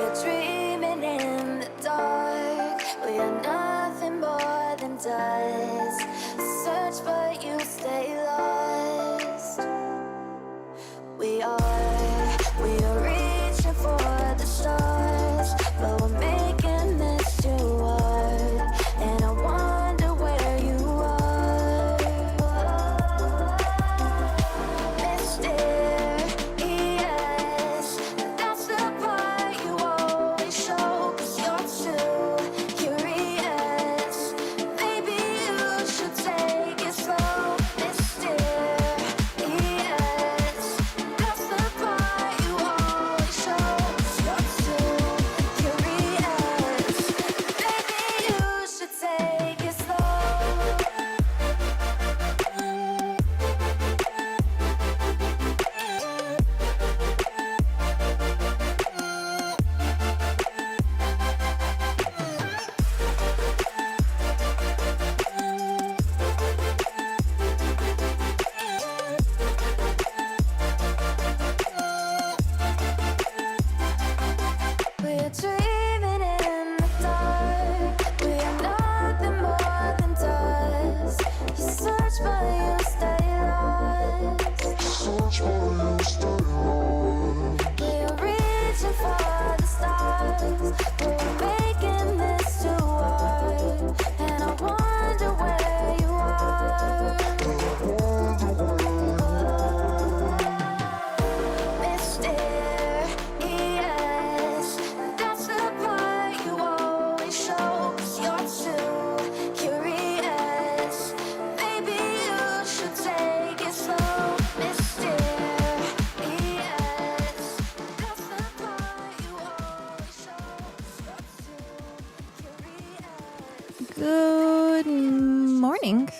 are dreaming in the dark. We are nothing more than dust. Search but you stay lost. We are reaching for the stars, but we're making this too hard. And I wonder where you are. Mysterious, that's the part you always show. 'Cause you're too curious. Maybe you should take it slow. Mysterious, that's the part you always show. 'Cause you're too curious. Maybe you should take it slow. We're dreaming in the dark. We are nothing more than dust. You search but you stay lost. We are reaching for the stars, but we're making this too hard. And I wonder where you are. Mysterious, that's the part you always show. 'Cause you're too curious. Maybe you should take it slow. Mysterious, that's the part you always show. 'Cause you're too curious. Good morning.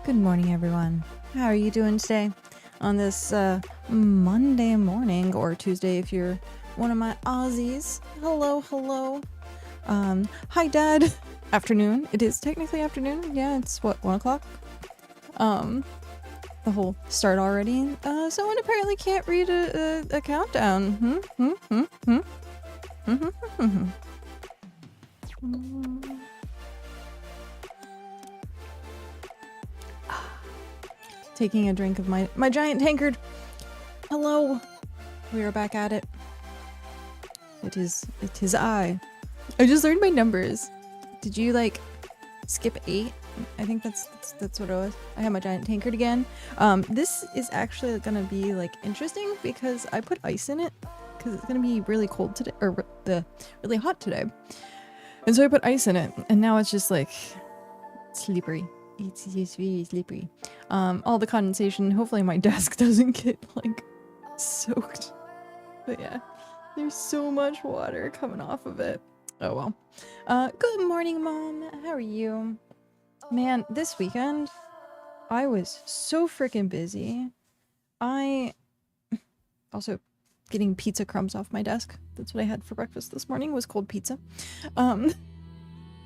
Good morning, everyone. How are you doing today on this Monday morning, or Tuesday if you're one of my Aussies? Hello. Hi, Dad. Afternoon. It is technically afternoon. Yeah, it's what, 1 o'clock? The whole start already. Someone apparently can't read a countdown. Taking a drink of my giant tankard. Hello. We are back at it. It is I just learned my numbers. Did you like skip 8? I think that's what it was. I have my giant tankard again. This is actually gonna be like interesting because I put ice in it because it's gonna be really cold today, or really hot today. And so I put ice in it, and now it's just like slippery. It's just really slippery. All the condensation, hopefully my desk doesn't get like soaked. But yeah, there's so much water coming off of it. Oh well. Good morning, Mom. How are you? Man, this weekend I was so freaking busy. I also getting pizza crumbs off my desk. That's what I had for breakfast this morning, was cold pizza.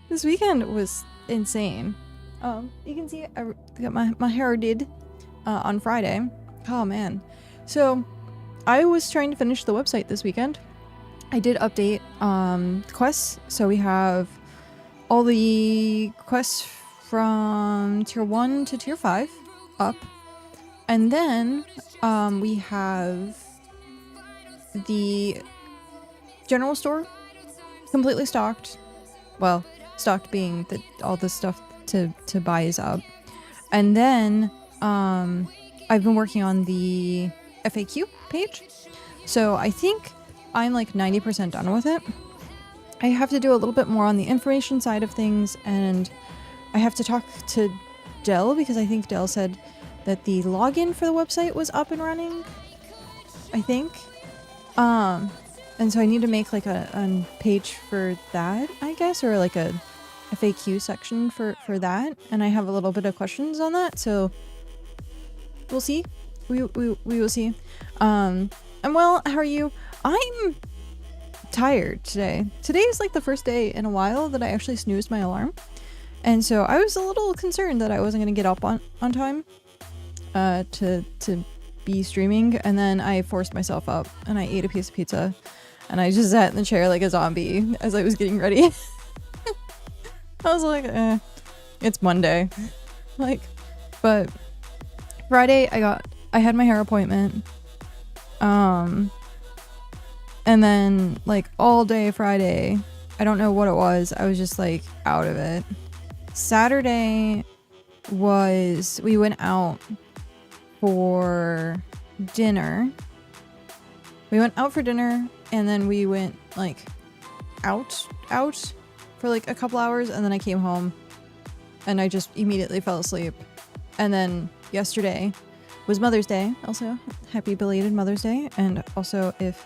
This weekend was insane. You can see I got my hair did on Friday. Oh man. So I was trying to finish the website this weekend. I did update quests. So we have all the quests from tier 1 to tier 5 up. And then we have the general store completely stocked. Well, stocked being that all the stuff to buy is up. And then I've been working on the FAQ page. So I think I'm like 90% done with it. I have to do a little bit more on the information side of things, and I have to talk to Dell because I think Dell said that the login for the website was up and running, I think. And so I need to make like a page for that, I guess, or like a FAQ section for that. And I have a little bit of questions on that, so we'll see. We will see. And well, how are you? I'm tired today. Today is like the first day in a while that I actually snoozed my alarm. And so I was a little concerned that I wasn't going to get up on time to be streaming. And then I forced myself up and I ate a piece of pizza. and I just sat in the chair like a zombie as I was getting ready. I was like, it's Monday. Like, but Friday I had my hair appointment. And then like all day Friday, I don't know what it was. I was just like out of it. Saturday we went out for dinner. And then we went like out for like a couple hours, and then I came home and I just immediately fell asleep. And then yesterday was Mother's Day. Also, happy belated Mother's Day. And also, if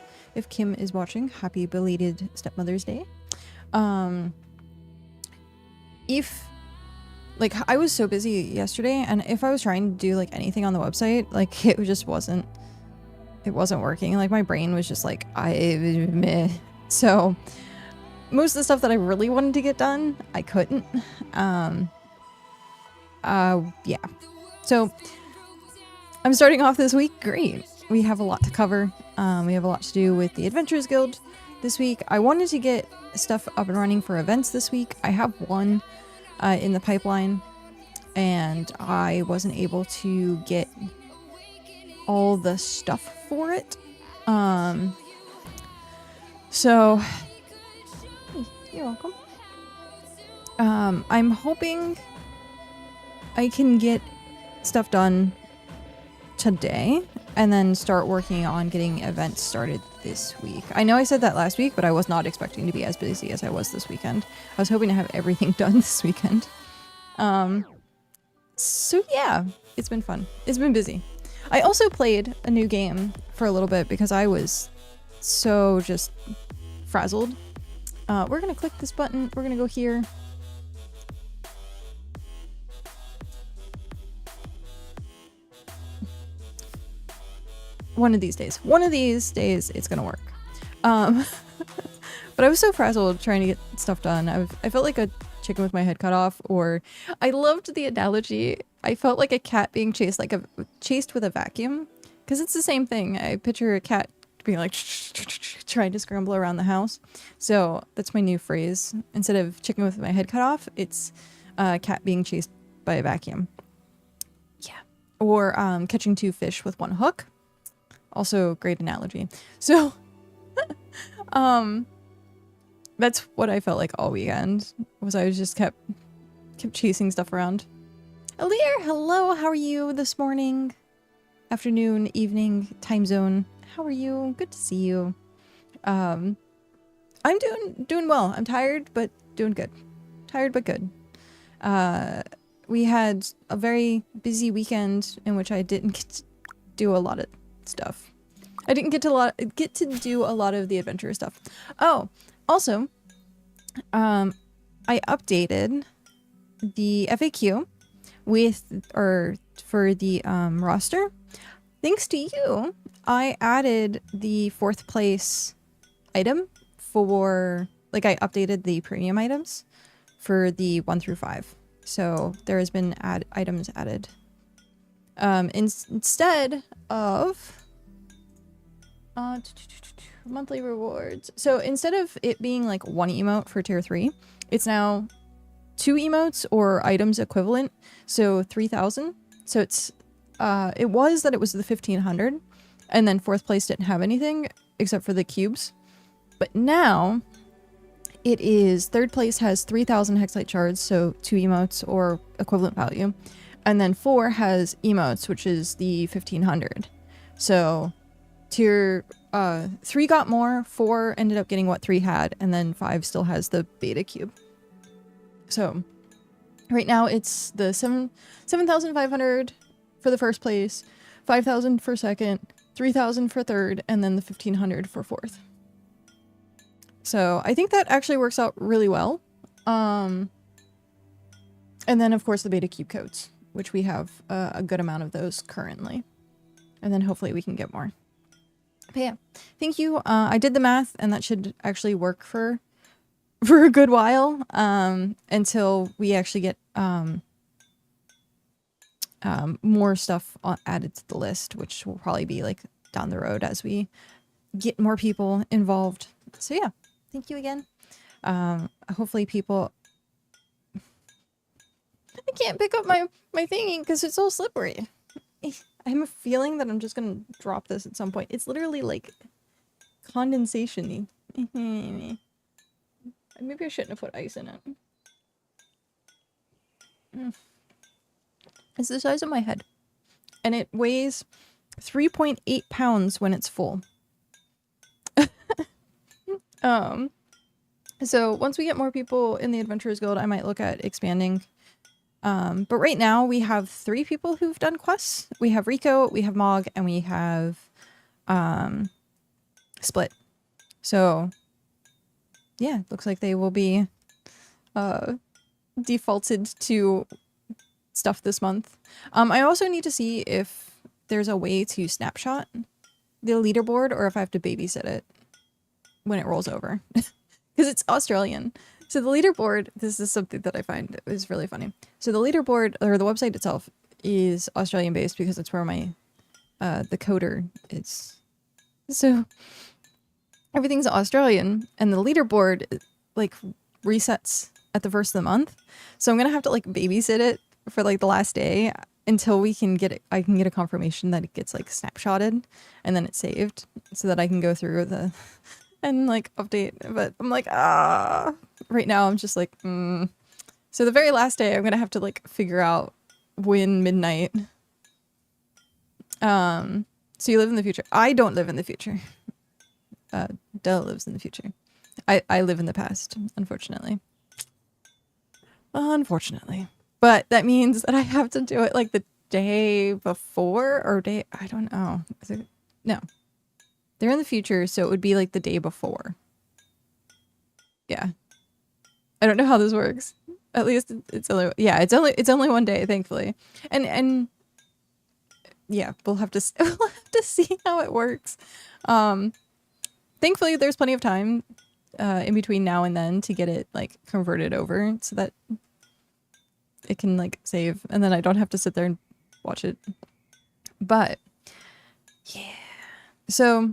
Kim is watching, happy belated Stepmother's Day. If like I was so busy yesterday, and if I was trying to do like anything on the website, like it just wasn't working. Like my brain was just like meh. So most of the stuff that I really wanted to get done, I couldn't. Yeah. So I'm starting off this week great. We have a lot to cover. We have a lot to do with the Adventurers Guild this week. I wanted to get stuff up and running for events this week. I have one in the pipeline, and I wasn't able to get all the stuff for it. So you're welcome. I'm hoping I can get stuff done today and then start working on getting events started this week. I know I said that last week, but I was not expecting to be as busy as I was this weekend. I was hoping to have everything done this weekend. So yeah, it's been fun. It's been busy. I also played a new game for a little bit because I was so just frazzled. We're gonna click this button. We're gonna go here. One of these days it's gonna work. But I was so frazzled trying to get stuff done. I felt like a chicken with my head cut off, or I loved the analogy. I felt like a cat being chased with a vacuum, because it's the same thing. I picture a cat being like trying to scramble around the house. So that's my new phrase. Instead of chicken with my head cut off, it's a cat being chased by a vacuum. Yeah. Or catching two fish with one hook. Also great analogy. So that's what I felt like all weekend, was I was just kept chasing stuff around. Alir, hello, how are you this morning? Afternoon, evening, time zone. How are you? Good to see you. I'm doing well. I'm tired, but doing good. Tired, but good. We had a very busy weekend in which I didn't get to do a lot of stuff. I didn't get to do a lot of the adventure stuff. Oh, also, I updated the FAQ for the roster. Thanks to you, I added the 4th place item for, like, I updated the premium items for the 1 through 5. So there has been items added. Instead of monthly rewards. So instead of it being like 1 emote for tier 3, it's now 2 emotes or items equivalent. So 3,000. So it's it was that it was the 1,500, and then 4th place didn't have anything except for the cubes. But now it is 3rd place has 3,000 hexite shards, so 2 emotes or equivalent value. And then 4 has emotes, which is the 1,500. So tier 3 got more, 4 ended up getting what 3 had, and then 5 still has the beta cube. So right now it's the 7,500 for the 1st place, 5,000 for 2nd, 3,000 for 3rd, and then the 1,500 for 4th. So I think that actually works out really well. And then of course the beta cube codes, which we have a good amount of those currently. And then hopefully we can get more. But yeah, thank you. I did the math, and that should actually work for a good while, until we actually get more stuff added to the list, which will probably be like down the road as we get more people involved. So yeah, thank you again. Hopefully people... I can't pick up my thingy because it's all slippery. I have a feeling that I'm just gonna drop this at some point. It's literally like condensation-y. Maybe I shouldn't have put ice in it. It's the size of my head. And it weighs 3.8 pounds when it's full. So once we get more people in the Adventurers Guild, I might look at expanding. But right now we have 3 people who've done quests. We have Rico, we have Mog, and we have Split. So yeah, looks like they will be defaulted to stuff this month. I also need to see if there's a way to snapshot the leaderboard or if I have to babysit it when it rolls over. Because it's Australian. So the leaderboard, this is something that I find is really funny. So the leaderboard, or the website itself, is Australian based because that's where my the coder is. So everything's Australian, and the leaderboard like resets at the first of the month. So I'm gonna have to like babysit it for like the last day until we can get it. I can get a confirmation that it gets like snapshotted and then it's saved, so that I can go through the and like update. But I'm like, right now I'm just like, So the very last day I'm gonna have to like figure out when midnight. So you live in the future. I don't live in the future. Dell lives in the future. I live in the past, unfortunately. Unfortunately. But that means that I have to do it like the day before or day, I don't know. No. They're in the future, so it would be like the day before. Yeah. I don't know how this works. At least it's only, yeah, it's only one day, thankfully. And yeah, we'll have to see how it works. Thankfully there's plenty of time in between now and then to get it like converted over so that it can like save and then I don't have to sit there and watch it. But yeah. So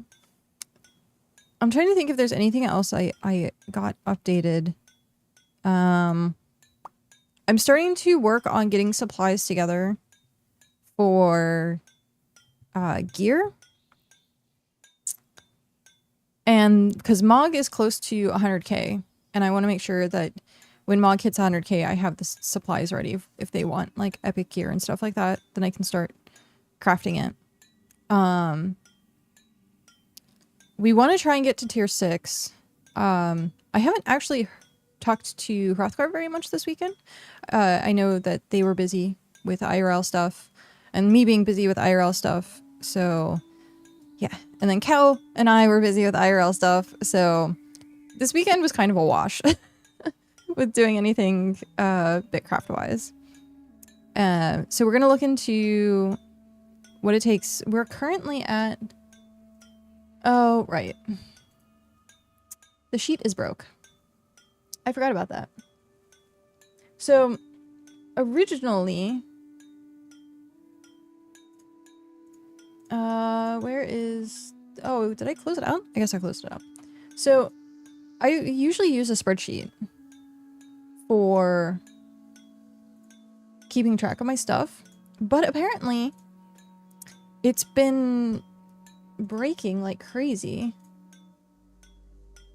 I'm trying to think if there's anything else I got updated. I'm starting to work on getting supplies together for gear. And because Mog is close to 100k, and I want to make sure that when Mog hits 100k, I have the supplies ready if they want like epic gear and stuff like that, then I can start crafting it. We want to try and get to tier 6. I haven't actually talked to Hrothgar very much this weekend. I know that they were busy with IRL stuff, and me being busy with IRL stuff, so yeah. And then Kel and I were busy with IRL stuff, so this weekend was kind of a wash with doing anything BitCraft wise. So we're gonna look into what it takes. We're currently at, oh right, the sheet is broke. I forgot about that. So originally, where is, oh, did I close it out? I guess I closed it out. So I usually use a spreadsheet for keeping track of my stuff, but apparently it's been breaking like crazy.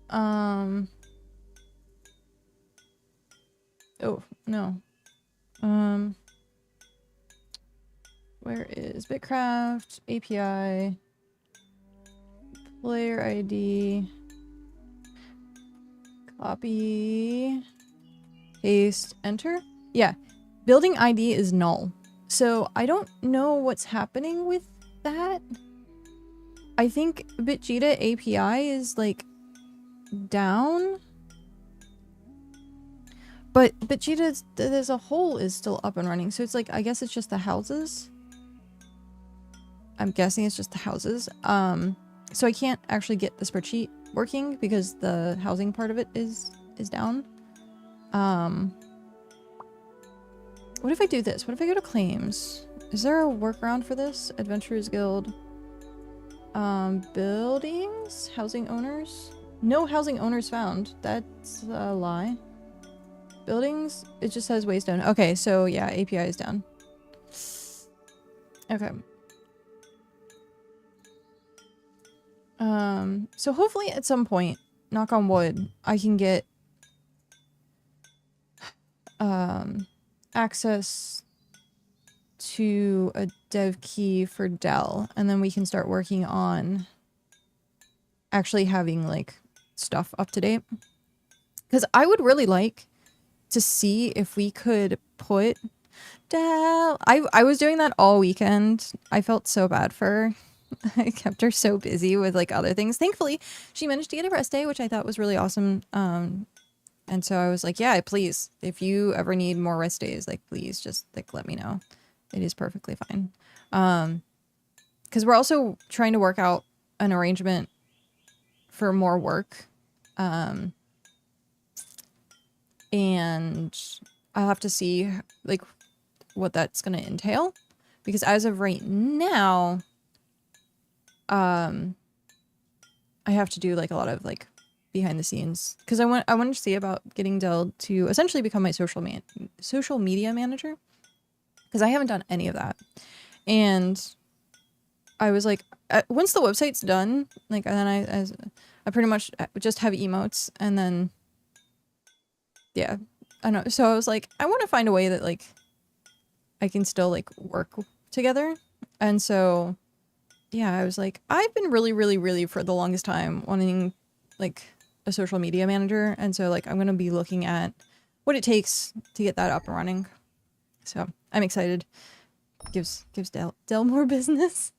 Oh no. Where is BitCraft, API, player ID, copy, paste, enter? Yeah, building ID is null. So I don't know what's happening with that. I think BitJita API is like down. But BitJita as a whole is still up and running. So it's like, I guess it's just the houses. I'm guessing it's just the houses. So I can't actually get the spreadsheet working because the housing part of it is down. What if I do this? What if I go to claims? Is there a workaround for this? Adventurers Guild. Buildings? Housing owners? No housing owners found. That's a lie. Buildings? It just says waste down. Okay, so yeah, API is down. Okay. So hopefully at some point, knock on wood, I can get access to a dev key for Dell, and then we can start working on actually having like stuff up to date. Because I would really like to see if we could put Dell. I was doing that all weekend. I felt so bad for her. I kept her so busy with like other things. Thankfully, she managed to get a rest day, which I thought was really awesome. And so I was like, yeah, please, if you ever need more rest days, like please just like let me know. It is perfectly fine. Because we're also trying to work out an arrangement for more work. And I'll have to see like what that's going to entail, because as of right now, I have to do like a lot of like behind the scenes, because I wanted to see about getting Dell to essentially become my social media manager, because I haven't done any of that. And I was like, once the website's done, like, and then I pretty much just have emotes, and then yeah, I don't know. So I was like, I want to find a way that like I can still like work together. And so yeah, I was like, I've been really for the longest time wanting like a social media manager, and so like I'm gonna be looking at what it takes to get that up and running. So I'm excited. Gives Dell more business.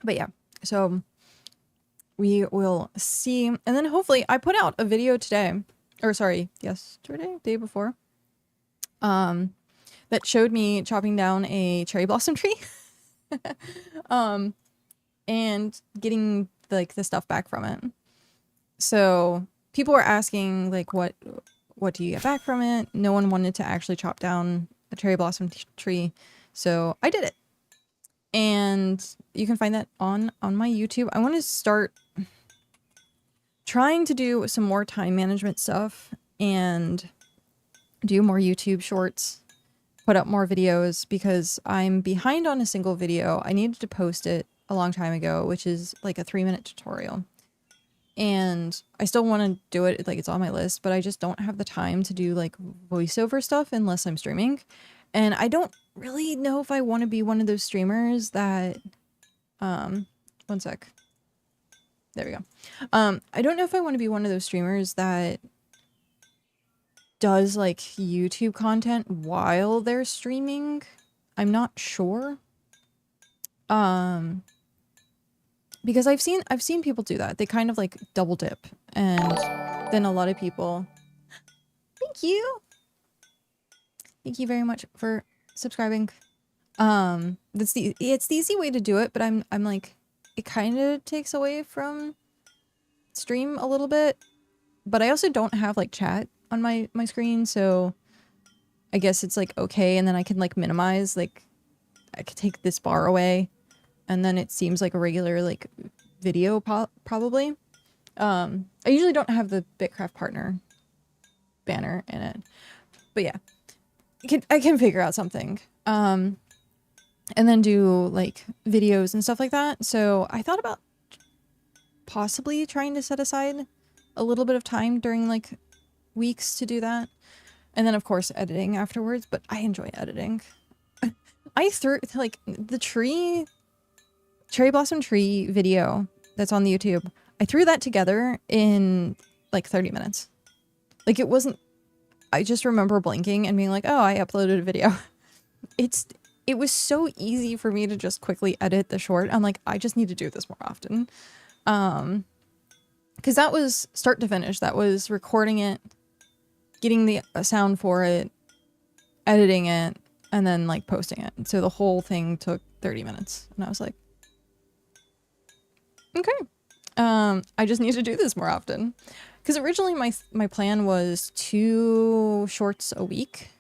But yeah, so we will see, and then hopefully I put out a video today, or sorry, yesterday, day before, that showed me chopping down a cherry blossom tree, and getting like the stuff back from it. So people were asking like, what do you get back from it? No one wanted to actually chop down a cherry blossom tree, so I did it. And you can find that on my YouTube. I want to start trying to do some more time management stuff and do more YouTube shorts, put up more videos, because I'm behind on a single video. I needed to post it a long time ago, which is like a 3-minute tutorial. And I still want to do it, like it's on my list, but I just don't have the time to do like voiceover stuff unless I'm streaming. And I don't really know if I want to be one of those streamers that, one sec. There we go. I don't know if I want to be one of those streamers that does like YouTube content while they're streaming. I'm not sure. Because I've seen people do that. They kind of like double dip, and then a lot of people. Thank you. Thank you very much for subscribing. It's the easy way to do it, but I'm like, it kind of takes away from stream a little bit. But I also don't have like chat on my screen, so I guess it's like okay, and then I can like minimize, like I could take this bar away, and then it seems like a regular like video probably. I usually don't have the BitCraft partner banner in it, but yeah, I can figure out something. And then do like videos and stuff like that. So I thought about possibly trying to set aside a little bit of time during like weeks to do that. And then of course editing afterwards, but I enjoy editing. I threw like the cherry blossom tree video that's on the YouTube. I threw that together in like 30 minutes. Like it wasn't, I just remember blinking and being like, oh, I uploaded a video. It was so easy for me to just quickly edit the short. I'm like, I just need to do this more often. Because that was start to finish. That was recording it, getting the sound for it, editing it, and then like posting it. So the whole thing took 30 minutes. And I was like, okay. I just need to do this more often. Because originally my plan was 2 shorts a week.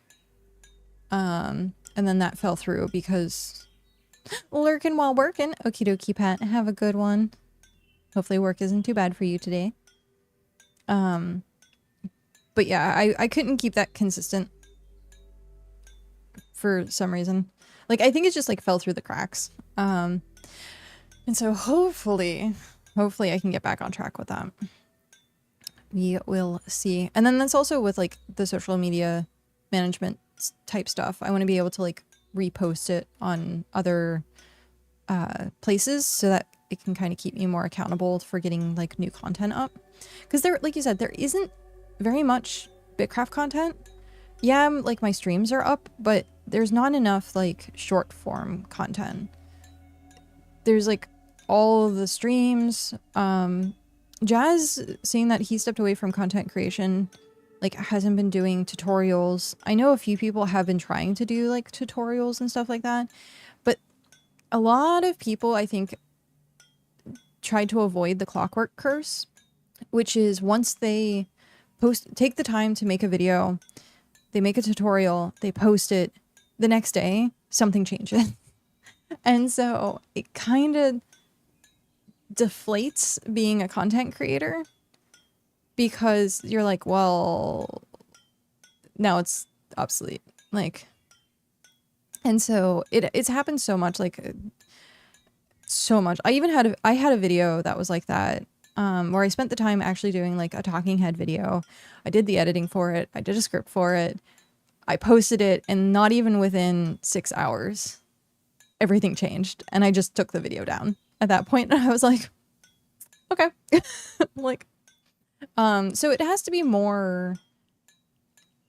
And then that fell through because lurking while working. Okie dokie, Pat. Have a good one. Hopefully work isn't too bad for you today. But yeah, I couldn't keep that consistent for some reason. Like, I think it just like fell through the cracks. And so hopefully I can get back on track with that. We will see. And then that's also with like the social media management type stuff. I want to be able to like repost it on other places so that it can kind of keep me more accountable for getting like new content up. Because there, like you said, there isn't very much BitCraft content. Yeah, like my streams are up, but there's not enough like short form content. There's like all the streams. Jazz, seeing that he stepped away from content creation, like hasn't been doing tutorials. I know a few people have been trying to do like tutorials and stuff like that, but a lot of people, I think, tried to avoid the clockwork curse, which is once they take the time to make a video, they make a tutorial, they post it, the next day something changes. And so it kind of deflates being a content creator because you're like, well, now it's obsolete. Like, and so it's happened so much, like so much. I had a video that was like that, where I spent the time actually doing like a talking head video. I did the editing for it. I did a script for it. I posted it, and not even within 6 hours, everything changed. And I just took the video down at that point. And I was like, okay. Like, so it has to be more,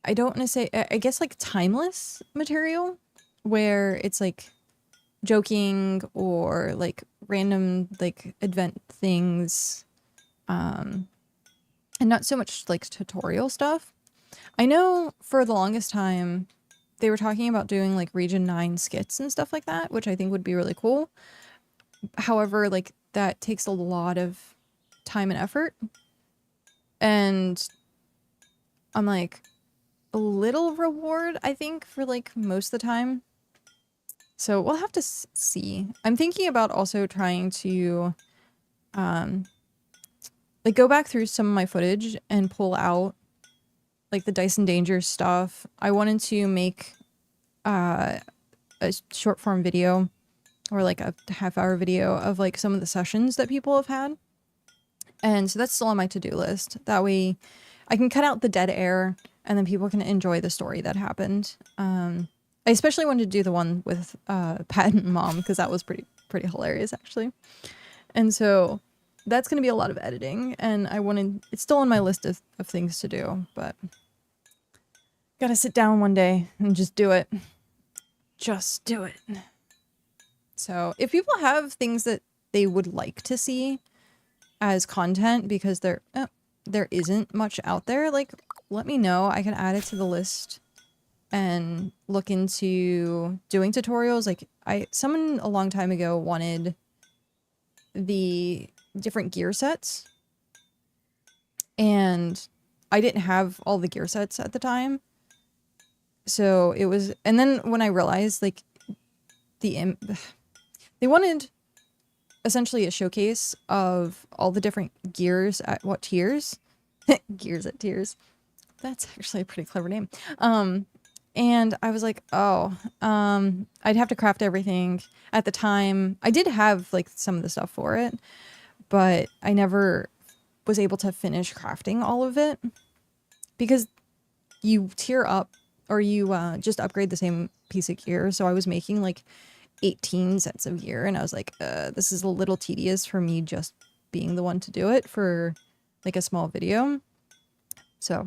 I don't want to say, I guess like timeless material where it's like joking or like random like event things, and not so much like tutorial stuff. I know for the longest time they were talking about doing like Region 9 skits and stuff like that, which I think would be really cool. However, like that takes a lot of time and effort, and I'm like a little reward, I think, for like most of the time. So we'll have to see. I'm thinking about also trying to like go back through some of my footage and pull out like the Dyson Danger stuff. I wanted to make a short form video or like a half-hour video of like some of the sessions that people have had. And so that's still on my to-do list. That way I can cut out the dead air and then people can enjoy the story that happened. I especially wanted to do the one with Pat and Mom because that was pretty hilarious actually. And so that's going to be a lot of editing, and it's still on my list of things to do, but gotta sit down one day and just do it. Just do it. So if people have things that they would like to see as content, because there isn't much out there, like let me know. I can add it to the list and look into doing tutorials. Like someone a long time ago wanted the different gear sets, and I didn't have all the gear sets at the time. So it was, and then when I realized like they wanted essentially a showcase of all the different gears at what tiers. Gears at tiers. That's actually a pretty clever name. And I was like, oh, I'd have to craft everything. At the time, I did have like some of the stuff for it, but I never was able to finish crafting all of it because you tier up or you just upgrade the same piece of gear. So I was making like 18 sets of gear, and I was like, this is a little tedious for me just being the one to do it for like a small video. So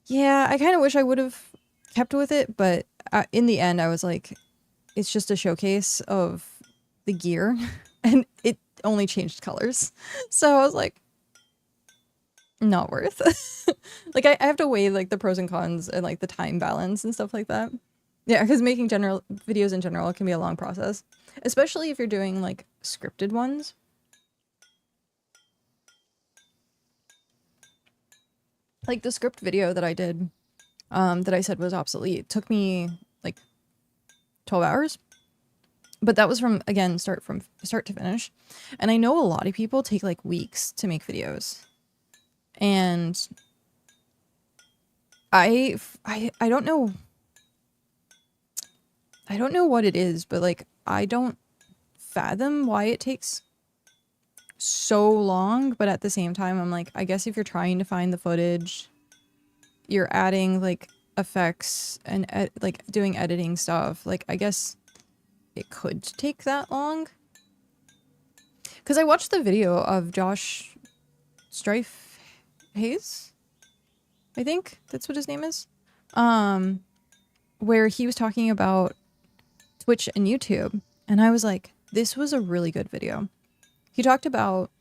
yeah, I kind of wish I would have kept with it, but in the end I was like, it's just a showcase of the gear and it only changed colors. So I was like, not worth. Like I have to weigh like the pros and cons and like the time balance and stuff like that. Yeah, because making videos in general can be a long process, especially if you're doing like scripted ones. Like the script video that I did, that I said was obsolete, took me like 12 hours. But that was from, again, start to finish. And I know a lot of people take like weeks to make videos. And I don't know. I don't know what it is, but like I don't fathom why it takes so long. But at the same time, I'm like, I guess if you're trying to find the footage, you're adding like effects and like doing editing stuff. Like I guess it could take that long. Because I watched the video of Josh Strife Hayes, I think that's what his name is, where he was talking about Twitch and YouTube, and I was like, this was a really good video. He talked about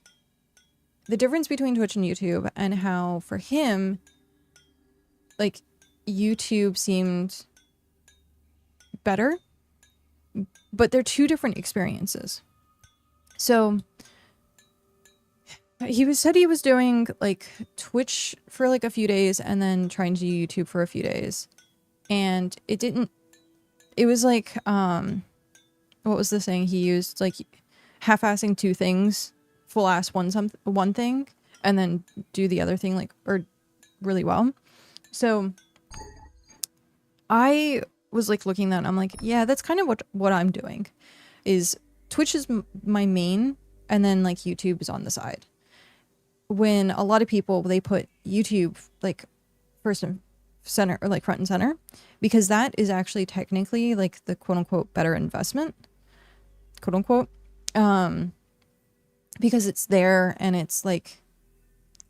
the difference between Twitch and YouTube and how for him, like, YouTube seemed better, but they're two different experiences. So said he was doing like Twitch for like a few days and then trying to do YouTube for a few days, and it was like what was the saying he used, like half-assing two things, full-ass one thing, and then do the other thing like or really well. So I was like looking at that and I'm like, yeah, that's kind of what I'm doing. Is Twitch is my main, and then like YouTube is on the side. When a lot of people, they put YouTube like first and center, or like front and center, because that is actually technically like the quote unquote better investment, quote unquote, because it's there and it's like,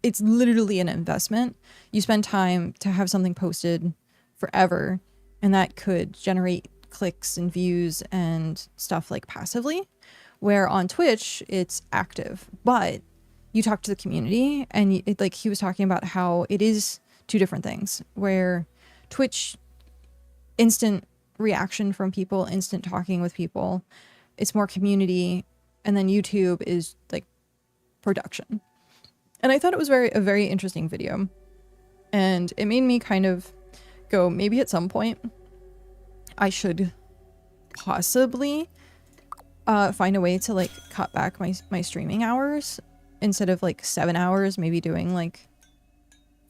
it's literally an investment. You spend time to have something posted forever, and that could generate clicks and views and stuff like passively, where on Twitch it's active, but you talk to the community, and like he was talking about how it is two different things, where Twitch, instant reaction from people, instant talking with people, it's more community, and then YouTube is like production. And I thought it was a very interesting video, and it made me kind of go, maybe at some point I should possibly find a way to like cut back my streaming hours. Instead of like 7 hours, maybe doing like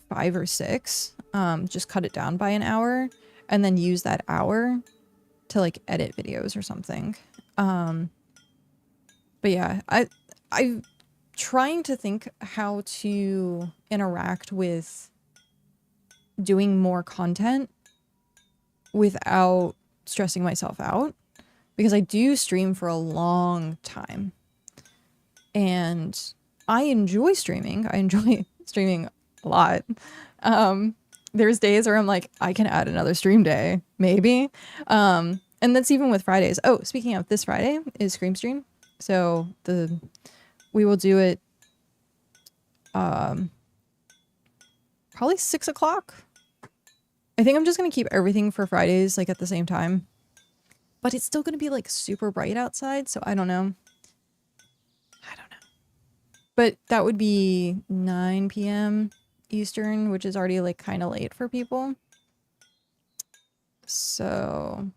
5 or 6, just cut it down by an hour and then use that hour to like edit videos or something. But yeah, I'm trying to think how to interact with doing more content without stressing myself out, because I do stream for a long time and I enjoy streaming. I enjoy streaming a lot. There's days where I'm like, I can add another stream day, maybe. And that's even with Fridays. Oh, speaking of, this Friday is Scream Stream. So we will do it probably 6 o'clock. I think I'm just going to keep everything for Fridays like at the same time. But it's still going to be like super bright outside, so I don't know. But that would be 9 p.m. Eastern, which is already like kind of late for people. So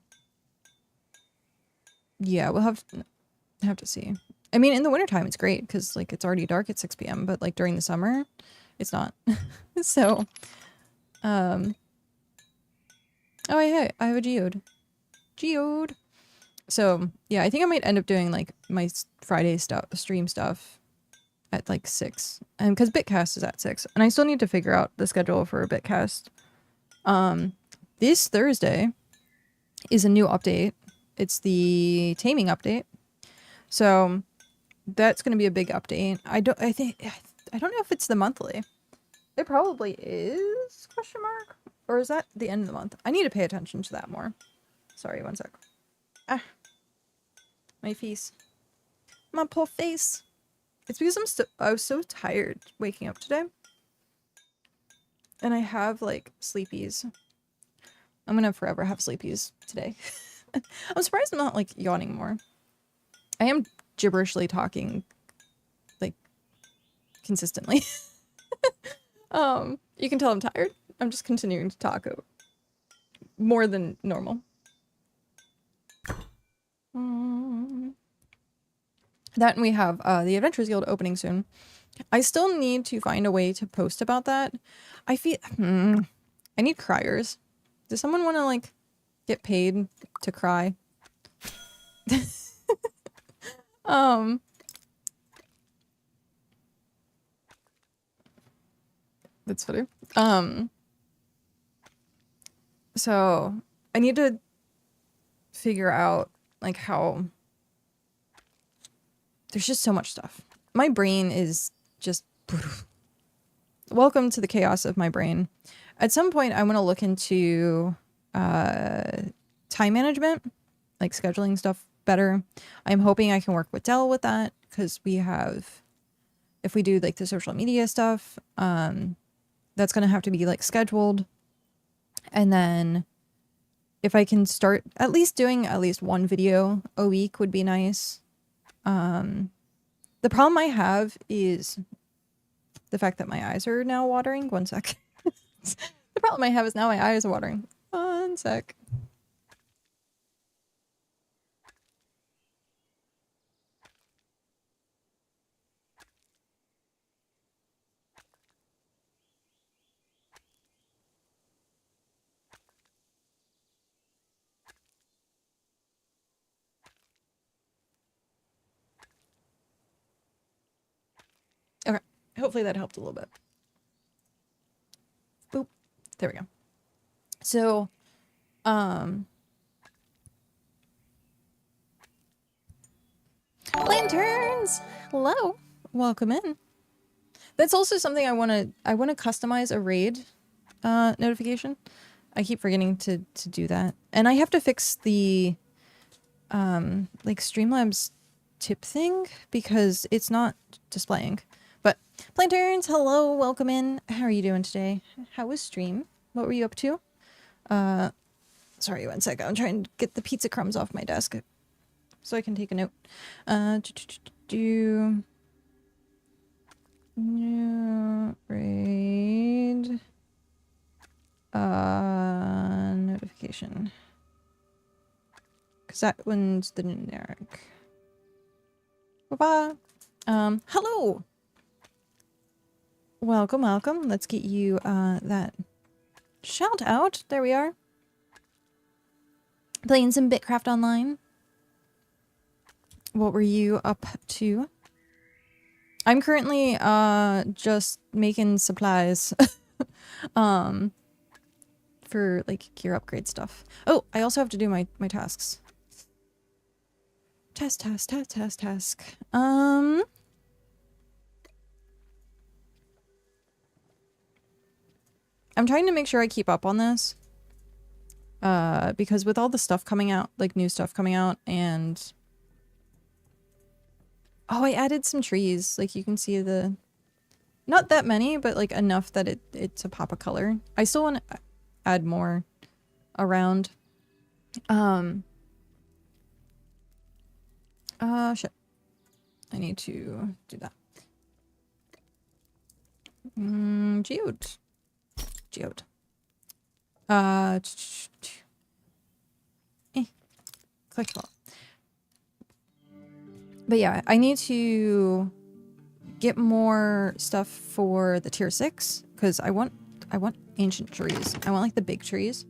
yeah, we'll have to see. I mean, in the wintertime, it's great because like it's already dark at 6 p.m. But like during the summer, it's not. So, oh hey, I have a geode. So yeah, I think I might end up doing like my Friday stream stuff at like 6, and because BitCast is at 6, and I still need to figure out the schedule for a BitCast. This Thursday is a new update. It's the taming update, so that's going to be a big update. I don't know if it's the monthly. It probably is, question mark, or is that the end of the month? I need to pay attention to that more. Sorry, one sec. My face, my poor face. It's because I was so tired waking up today. And I have like sleepies. I'm gonna forever have sleepies today. I'm surprised I'm not like yawning more. I am gibberishly talking like consistently. You can tell I'm tired. I'm just continuing to talk more than normal. That and we have the Adventurers Guild opening soon. I still need to find a way to post about that. I feel I need criers. Does someone want to like get paid to cry? That's funny. So I need to figure out like how there's just so much stuff. My brain is just welcome to the chaos of my brain. At some point I want to look into time management, like scheduling stuff better. I'm hoping I can work with Dell with that because we have, if we do like the social media stuff, that's going to have to be like scheduled. And then if I can start at least doing at least one video a week would be nice. The problem I have is the fact that my eyes are now watering. One sec. The problem I have is now my eyes are watering. One sec. Okay. Hopefully that helped a little bit. Boop. There we go. So, lanterns! Hello. Welcome in. That's also something I want to customize a raid notification. I keep forgetting to do that. And I have to fix the like Streamlabs tip thing because it's not displaying. But lanterns, hello, welcome in. How are you doing today? How was stream? What were you up to? Sorry, one sec. I'm trying to get the pizza crumbs off my desk so I can take a note. New raid notification. Because that one's the generic. Bye-bye. Hello! Welcome, welcome. Let's get you that shout out. There we are. Playing some BitCraft online. What were you up to? I'm currently just making supplies for like gear upgrade stuff. Oh, I also have to do my tasks. Task. I'm trying to make sure I keep up on this. Because with all the stuff coming out, like new stuff coming out, and oh, I added some trees. Like you can see the, not that many, but like enough that it's a pop of color. I still want to add more around. Shit. I need to do that. Geode. Collectible. But yeah, I need to get more stuff for the tier 6 because I want ancient trees. I want like the big trees.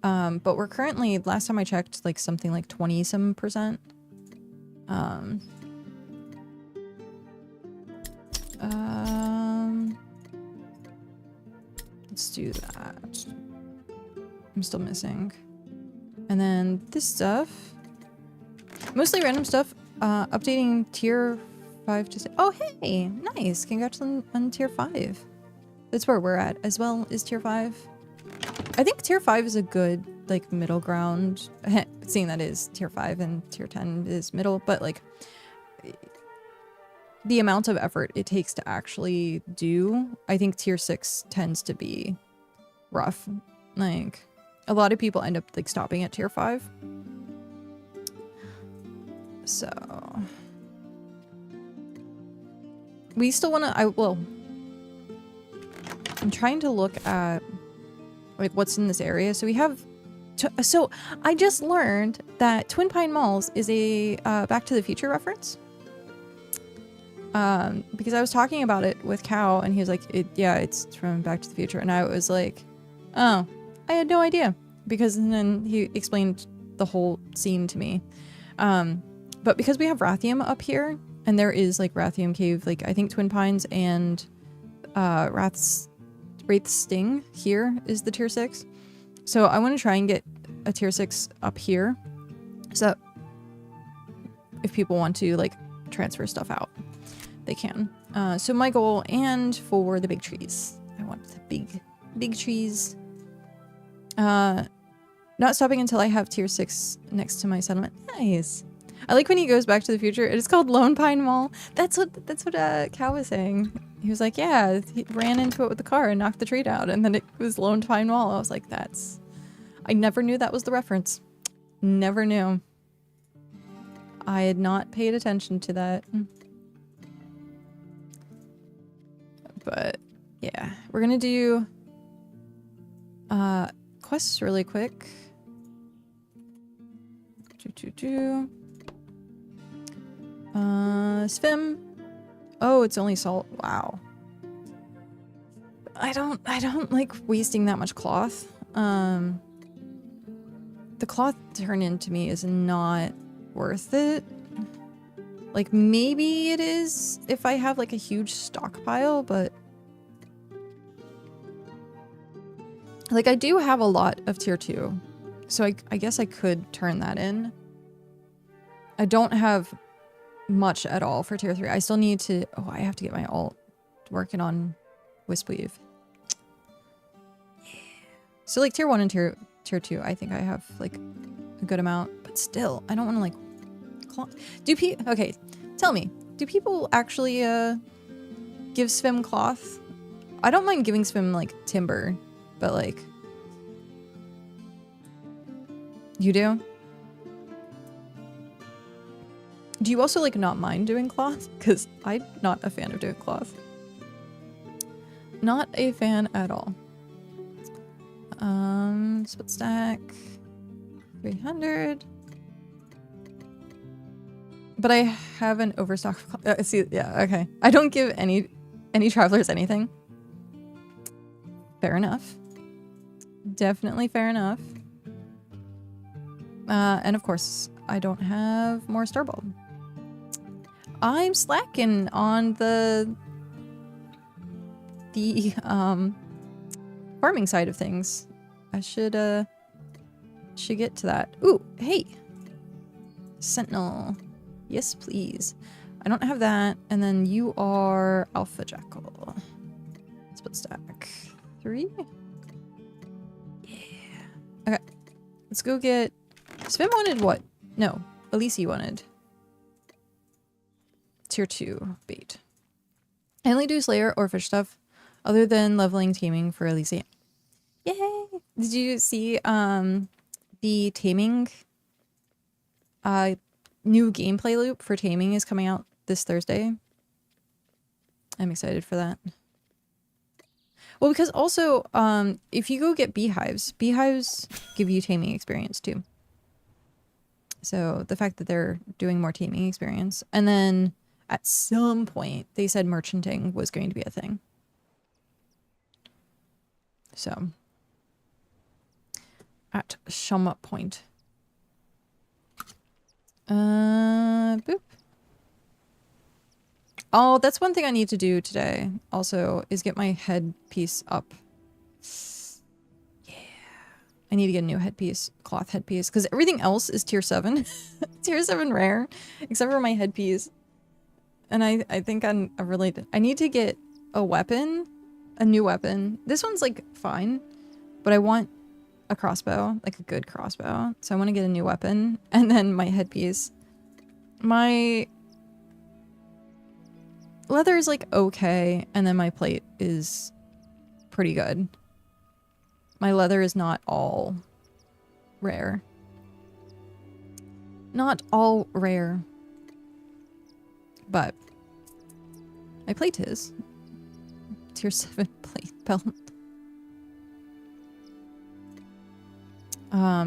But we're currently, last time I checked, like something like 20-some%. Let's do that. I'm still missing. And then this stuff. Mostly random stuff. Updating tier 5 to 6. Oh, hey! Nice! Congrats on tier 5. That's where we're at, as well as tier 5. I think tier 5 is a good, like, middle ground. Seeing that is tier 5 and tier 10 is middle, but, like, the amount of effort it takes to actually do, I think tier 6 tends to be rough. Like, a lot of people end up, like, stopping at tier 5. So we still want to, well, I'm trying to look at like what's in this area. So we have, so I just learned that Twin Pine Malls is a Back to the Future reference. Because I was talking about it with Cal, and he was like, yeah, it's from Back to the Future. And I was like, oh, I had no idea. Because then he explained the whole scene to me. But because we have Rathium up here, and there is like Rathium Cave, like I think Twin Pines and Wraith's Sting here is the tier 6. So I want to try and get a tier 6 up here. So if people want to like transfer stuff out, they can. So my goal, and for the big trees, I want the big trees. Not stopping until I have tier 6 next to my settlement. Nice. I like when he goes Back to the Future. It is called Lone Pine Mall. That's what Cal was saying. He was like, yeah, he ran into it with the car and knocked the tree down, and then it was Lone Pine Mall. I was like, I never knew that was the reference. Never knew. I had not paid attention to that. But yeah, we're gonna do quests really quick. Svim. Oh, it's only salt. Wow. I don't like wasting that much cloth. The cloth turn into me is not worth it. Like maybe it is if I have like a huge stockpile, but like I do have a lot of tier 2. So I guess I could turn that in. I don't have much at all for tier 3. I still need to, oh, I have to get my alt working on Wispweave. Yeah. So like tier 1 and tier 2, I think I have like a good amount, but still, I don't want to like okay, tell me, do people actually give Svim cloth? I don't mind giving Svim like timber, but like, you do? Do you also like not mind doing cloth? Because I'm not a fan of doing cloth. Not a fan at all. Split stack 300. But I have an overstock of cloth. See, yeah, okay. I don't give any travelers anything. Fair enough. Definitely fair enough. And of course, I don't have more Starbulb. I'm slacking on the farming side of things. I should get to that. Ooh, hey. Sentinel. Yes, please. I don't have that. And then you are Alpha Jackal. Split stack 3. Yeah. Okay. Let's go get... Svim wanted what? No. Elise wanted tier 2 bait. I only do Slayer or fish stuff other than leveling taming for Elise. Yay! Did you see the taming new gameplay loop for taming is coming out this Thursday? I'm excited for that. Well, because also if you go get beehives give you taming experience too. So the fact that they're doing more taming experience, and then at some point they said merchanting was going to be a thing. So at some point. Boop. Oh, that's one thing I need to do today also, is get my headpiece up. Yeah. I need to get a new headpiece, cloth headpiece, because everything else is tier 7. Tier 7 rare, except for my headpiece. And I think I need to get a weapon, a new weapon. This one's like fine, but I want a crossbow, like a good crossbow. So I want to get a new weapon, and then my headpiece. My leather is like okay, and then my plate is pretty good. My leather is not all rare. Not all rare. But my plate is tier 7 plate. Belt.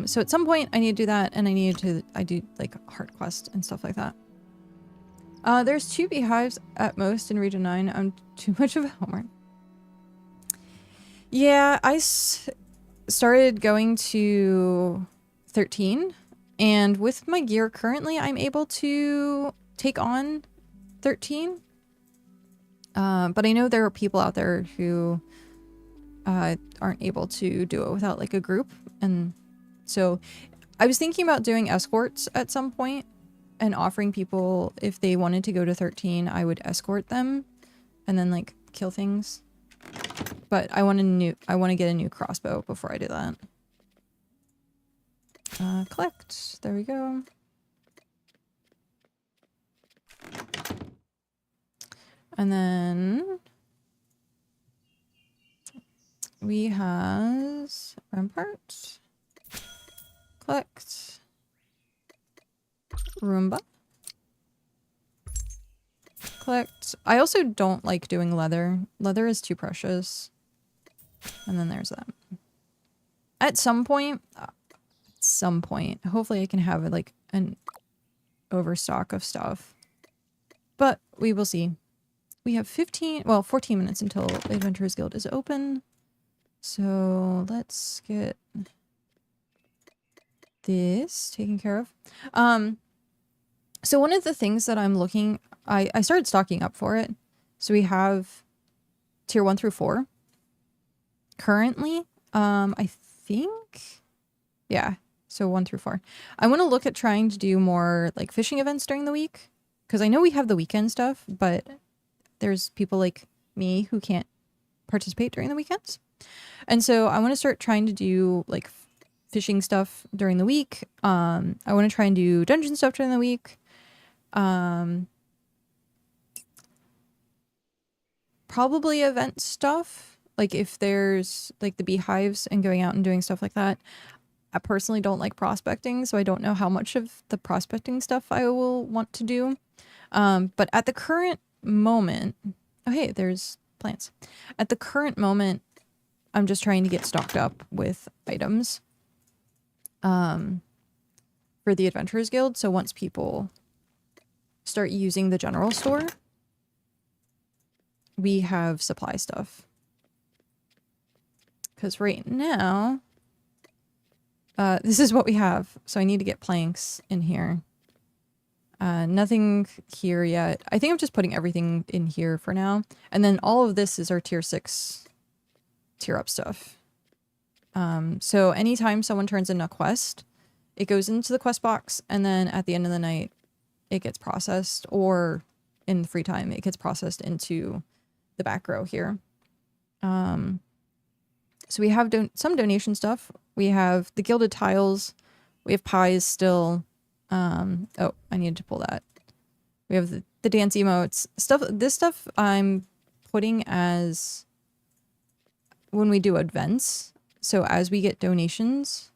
So at some point I need to do that, and I do like heart quest and stuff like that. There's 2 beehives at most in region 9. I'm too much of a homer. Yeah, I started going to 13, and with my gear currently, I'm able to take on 13. But I know there are people out there who aren't able to do it without like a group, and so I was thinking about doing escorts at some point and offering people, if they wanted to go to 13, I would escort them and then like kill things. But I want to get a new crossbow before I do that. Collect. There we go. And then we have Rampart. Collect. Roomba. Collect. I also don't like doing leather. Leather is too precious. And then there's that. At some point, hopefully I can have like an overstock of stuff. But we will see. We have 14 minutes until the Adventurers Guild is open. So let's get this taken care of. So one of the things that I'm looking, I started stocking up for it. So we have tier 1 through 4. Currently, I think, yeah, so 1 through 4. I want to look at trying to do more like fishing events during the week, because I know we have the weekend stuff, but there's people like me who can't participate during the weekends. And so I want to start trying to do like fishing stuff during the week. I want to try and do dungeon stuff during the week. Probably event stuff. Like if there's like the beehives and going out and doing stuff like that. I personally don't like prospecting, so I don't know how much of the prospecting stuff I will want to do. But at the current moment, oh hey, there's plants. At the current moment, I'm just trying to get stocked up with items for the Adventurers Guild. So once people start using the general store, we have supply stuff. Because right now, this is what we have. So I need to get planks in here. Nothing here yet. I think I'm just putting everything in here for now. And then all of this is our tier 6 tier up stuff. So anytime someone turns in a quest, it goes into the quest box, and then at the end of the night, it gets processed, or in the free time, it gets processed into the back row here. So we have some donation stuff. We have the gilded tiles. We have pies still. Oh, I needed to pull that. We have the dance emotes. This stuff I'm putting as when we do events. So as we get donations.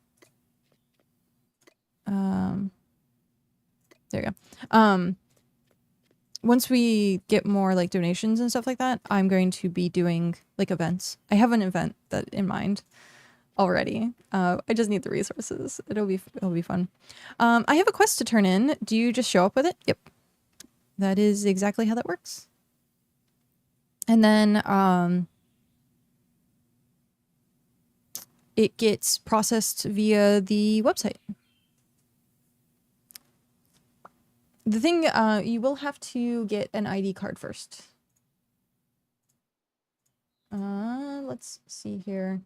There you go. Once we get more like donations and stuff like that, I'm going to be doing like events. I have an event that in mind already. I just need the resources. It'll be fun. I have a quest to turn in. Do you just show up with it? Yep. That is exactly how that works. And then it gets processed via the website. The thing, you will have to get an ID card first. Let's see here.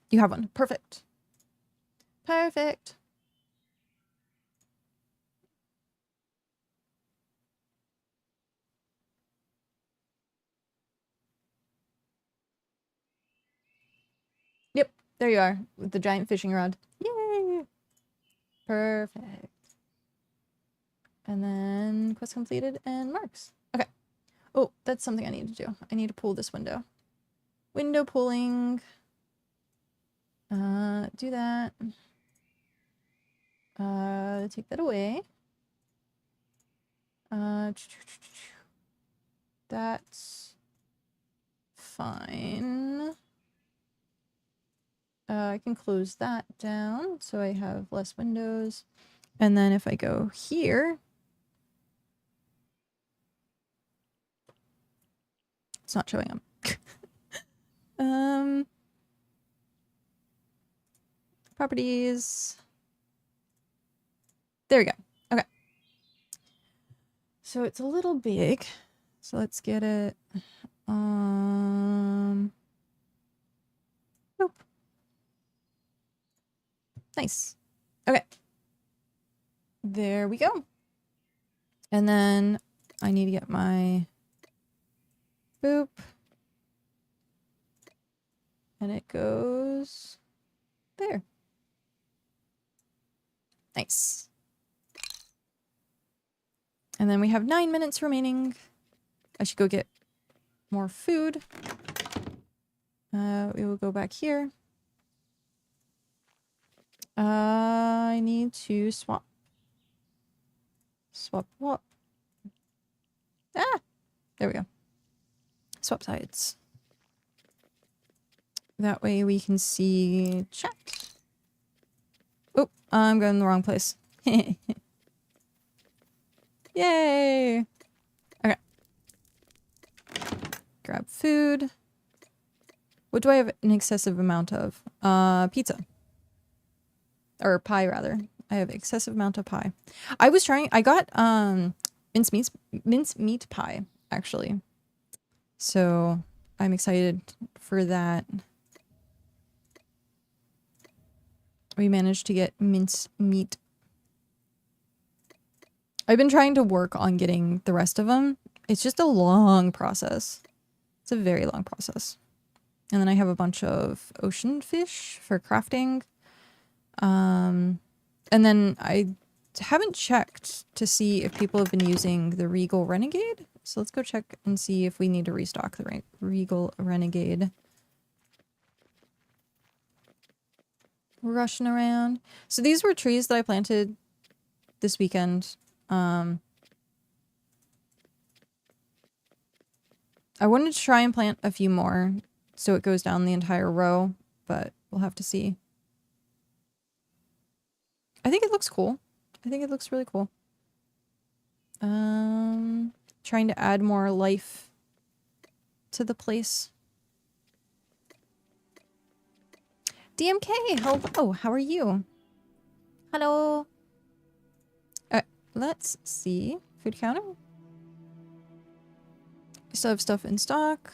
You have one. Perfect. Perfect. Yep, there you are with the giant fishing rod. Yay! Perfect. And then quest completed and marks. Okay. Oh, that's something I need to do. I need to pull this window. Window pulling. Do that. Take that away. There That's fine. I can close that down so I have less windows. And then if I go here, it's not showing up. Properties. There we go. Okay. So it's a little big. So let's get it. Nope. Nice. Okay. There we go. And then I need to get my boop. And it goes there. Nice. And then we have 9 minutes remaining. I should go get more food. We will go back here. I need to swap. Swap what? Ah! There we go. Swap sides. That way we can see chat. Oh, I'm going in the wrong place. Yay! Okay. Grab food. What do I have an excessive amount of? Pizza. Or pie, rather. I have excessive amount of pie. I got, mincemeat pie, actually. So, I'm excited for that. We managed to get mincemeat. I've been trying to work on getting the rest of them. It's just a long process. It's a very long process. And then I have a bunch of ocean fish for crafting. And then I haven't checked to see if people have been using the Regal Renegade. So let's go check and see if we need to restock the Regal Renegade. We're rushing around. So these were trees that I planted this weekend. I wanted to try and plant a few more so it goes down the entire row, but we'll have to see. I think it looks cool. I think it looks really cool. Trying to add more life to the place. DMK, hello, how are you? Hello. Let's see. Food counter. We still have stuff in stock.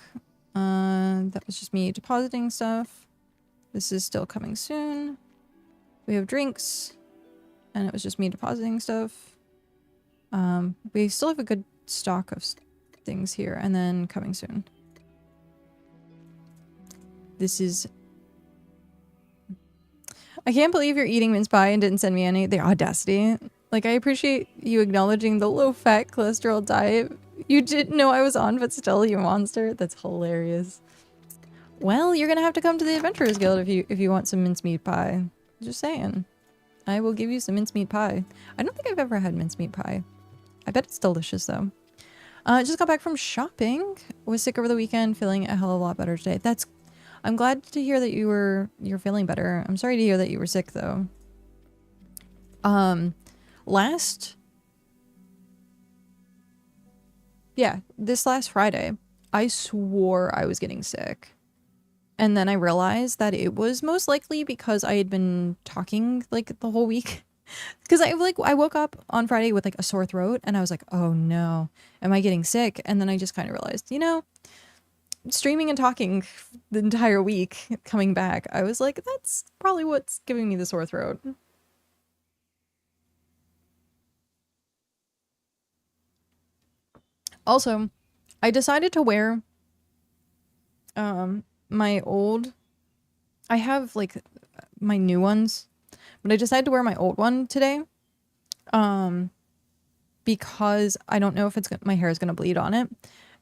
That was just me depositing stuff. This is still coming soon. We have drinks. And it was just me depositing stuff. We still have a good stock of things here. And then coming soon. This is... I can't believe you're eating mince pie and didn't send me any. The audacity. Like, I appreciate you acknowledging the low-fat cholesterol diet you didn't know I was on, but still, you monster. That's hilarious. Well, you're gonna have to come to the Adventurers Guild if you want some mincemeat pie. Just saying. I will give you some mincemeat pie. I don't think I've ever had mincemeat pie. I bet it's delicious, though. Just got back from shopping. Was sick over the weekend, feeling a hell of a lot better today. I'm glad to hear that you're feeling better. I'm sorry to hear that you were sick, though. This last Friday, I swore I was getting sick. And then I realized that it was most likely because I had been talking like the whole week. Because I woke up on Friday with like a sore throat and I was like, oh no, am I getting sick? And then I just kind of realized, you know, streaming and talking the entire week coming back, I was like, that's probably what's giving me the sore throat. Also, I decided to wear my old... I have like my new ones, but I decided to wear my old one today because I don't know if my hair is going to bleed on it,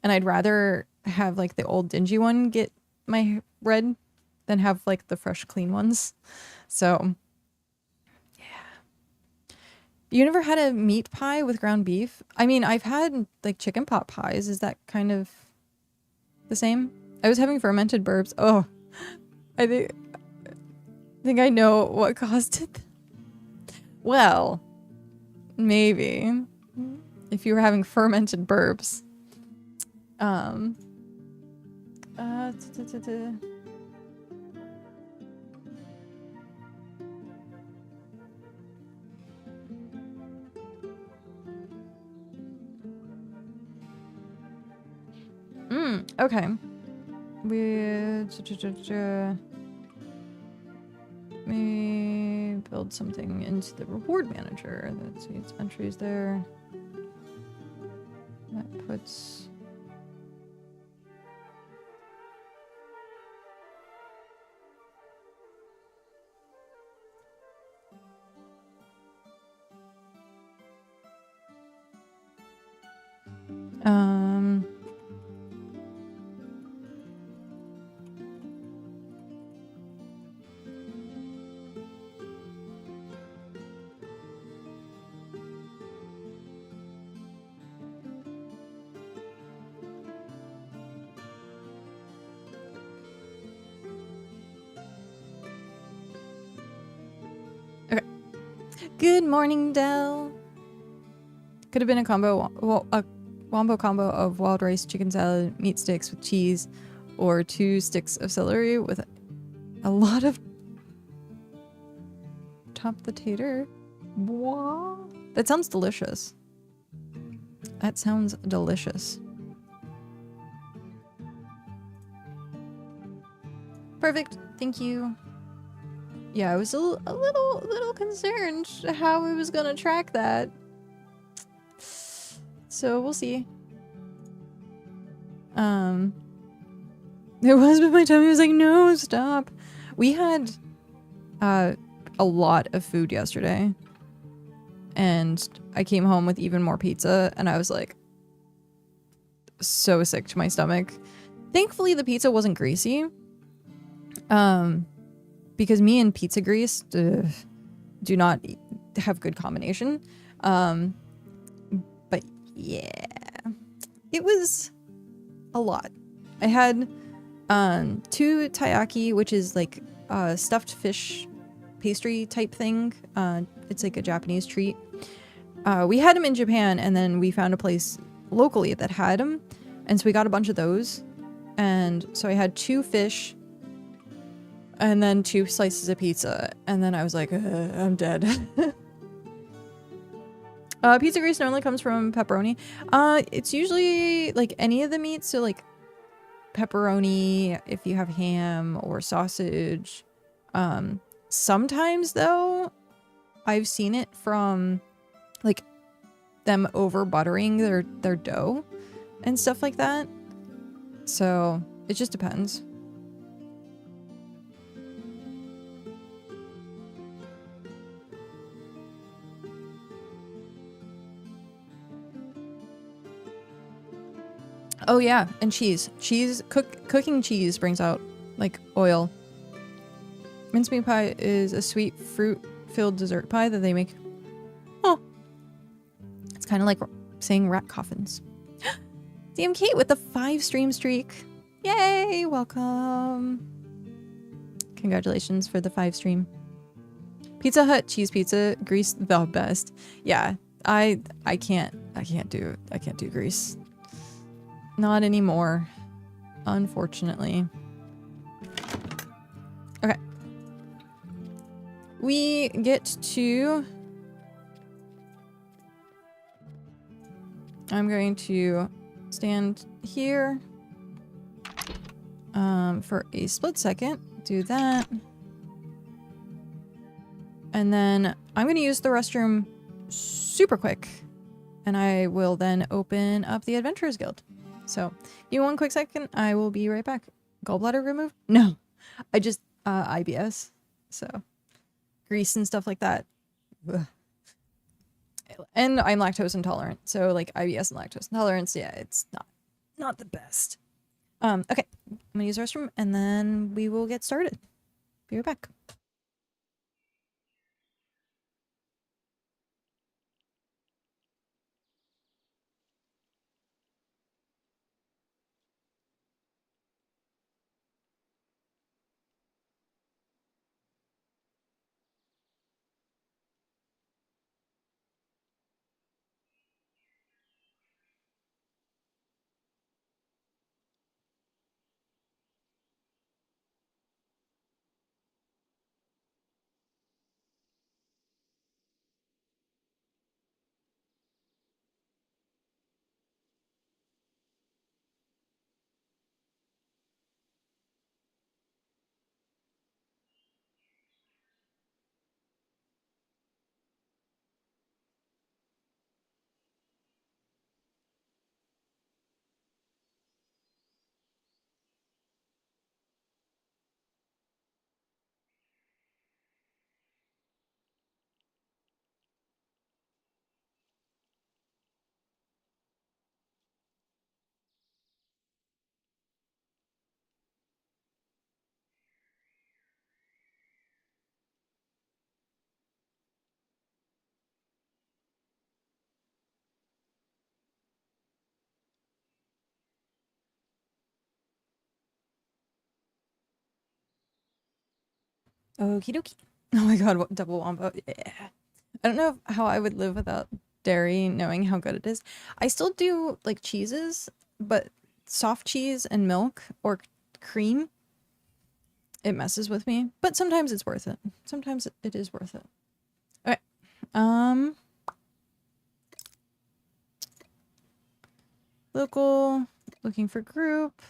and I'd rather have like the old dingy one get my red than have like the fresh clean ones. So yeah, You never had a meat pie with ground beef? I mean, I've had like chicken pot pies. Is that kind of the same? I was having fermented burps. Oh, I think I know what caused it. Well, maybe if you were having fermented burps. Ta -ta -ta -ta. Okay. Maybe build something into the reward manager. Let's see, its entries there. That puts... Okay. Good morning, Dell. Could have been a combo, well, a wombo combo of wild rice, chicken salad, meat sticks with cheese, or 2 sticks of celery with a lot of top the tater. What? That sounds delicious. That sounds delicious. Perfect. Thank you. Yeah, I was a little concerned how I was gonna track that. So we'll see. It was, but my tummy was like, no, stop. We had a lot of food yesterday, and I came home with even more pizza, and I was like so sick to my stomach. Thankfully, the pizza wasn't greasy. Because me and pizza grease do not have good combination. But yeah, it was a lot. I had 2 taiyaki, which is like a stuffed fish pastry type thing. It's like a Japanese treat. We had them in Japan, and then we found a place locally that had them, and so we got a bunch of those. And so I had 2 fish and then 2 slices of pizza, and then I was like, I'm dead. Pizza grease normally comes from pepperoni. It's usually like any of the meats, so like pepperoni if you have ham or sausage. Sometimes though, I've seen it from like them over buttering their dough and stuff like that. So it just depends. Oh yeah, and cheese. Cooking cheese brings out like oil. Mincemeat pie is a sweet fruit-filled dessert pie that they make. Oh, it's kind of like saying rat coffins. DM Kate with the 5 stream streak. Yay! Welcome. Congratulations for the 5 stream. Pizza Hut cheese pizza, grease the best. Yeah, I can't do grease. Not anymore, unfortunately. Okay. We get to... I'm going to stand here for a split second. Do that. And then I'm going to use the restroom super quick. And I will then open up the Adventurers Guild. So, give me 1 quick second. I will be right back. Gallbladder removed? No. I just, IBS. So, grease and stuff like that. Ugh. And I'm lactose intolerant. So, like, IBS and lactose intolerance, yeah, it's not the best. Okay. I'm gonna use the restroom, and then we will get started. Be right back. Okie dokie. Oh my god, what double wombo. Yeah. I don't know how I would live without dairy, knowing how good it is. I still do like cheeses, but soft cheese and milk or cream, it messes with me. But sometimes it's worth it. Sometimes it is worth it. Okay. Local, looking for group.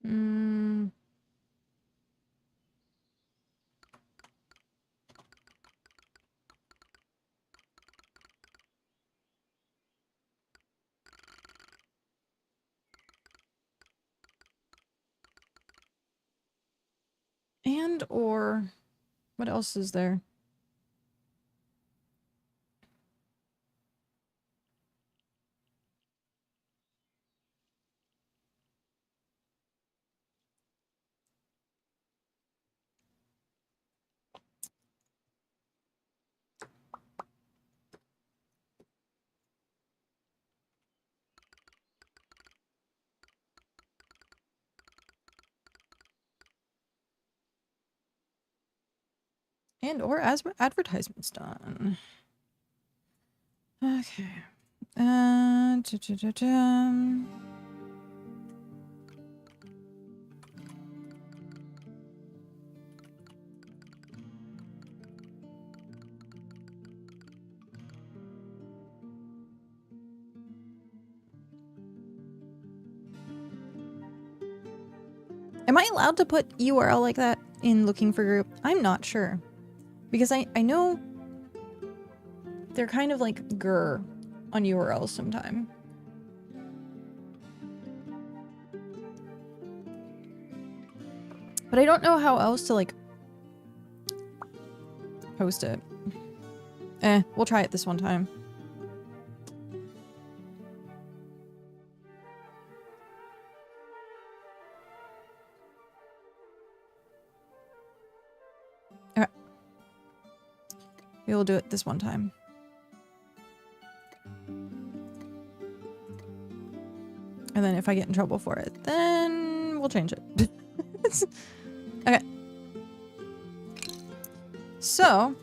Mm. And or what else is there? And or as advertisements done. Okay. Am I allowed to put URL like that in looking for group? I'm not sure. Because I know they're kind of like grr on URLs sometime. But I don't know how else to like post it. We'll try it this one time. Okay. We'll do it this one time. And then if I get in trouble for it, then we'll change it. Okay. So,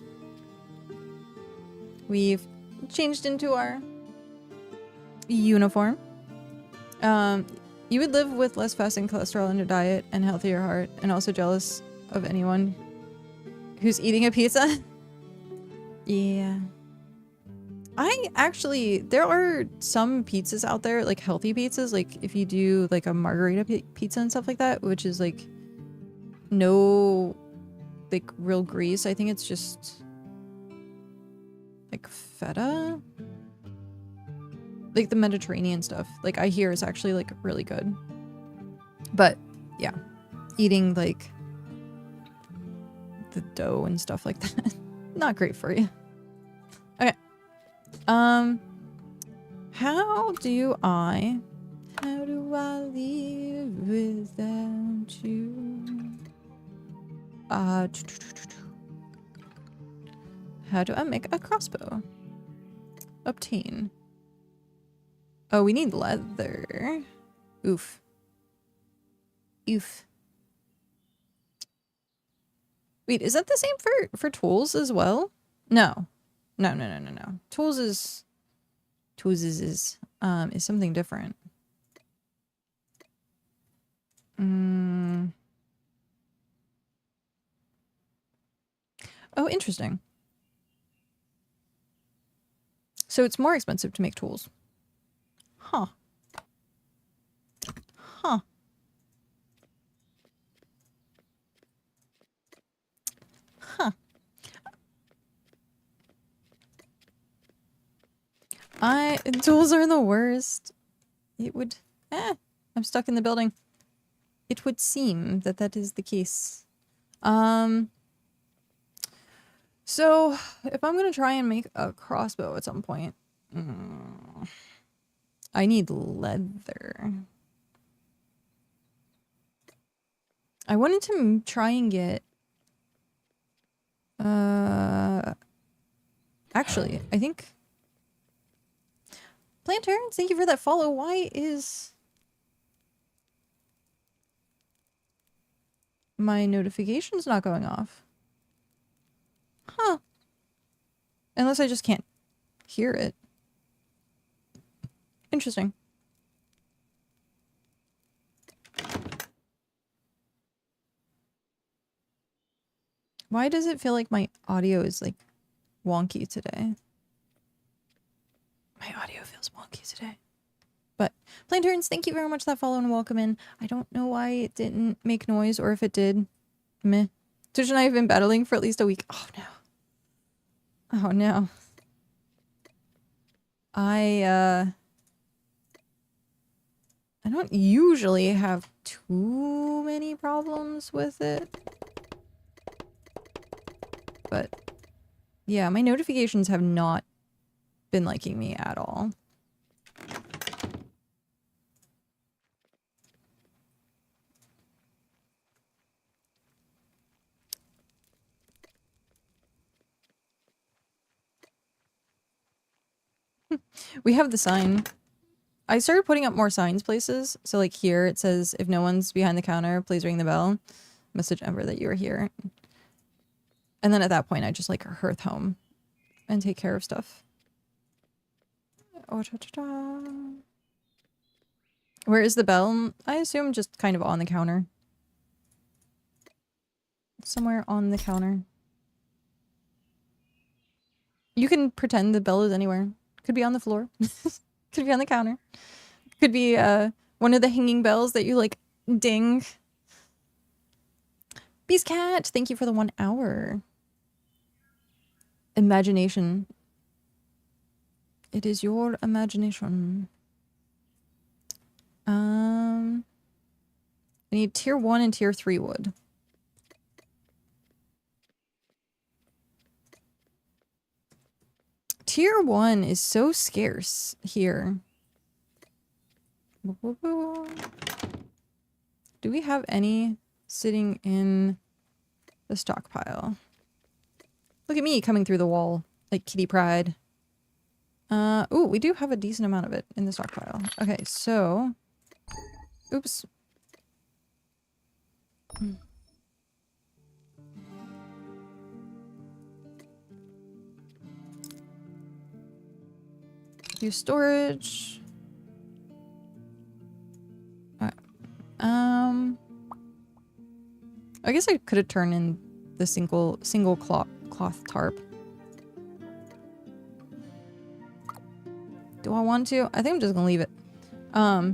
we've changed into our uniform. You would live with less fasting cholesterol in your diet and healthier heart, and also jealous of anyone who's eating a pizza. Yeah. There are some pizzas out there, like healthy pizzas, like if you do like a margarita pizza and stuff like that, which is like no like real grease. I think it's just like feta. Like the Mediterranean stuff. Like I hear is actually like really good. But yeah, eating like the dough and stuff like that, not great for you. Okay. How do I live without you? How do I make a crossbow? Obtain. Oh, we need leather. Oof. Oof. Wait, is that the same for tools as well? No. No. Tools is something different. Oh, interesting. So it's more expensive to make tools. Huh. Huh. Huh. Tools are the worst. It would... I'm stuck in the building. It would seem that that is the case. So, if I'm gonna try and make a crossbow at some point, I need leather. I wanted to try and get... Actually, I think... Planter, thank you for that follow. Why is... my notifications not going off? Huh. Unless I just can't hear it. Interesting. Why does it feel like my audio is like wonky today? My audio feels wonky today. But Planterns, thank you very much for that follow and welcome in. I don't know why it didn't make noise, or if it did. Meh. Tish and I have been battling for at least a week. Oh no. Oh no. I don't usually have too many problems with it. But yeah, my notifications have not been liking me at all. We have the sign. I started putting up more signs places. So like here it says, if no one's behind the counter, please ring the bell. Message Ember that you are here. And then at that point I just like hearth home and take care of stuff. Oh, ta-ta-ta. Where is the bell? I assume just kind of on the counter. Somewhere on the counter. You can pretend the bell is anywhere. Could be on the floor. Could be on the counter. Could be one of the hanging bells that you like ding. BitCraft, thank you for the 1 hour. Imagination. It is your imagination. I need tier 1 and tier 3 wood. Tier 1 is so scarce here. Do we have any sitting in the stockpile? Look at me coming through the wall like Kitty Pride. Ooh, we do have a decent amount of it in the stockpile. Okay, so... Oops. Use storage. Alright. I guess I could have turned in the single cloth tarp. Do I want to? I think I'm just gonna leave it. Oh,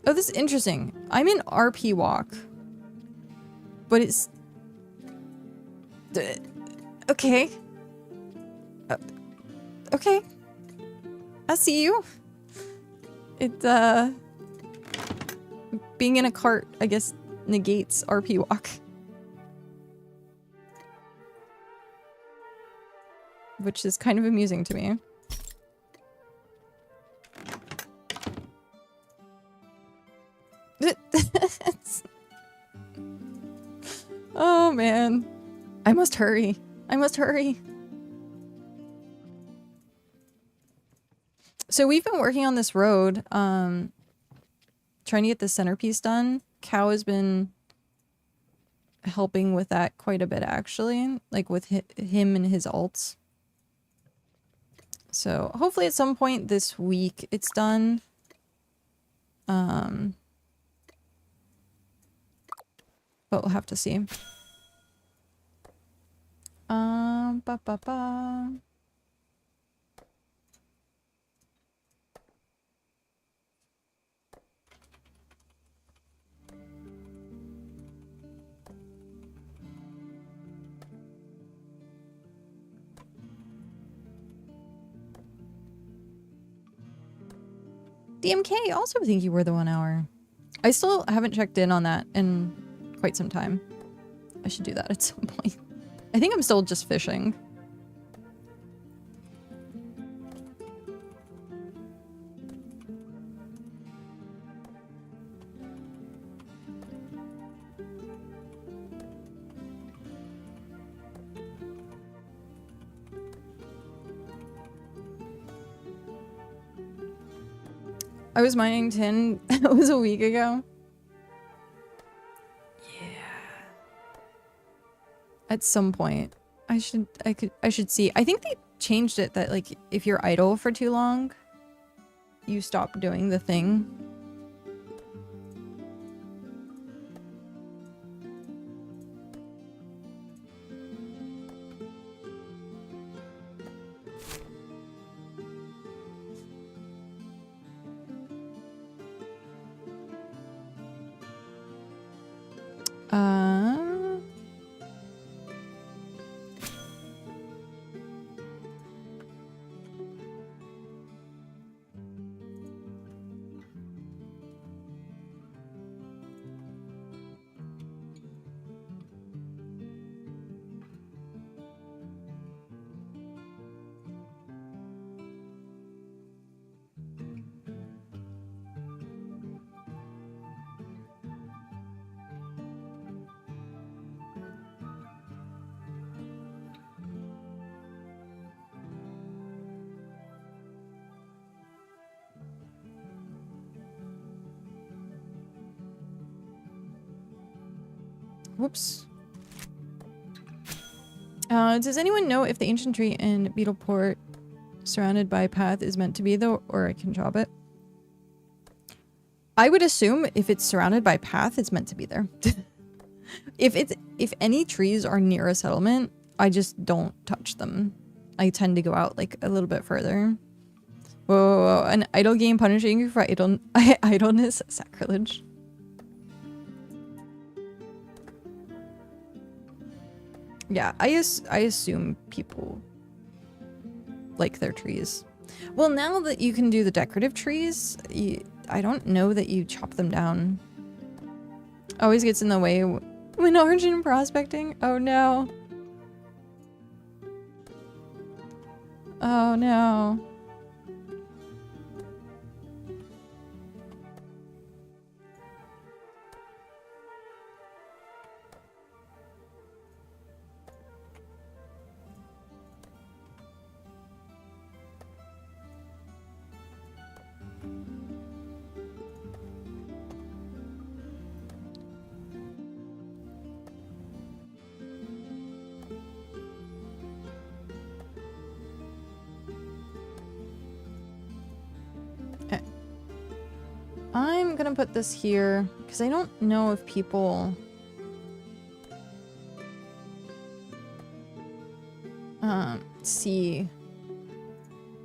this is interesting. I'm in RP walk. But it's... okay. Okay. I see you. It, being in a cart, I guess, negates RP walk. Which is kind of amusing to me. Oh man. I must hurry. I must hurry. So we've been working on this road, trying to get the centerpiece done. Cow has been helping with that quite a bit actually, like with him and his alts. So hopefully at some point this week it's done. But we'll have to see. Ba ba ba. DMK, also thank you for the 1 hour. I still haven't checked in on that in quite some time. I should do that at some point. I think I'm still just fishing. I was mining tin. It was a week ago. Yeah. At some point, I should see. I think they changed it that like if you're idle for too long, you stop doing the thing. Um, whoops. Does anyone know if the ancient tree in Beetleport surrounded by path is meant to be though, or I can job it? I would assume if it's surrounded by path, it's meant to be there. If any trees are near a settlement, I just don't touch them. I tend to go out like a little bit further. Whoa, whoa, whoa. An idle game punishing you for idleness? Sacrilege. Yeah, I assume people like their trees. Well, now that you can do the decorative trees, I don't know that you chop them down. Always gets in the way when origin prospecting. Oh no. Oh no. I'm gonna put this here because I don't know if people see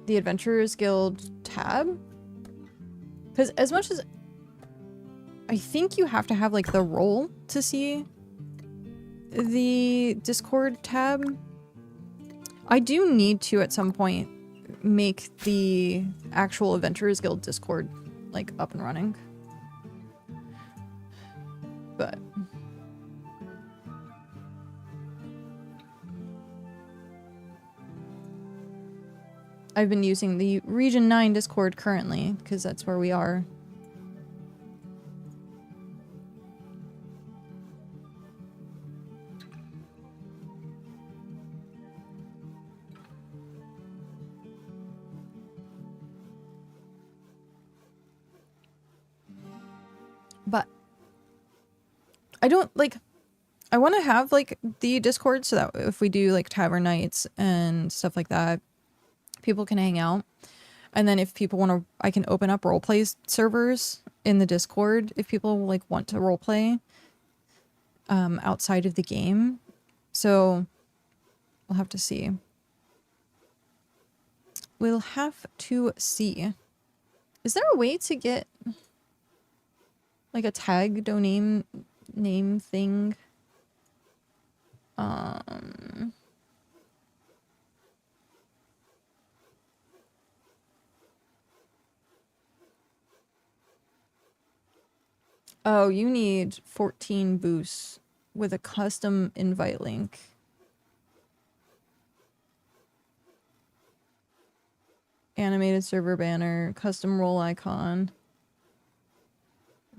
the Adventurers Guild tab, because as much as I think you have to have like the role to see the Discord tab, I do need to at some point make the actual Adventurers Guild Discord like up and running. But I've been using the Region 9 Discord currently because that's where we are. But I don't like, I want to have like the Discord so that if we do like tavern nights and stuff like that, people can hang out. And then if people want to, I can open up roleplay servers in the Discord if people like want to roleplay outside of the game. So we'll have to see. We'll have to see. Is there a way to get like a tag domain name thing? Oh, you need 14 boosts with a custom invite link. Animated server banner, custom role icon,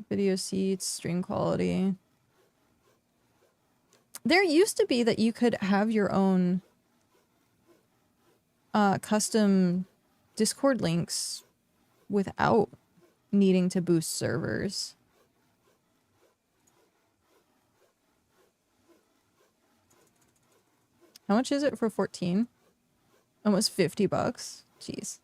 video seats, stream quality. There used to be that you could have your own custom Discord links without needing to boost servers. How much is it for 14? Almost 50 bucks. Jeez.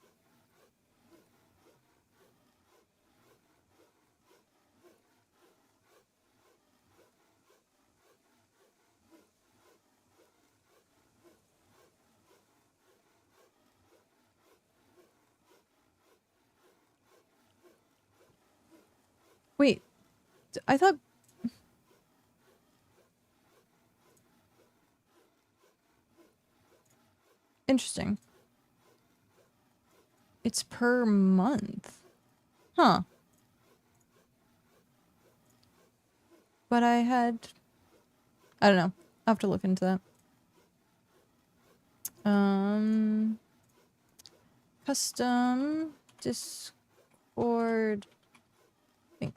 Wait, I thought... Interesting. It's per month. Huh. But I had... I don't know. I'll have to look into that. Custom Discord link.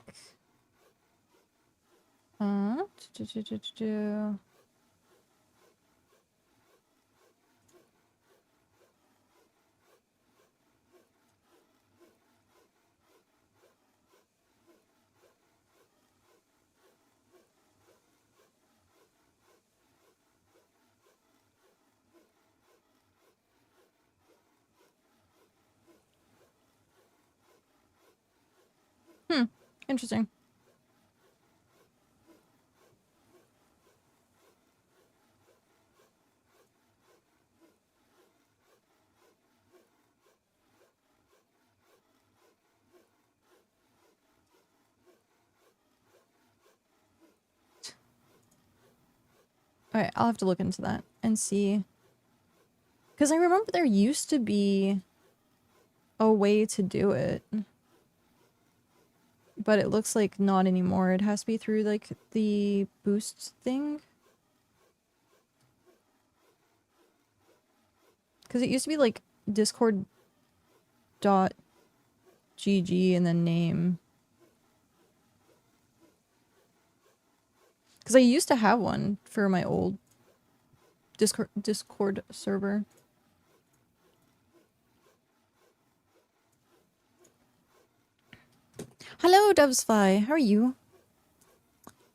Interesting. Alright, I'll have to look into that and see. Because I remember there used to be a way to do it. But it looks like not anymore. It has to be through, like, the boost thing. Because it used to be, like, discord.gg and then name. Because I used to have one for my old Discord server. Hello, Dovesfly. How are you?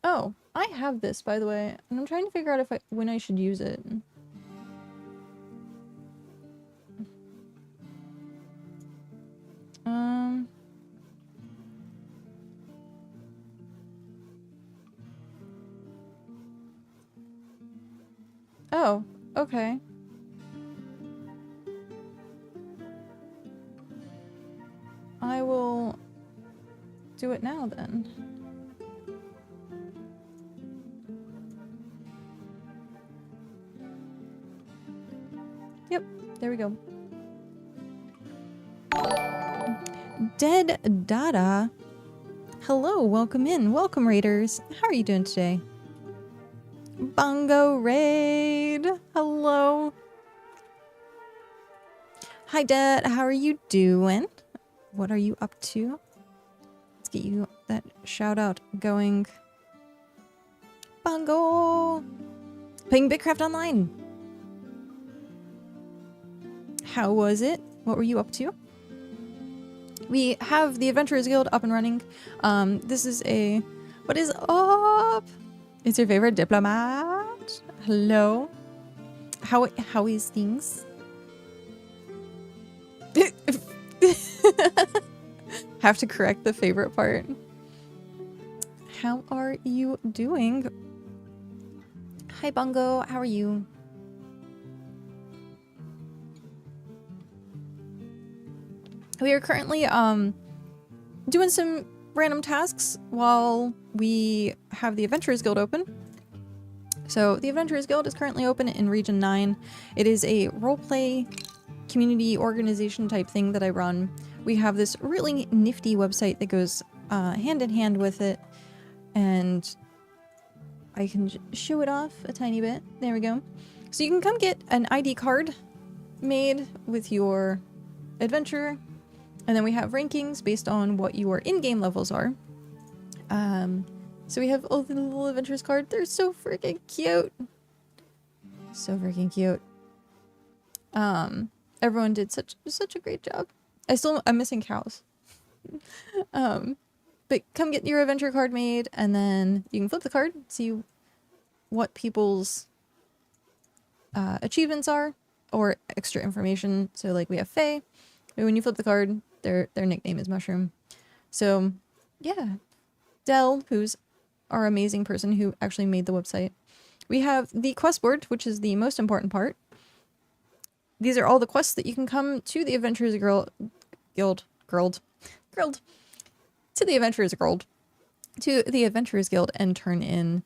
Oh, I have this, by the way, and I'm trying to figure out when I should use it. Oh, okay. I will do it now then. Yep, there we go. Dead Dada. Hello, welcome in. Welcome, Raiders. How are you doing today? Bongo Raid. Hello. Hi, Dad. How are you doing? What are you up to? Let's get you that shout out going. Bongo. Playing BitCraft Online. How was it? What were you up to? We have the Adventurers Guild up and running. This is a... What is up? It's your favorite diplomat. Hello. How is things? Have to correct the favorite part. How are you doing? Hi, Bongo. How are you? We are currently doing some random tasks while we have the Adventurers Guild open. So the Adventurers Guild is currently open in Region 9. It is a roleplay community organization type thing that I run. We have this really nifty website that goes hand in hand with it. and I can show it off a tiny bit. There we go. So you can come get an ID card made with your adventure, and then we have rankings based on what your in-game levels are. So we have all the little adventures card. They're so freaking cute. So freaking cute. Everyone did such a great job. I'm missing cows. But come get your adventure card made, and then you can flip the card, see what people's achievements are, or extra information. So like we have Faye. When you flip the card, their nickname is Mushroom. So yeah. Dell, who's our amazing person who actually made the website. We have the quest board, which is the most important part. These are all the quests that you can come to the Adventurers Guild, to the Adventurers Guild and turn in.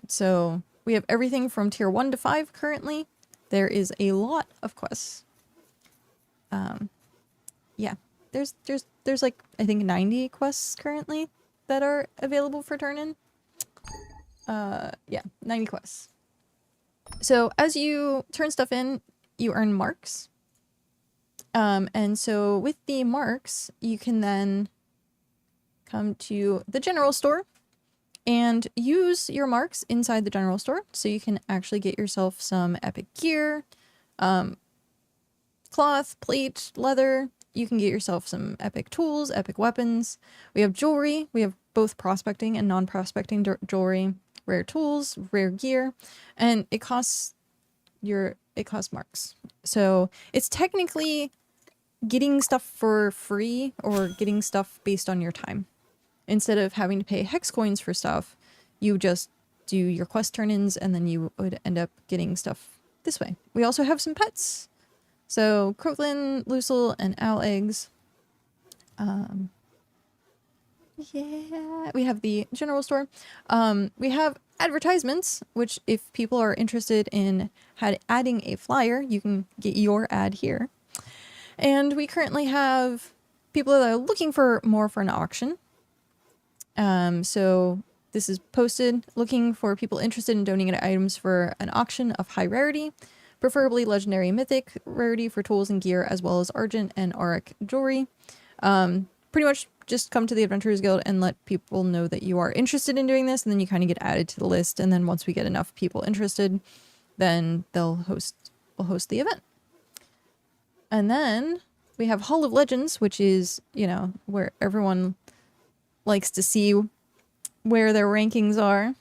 So we have everything from tier 1 to 5 currently. There is a lot of quests. Yeah, there's like, I think 90 quests currently that are available for turn in. Yeah, 90 quests. So as you turn stuff in, you earn marks. And so with the marks, you can then come to the general store and use your marks inside the general store. So you can actually get yourself some epic gear, cloth, plate, leather. You can get yourself some epic tools, epic weapons. We have jewelry. We have both prospecting and non-prospecting jewelry, rare tools, rare gear, and it costs marks. So it's technically getting stuff for free or getting stuff based on your time. Instead of having to pay hex coins for stuff, you just do your quest turn-ins and then you would end up getting stuff this way. We also have some pets. So Croclin, Lucille, and Owl eggs. Yeah, we have the general store. We have advertisements, which if people are interested in adding a flyer, you can get your ad here. And we currently have people that are looking for more for an auction. So this is posted, looking for people interested in donating items for an auction of high rarity, preferably legendary mythic rarity for tools and gear, as well as argent and auric jewelry. Pretty much just come to the Adventurers Guild and let people know that you are interested in doing this, and then you kind of get added to the list. And then once we get enough people interested, then we'll host the event. And then we have Hall of Legends, which is, you know, where everyone likes to see where their rankings are.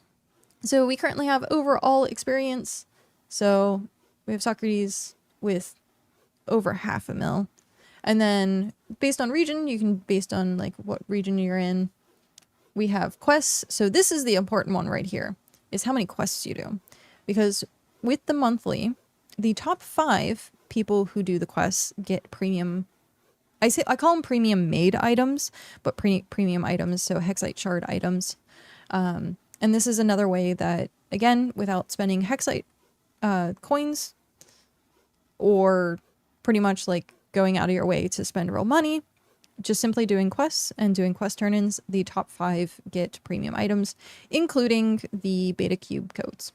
So we currently have overall experience. So we have Socrates with over 500,000. And then based on region, you can, based on like what region you're in, we have quests. So this is the important one right here, is how many quests you do. Because with the monthly, the top 5 people who do the quests get premium. I call them premium made items, but premium items, so hexite shard items. And this is another way that, again, without spending hexite coins or pretty much like going out of your way to spend real money, just simply doing quests and doing quest turn-ins, the top 5 get premium items, including the beta cube codes.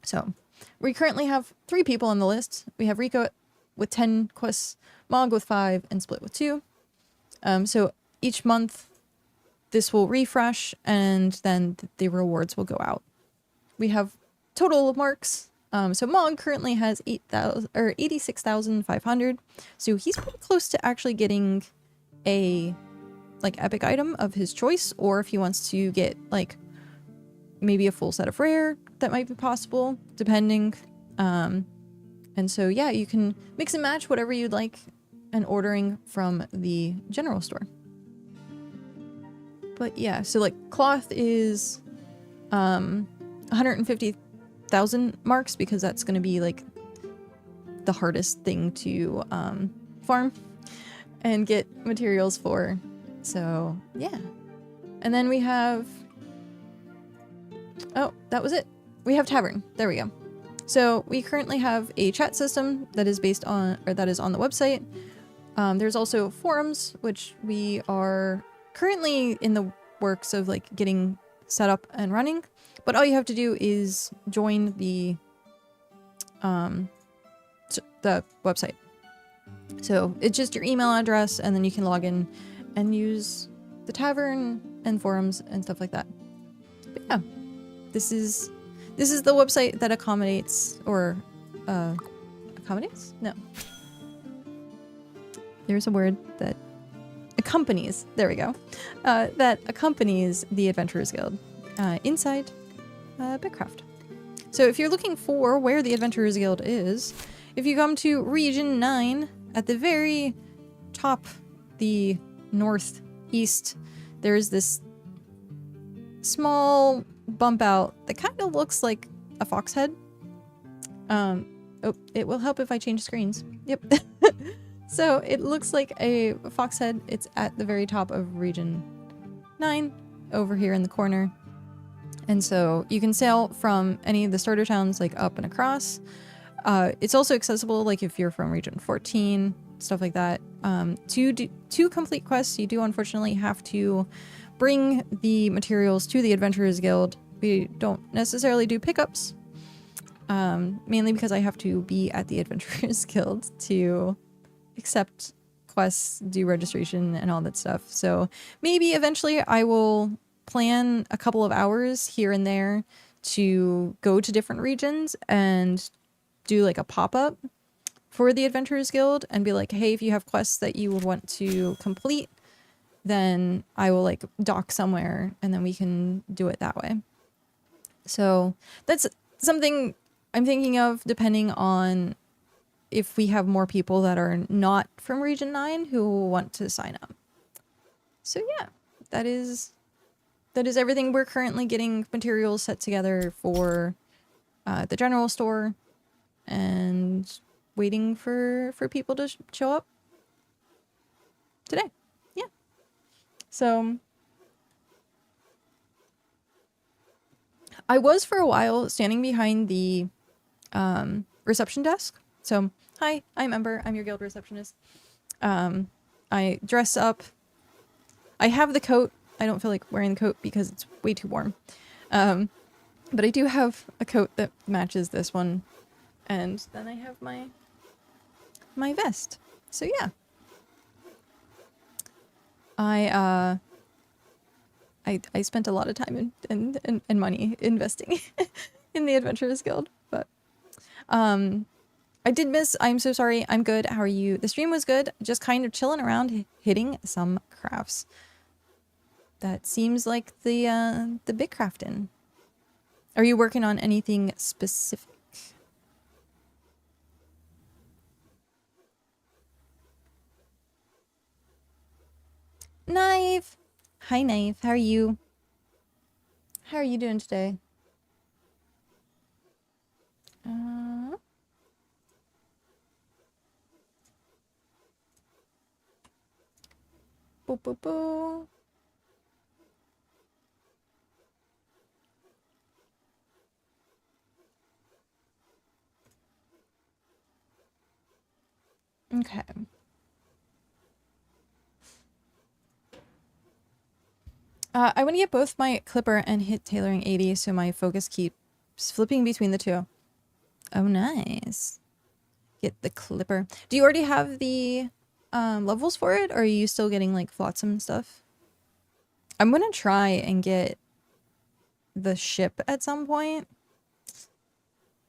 So we currently have 3 people on the list. We have Rico with 10 quests, Mog with 5, and Split with 2. So each month this will refresh and then the rewards will go out. We have total marks. So Mog currently has 86,500. So he's pretty close to actually getting a like epic item of his choice, or if he wants to get like maybe a full set of rare, that might be possible, depending. And so yeah, you can mix and match whatever you'd like and ordering from the general store. But yeah, so like cloth is 150,000 marks, because that's going to be like the hardest thing to farm and get materials for. So yeah. And then we have, oh, that was it. We have Tavern. There we go. So we currently have a chat system that is based on, or that is on the website. There's also forums, which we are currently in the works of like getting set up and running. But all you have to do is join the website. So it's just your email address, and then you can log in and use the tavern and forums and stuff like that. But yeah, this is the website that accommodates, or accommodates? No. There's a word that accompanies. There we go. That accompanies the Adventurers Guild inside BitCraft. So if you're looking for where the Adventurers Guild is, if you come to Region 9, at the very top, the northeast, there's this small bump out that kind of looks like a fox head. Oh, it will help if I change screens. Yep. So it looks like a fox head. It's at the very top of Region 9, over here in the corner. And so you can sail from any of the starter towns, like up and across. It's also accessible, like if you're from Region 14, stuff like that. To complete quests, you do unfortunately have to bring the materials to the Adventurers Guild. We don't necessarily do pickups, mainly because I have to be at the Adventurers Guild to accept quests, do registration, and all that stuff. So maybe eventually I will plan a couple of hours here and there to go to different regions and do like a pop-up for the Adventurers Guild and be like, hey, if you have quests that you would want to complete, then I will like dock somewhere and then we can do it that way. So that's something I'm thinking of, depending on if we have more people that are not from Region 9 who want to sign up. So yeah, that is everything. We're currently getting materials set together for the general store and waiting for people to show up today. Yeah. So I was for a while standing behind the reception desk. So hi, I'm Ember. I'm your guild receptionist. I dress up. I have the coat. I don't feel like wearing the coat because it's way too warm. But I do have a coat that matches this one. And then I have my vest. So yeah. I spent a lot of time and money investing in the Adventurers Guild, but I did miss. I'm so sorry. I'm good. How are you? The stream was good. Just kind of chilling around, hitting some crafts. That seems like the BitCraftin'. Are you working on anything specific? Knife. Hi, Knife. How are you? How are you doing today? Boo, boo, boo. Okay. I want to get both my clipper and hit tailoring 80, so my focus keeps flipping between the two. Oh, nice. Get the clipper. Do you already have the levels for it, or are you still getting like flotsam stuff? I'm gonna try and get the ship at some point,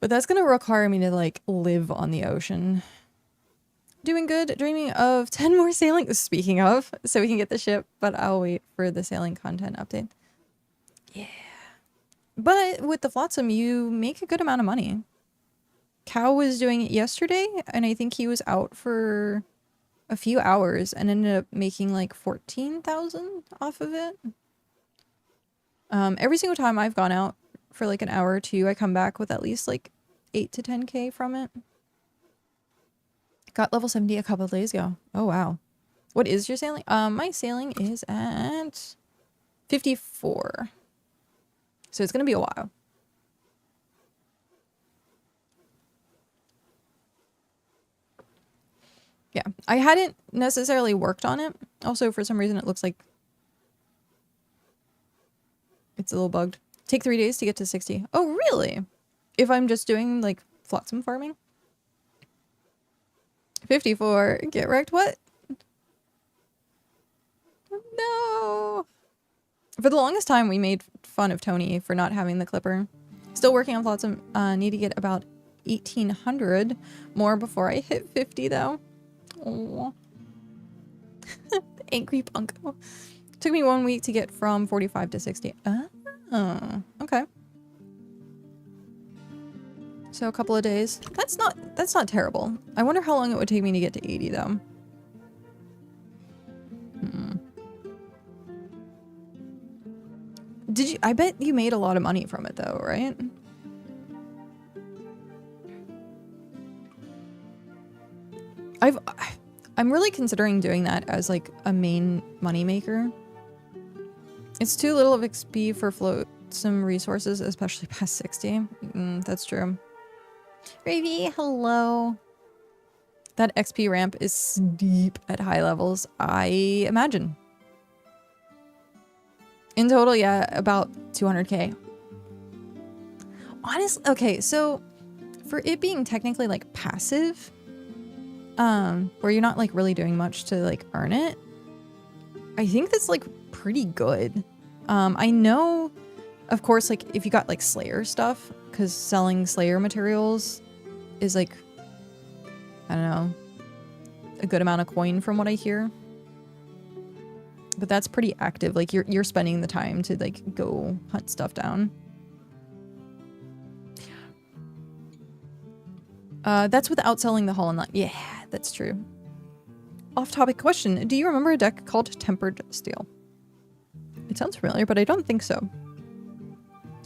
but that's gonna require me to like live on the ocean. Doing good. Dreaming of 10 more sailing. Speaking of, so we can get the ship, but I'll wait for the sailing content update. Yeah. But with the flotsam, you make a good amount of money. Cow was doing it yesterday, and I think he was out for a few hours and ended up making like 14,000 off of it. Every single time I've gone out for like an hour or two, I come back with at least like 8 to 10K from it. Got level 70 a couple of days ago. Oh, wow. What is your sailing? My sailing is at 54. So it's going to be a while. Yeah, I hadn't necessarily worked on it. Also, for some reason, it looks like It's a little bugged. Take 3 days to get to 60. Oh, really? If I'm just doing, like, flotsam farming? 54. Get wrecked. What? No. For the longest time, we made fun of Tony for not having the clipper. Still working on flotsam. Need to get about 1,800 more before I hit 50, though. Oh. Angry Punko. Took me 1 week to get from 45 to 60. Oh, okay. So a couple of days. That's not terrible. I wonder how long it would take me to get to 80 though. I bet you made a lot of money from it though, right? I'm really considering doing that as like a main money maker. It's too little of XP for flotsam resources, especially past 60. That's true. Ravy, hello. That XP ramp is steep at high levels, I imagine. In total, yeah, about 200k. Honestly, okay, so for it being technically like passive, where you're not like really doing much to like earn it, I think that's like pretty good. I know, of course, like if you got like Slayer stuff, because selling Slayer materials is like, I don't know, a good amount of coin from what I hear. But that's pretty active. Like you're spending the time to like go hunt stuff down. That's without selling the hull and that. Yeah, that's true. Off-topic question. Do you remember a deck called Tempered Steel? It sounds familiar, but I don't think so.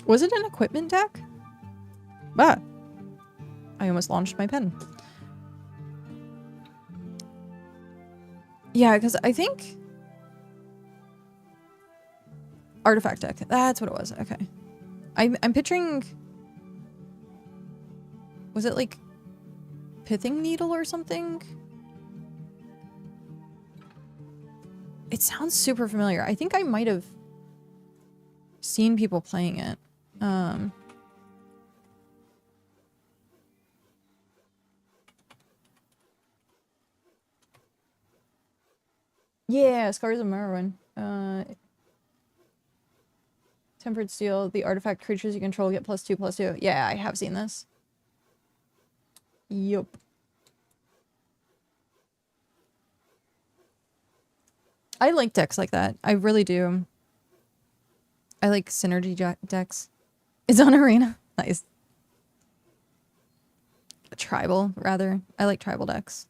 Was it an equipment deck? Ah. I almost launched my pen. Yeah, because I think... Artifact deck. That's what it was. Okay. I'm picturing... Was it like... Pithing Needle or something? It sounds super familiar. I think I might have seen people playing it. Yeah, Scars of Morrowind. Tempered Steel, the artifact creatures you control get +2/+2. Yeah, I have seen this. Yup. I like decks like that. I really do. I like synergy decks. It's on Arena. Nice. Tribal, rather. I like tribal decks.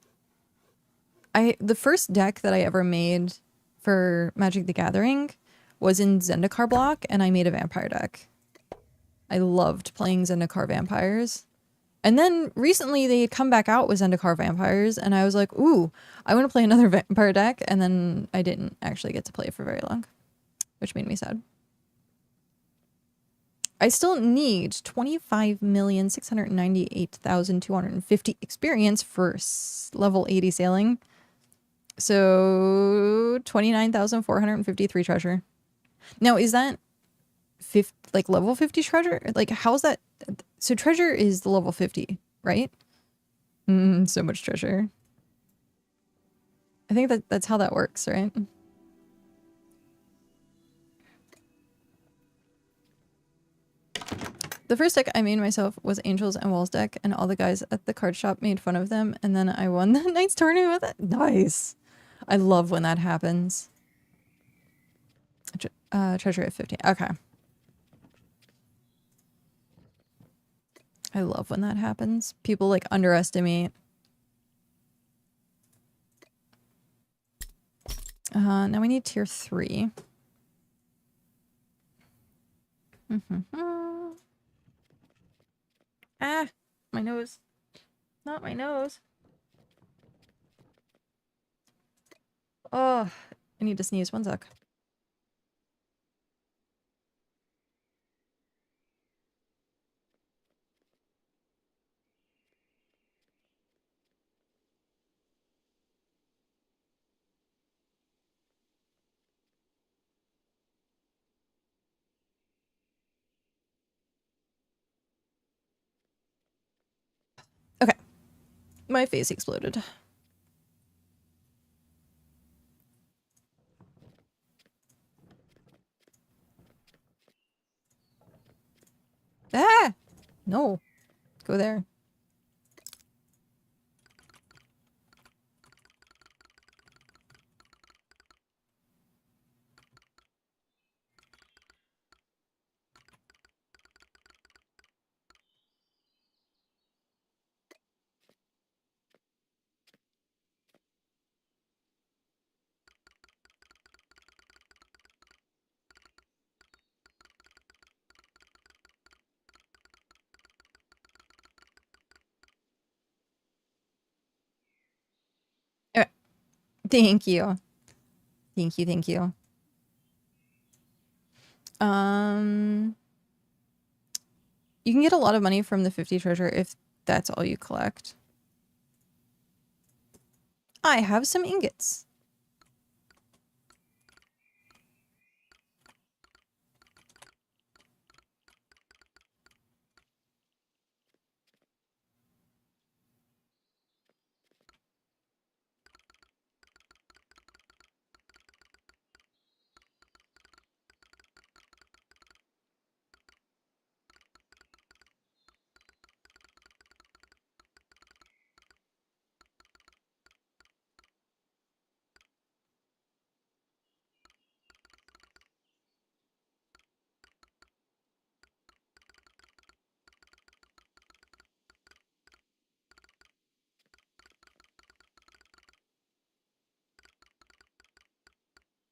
The first deck that I ever made for Magic the Gathering was in Zendikar block, and I made a vampire deck. I loved playing Zendikar vampires. And then recently they had come back out with Zendikar vampires, and I was like, ooh, I want to play another vampire deck, and then I didn't actually get to play it for very long, which made me sad. I still need 25,698,250 experience for level 80 sailing. So 29,453 treasure. Now, is that like level 50 treasure? Like, how's that? So treasure is the level 50, right? So much treasure. I think that's how that works, right? The first deck I made myself was Angels and Walls deck, and all the guys at the card shop made fun of them, and then I won the Knights tournament with it. Nice. I love when that happens. Treasure at 50. Okay. I love when that happens. People like underestimate. Now we need tier 3. Ah, my nose. Not my nose. Oh, I need to sneeze. 1 sec. My face exploded. Ah! No. Go there. Okay. Thank you. Thank you, thank you. You can get a lot of money from the 50 treasure if that's all you collect. I have some ingots.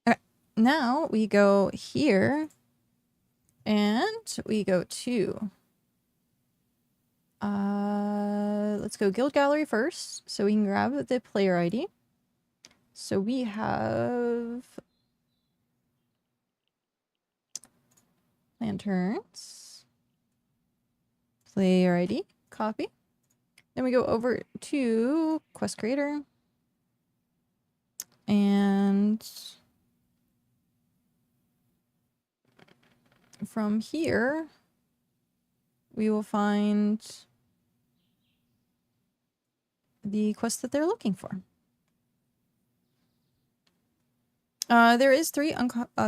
Okay. Now we go here and we go to let's go guild gallery first so we can grab the player ID. So we have lanterns, player ID, copy. Then we go over to quest creator and from here we will find the quest that they're looking for. There is 3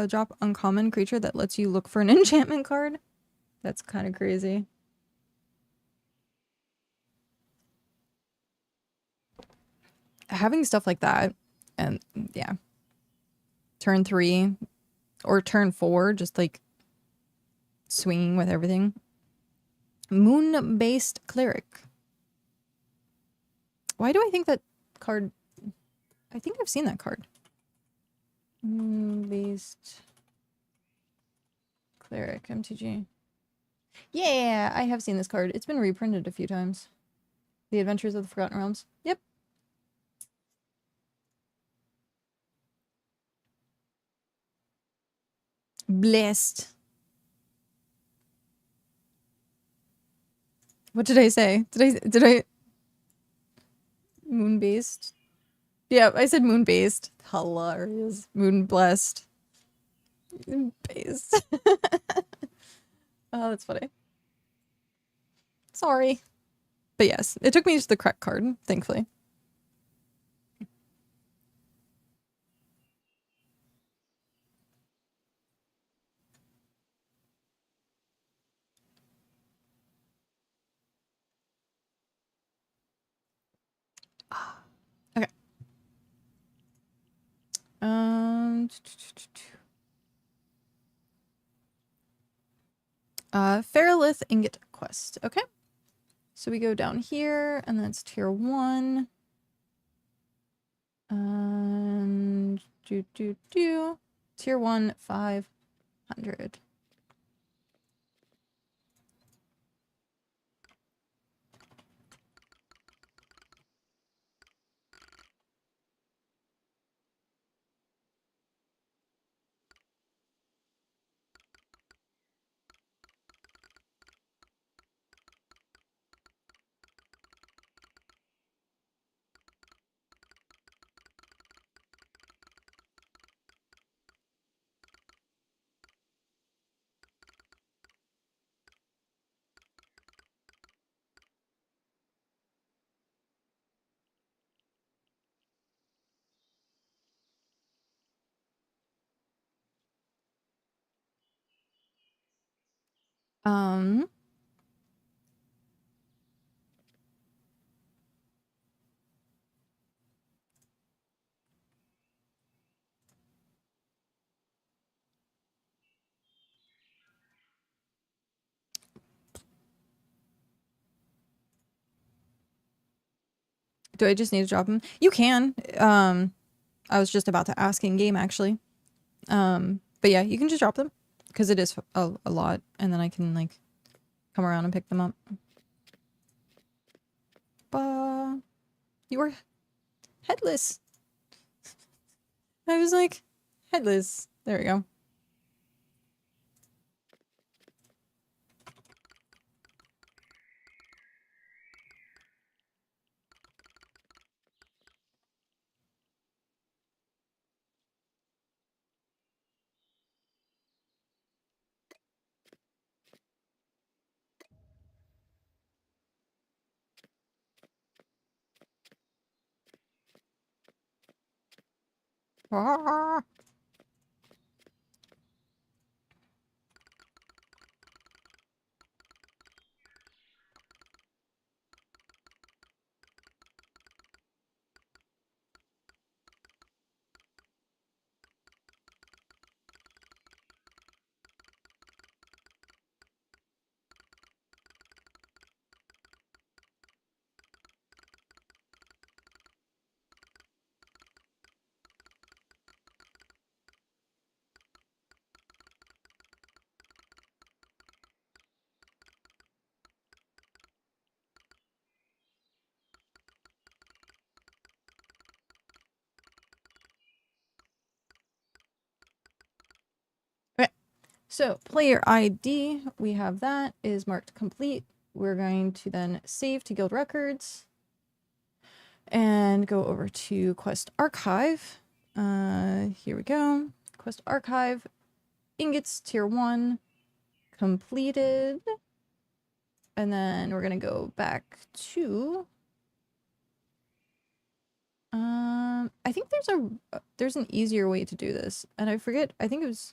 drop uncommon creature that lets you look for an enchantment card. That's kind of crazy. Having stuff like that, and yeah, turn 3 or turn 4, just like swinging with everything. Moon-based cleric. Why do I think that card? I think I've seen that card. Moon-based cleric, MTG. Yeah, I have seen this card. It's been reprinted a few times. The Adventures of the Forgotten Realms. Yep. Blessed. What did I say? Did I moon-based? Yeah, I said moon-based. Hilarious. Moon-blessed. Based. Oh, that's funny. Sorry. But yes, it took me to the correct card, thankfully. Okay. Feralith Ingot Quest. Okay. So we go down here, and that's tier 1. And tier 1, 500. Um, do I just need to drop them? You can. I was just about to ask in game actually. But yeah, you can just drop them because it is a lot, and then I can like come around and pick them up. You were headless. I was like, headless. There we go. Ah. Okay. So player ID, we have that is marked complete. We're going to then save to guild records and go over to quest archive. Here we go. Quest archive, ingots tier 1 completed. And then we're gonna go back to I think there's an easier way to do this, and I forget. I think it was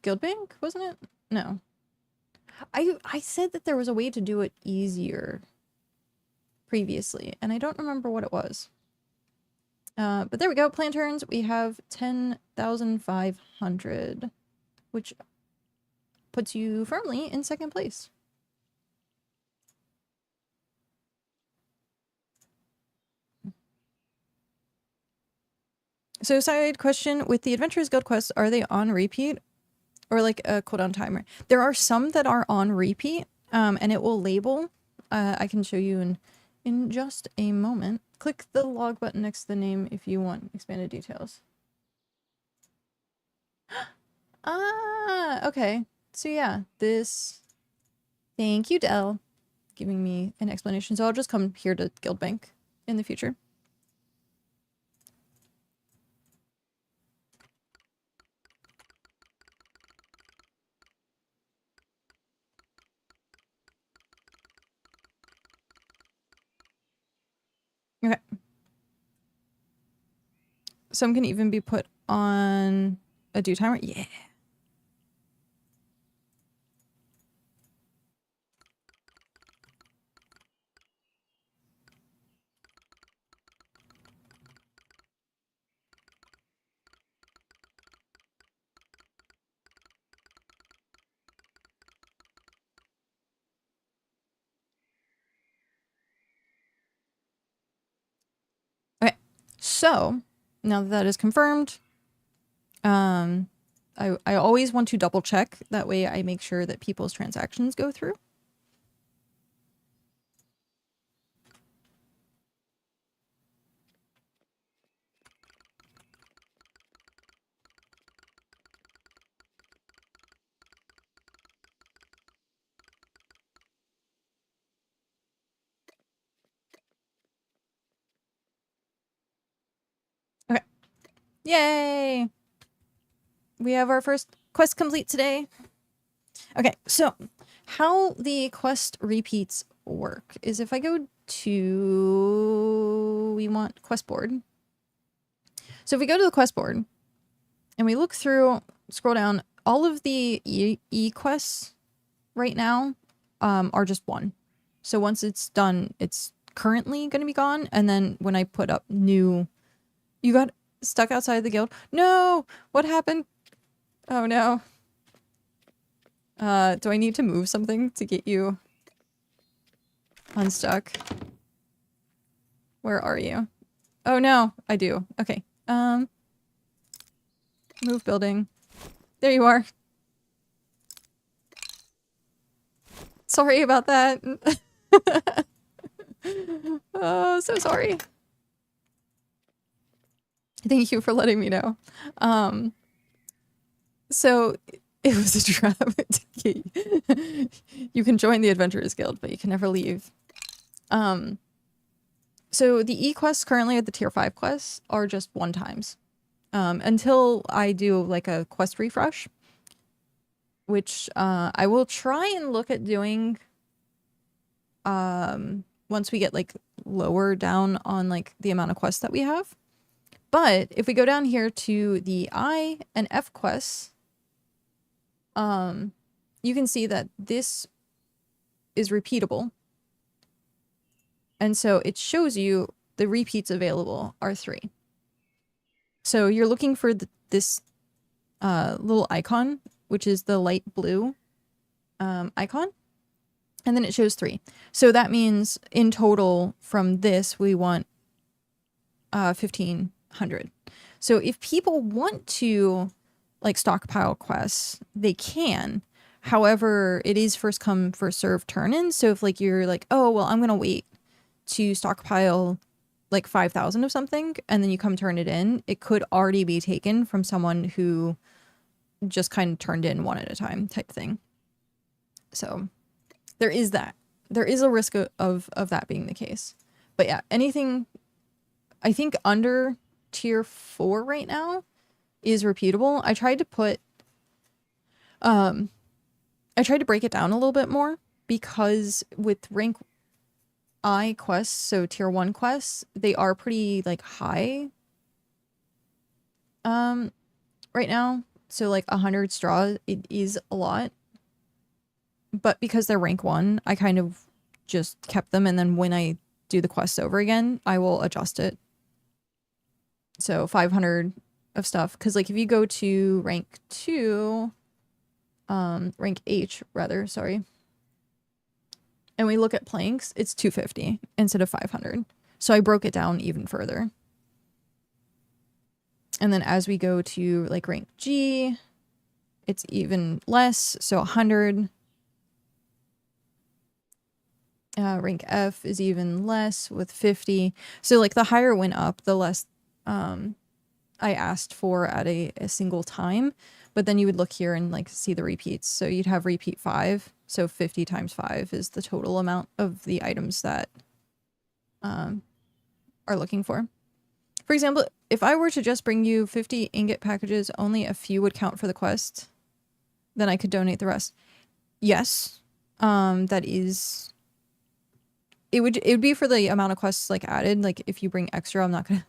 Guildbank, wasn't it? No. I said that there was a way to do it easier previously, and I don't remember what it was. But there we go. Planterns, we have 10,500, which puts you firmly in second place. So side question, with the Adventurers Guild quests, are they on repeat? Or like a cooldown timer? There are some that are on repeat, and it will label. I can show you in just a moment. Click the log button next to the name if you want expanded details. Ah, okay. So yeah, this... Thank you, Dell, giving me an explanation. So I'll just come here to Guildbank in the future. Okay. Some can even be put on a dew timer. Yeah. Okay. So now that that is confirmed, I always want to double check. That way I make sure that people's transactions go through. Okay. Yay! We have our first quest complete today. Okay, so how the quest repeats work is if I go to... We want quest board. So if we go to the quest board and we look through, scroll down, all of the E quests right now are just one. So once it's done, it's currently going to be gone. And then when I put up new... You got stuck outside the guild? No! What happened? Oh no. Do I need to move something to get you unstuck? Where are you? Oh no, I do. Okay. Move building. There you are. Sorry about that. Oh, so sorry. Thank you for letting me know. So it was a trap to get you. You can join the Adventurers Guild, but you can never leave. So the E-quests currently at the tier 5 quests are just one times. Until I do like a quest refresh, which I will try and look at doing once we get like lower down on like the amount of quests that we have. But if we go down here to the I and F quests, you can see that this is repeatable. And so it shows you the repeats available are 3. So you're looking for this little icon, which is the light blue icon. And then it shows 3. So that means in total from this, we want 1,500. So if people want to like stockpile quests, they can. However, it is first come, first serve turn in. So if like you're like, oh, well, I'm going to wait to stockpile like 5,000 of something, and then you come turn it in, it could already be taken from someone who just kind of turned in one at a time type thing. So there is that. There is a risk of that being the case. But yeah, anything I think under tier 4 right now is repeatable. I tried to put I tried to break it down a little bit more because with rank I quests, so tier 1 quests, they are pretty like high right now. So like 100 straw, it is a lot. But because they're rank 1, I kind of just kept them, and then when I do the quests over again, I will adjust it. So 500 of stuff, because like if you go to rank 2, rank H rather, sorry, and we look at planks, it's 250 instead of 500. So I broke it down even further. And then as we go to like rank G, it's even less, so 100. Rank F is even less with 50. So like the higher it went up, the less I asked for at a single time. But then you would look here and like see the repeats. So you'd have repeat 5. So 50 times 5 is the total amount of the items that are looking for. For example, if I were to just bring you 50 ingot packages, only a few would count for the quest. Then I could donate the rest. Yes, that is... It would be for the amount of quests like added. Like if you bring extra, I'm not gonna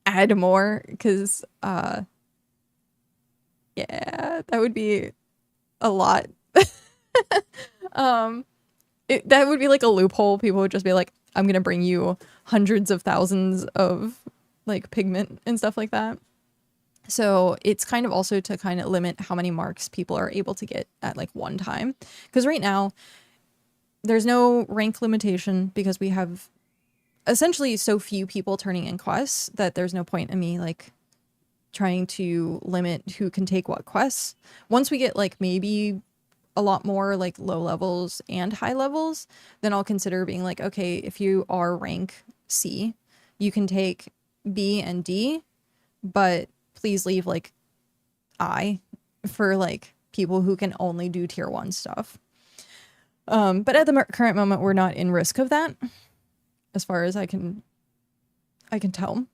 add more because yeah, that would be a lot. That would be like a loophole. People would just be like, I'm gonna bring you hundreds of thousands of like pigment and stuff like that. So it's kind of also to kind of limit how many marks people are able to get at like one time. Because right now, there's no rank limitation because we have essentially so few people turning in quests that there's no point in me like trying to limit who can take what quests. Once we get like maybe a lot more like low levels and high levels, then I'll consider being like, okay, if you are rank C, you can take B and D, but please leave like I for like people who can only do tier 1 stuff. But at the current moment, we're not in risk of that, as far as I can tell.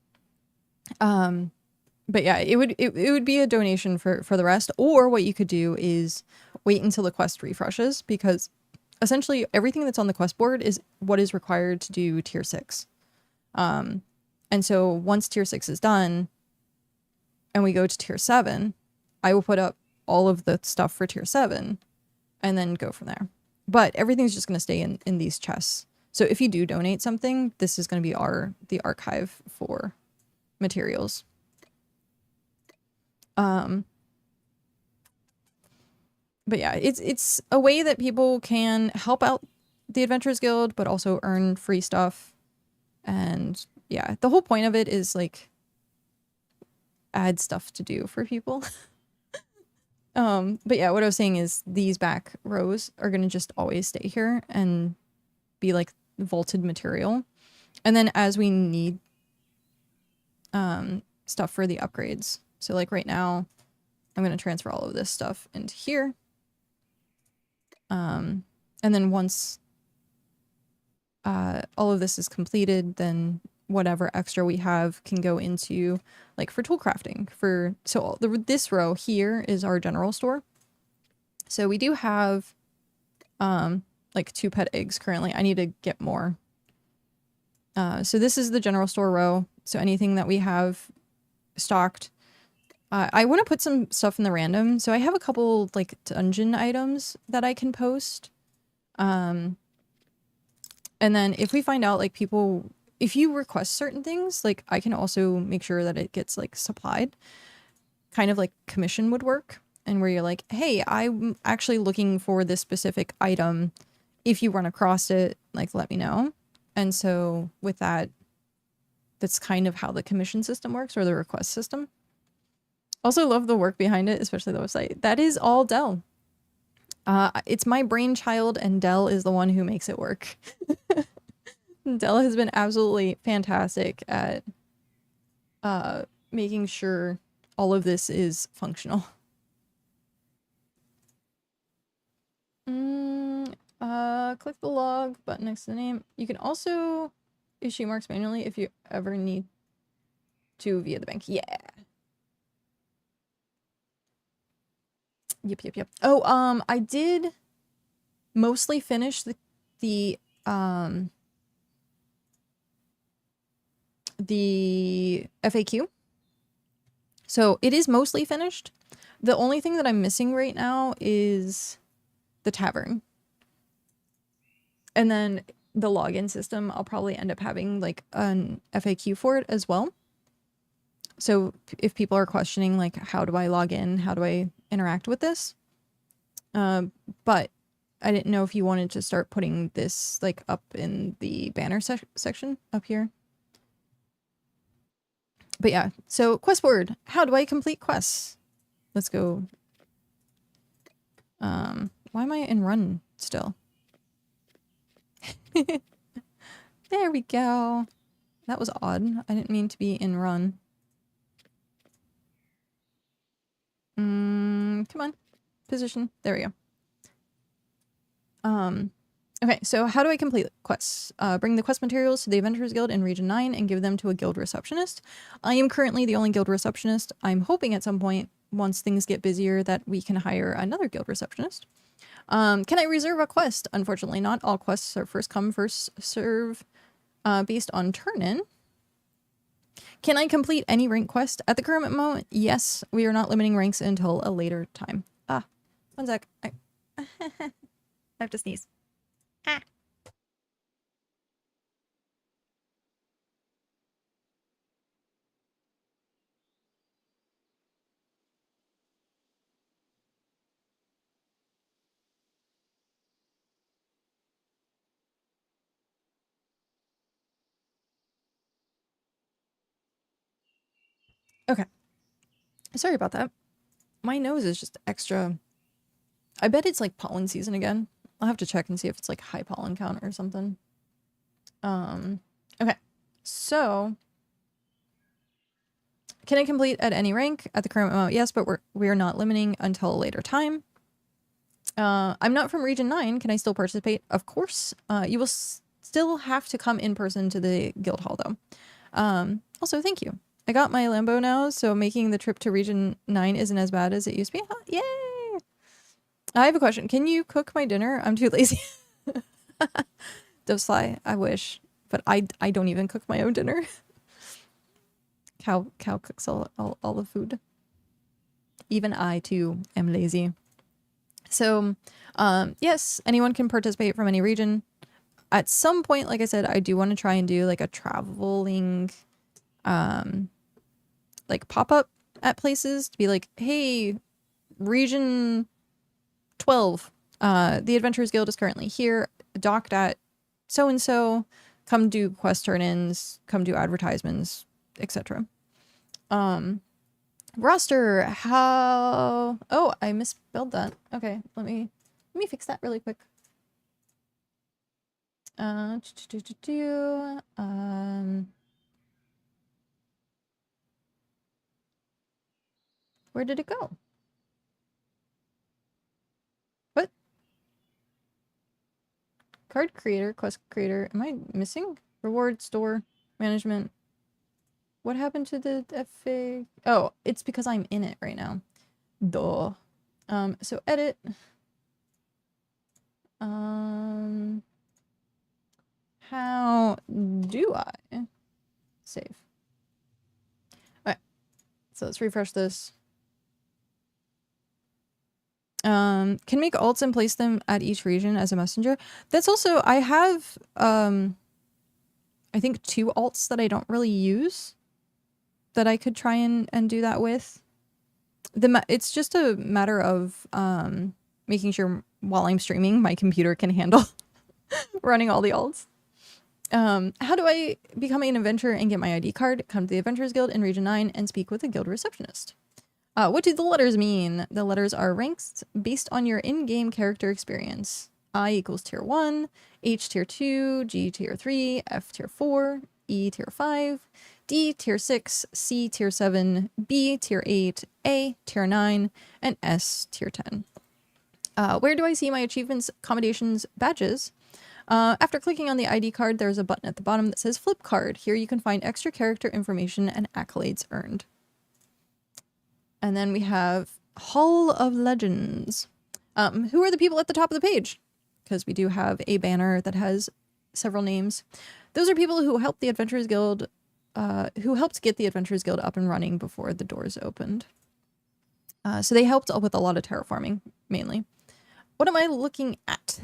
But yeah, it would be a donation for the rest, or what you could do is wait until the quest refreshes, because essentially everything that's on the quest board is what is required to do tier 6. And so once tier 6 is done, and we go to tier 7, I will put up all of the stuff for tier 7 and then go from there. But everything's just going to stay in these chests. So if you do donate something, this is going to be the archive for materials. But yeah, it's a way that people can help out the Adventurers Guild, but also earn free stuff. And yeah, the whole point of it is like add stuff to do for people. But yeah, what I was saying is these back rows are going to just always stay here and be like vaulted material. And then as we need stuff for the upgrades. So like right now, I'm going to transfer all of this stuff into here. And then once all of this is completed, then whatever extra we have can go into like for tool crafting. So this row here is our general store. So we do have like 2 pet eggs currently. I need to get more. So this is the general store row. So anything that we have stocked. I want to put some stuff in the random. So I have a couple like dungeon items that I can post. And then if we find out like people, if you request certain things, like I can also make sure that it gets like supplied, kind of like commission would work. And where you're like, hey, I'm actually looking for this specific item. If you run across it, like let me know. And so with that, that's kind of how the commission system works, or the request system. Also love the work behind it, especially the website. That is all Dell. It's my brainchild, and Dell is the one who makes it work. Dell has been absolutely fantastic at making sure all of this is functional. Click the log button next to the name. You can also issue marks manually if you ever need to via the bank. Yeah. Yep. Oh, I did mostly finish the FAQ. So it is mostly finished. The only thing that I'm missing right now is the tavern. And then the login system, I'll probably end up having like an FAQ for it as well. So if people are questioning like, how do I log in? How do I interact with this? But I didn't know if you wanted to start putting this like up in the banner section up here. But yeah, so quest board. How do I complete quests? Let's go. Why am I in run still? There we go. That was odd. I didn't mean to be in run. Come on. Position. There we go. Okay, so how do I complete quests? Bring the quest materials to the Adventurers Guild in Region 9 and give them to a guild receptionist. I am currently the only guild receptionist. I'm hoping at some point, once things get busier, that we can hire another guild receptionist. Can I reserve a quest? Unfortunately, not all quests are first come, first serve, based on turn-in. Can I complete any rank quest? At the current moment, yes. We are not limiting ranks until a later time. One sec. I have to sneeze. Okay. Sorry about that. My nose is just extra. I bet it's like pollen season again. I'll have to check and see if it's like high pollen count or something. Okay. So can I complete at any rank? At the current moment, yes, but we're not limiting until a later time. I'm not from Region 9. Can I still participate? Of course. You will still have to come in person to the guild hall though. Also, thank you. I got my Lambo now, so making the trip to Region 9 isn't as bad as it used to be. Yay! I have a question. Can you cook my dinner? I'm too lazy. Dovesly, I wish. But I don't even cook my own dinner. Cow cooks all the food. Even I too am lazy. So, yes, anyone can participate from any region. At some point, like I said, I do want to try and do like a traveling, like pop-up at places to be like, hey, region 12, the Adventurers Guild is currently here, docked at so-and-so, come do quest turn-ins, come do advertisements, etc. Roster, how... Oh, I misspelled that. Okay, let me fix that really quick. Where did it go? What? Card creator, quest creator. Am I missing? Reward store, management. What happened to the FA? Oh, it's because I'm in it right now. Duh. So edit. How do I save? Alright. So let's refresh this. Can make alts and place them at each region as a messenger. That's also, I have, I think 2 alts that I don't really use that I could try and do that with. It's just a matter of, making sure while I'm streaming, my computer can handle running all the alts. How do I become an adventurer and get my ID card? Come to the Adventurers Guild in Region 9 and speak with the guild receptionist. What do the letters mean? The letters are ranks based on your in-game character experience. I equals tier 1, H tier 2, G tier 3, F tier 4, E tier 5, D tier 6, C tier 7, B tier 8, A tier 9, and S tier 10. Where do I see my achievements, accommodations, badges? After clicking on the ID card, there's a button at the bottom that says Flip Card. Here you can find extra character information and accolades earned. And then we have Hall of Legends. Who are the people at the top of the page? Because we do have a banner that has several names. Those are people who helped the Adventurers Guild, who helped get the Adventurers Guild up and running before the doors opened. So they helped with a lot of terraforming, mainly. What am I looking at?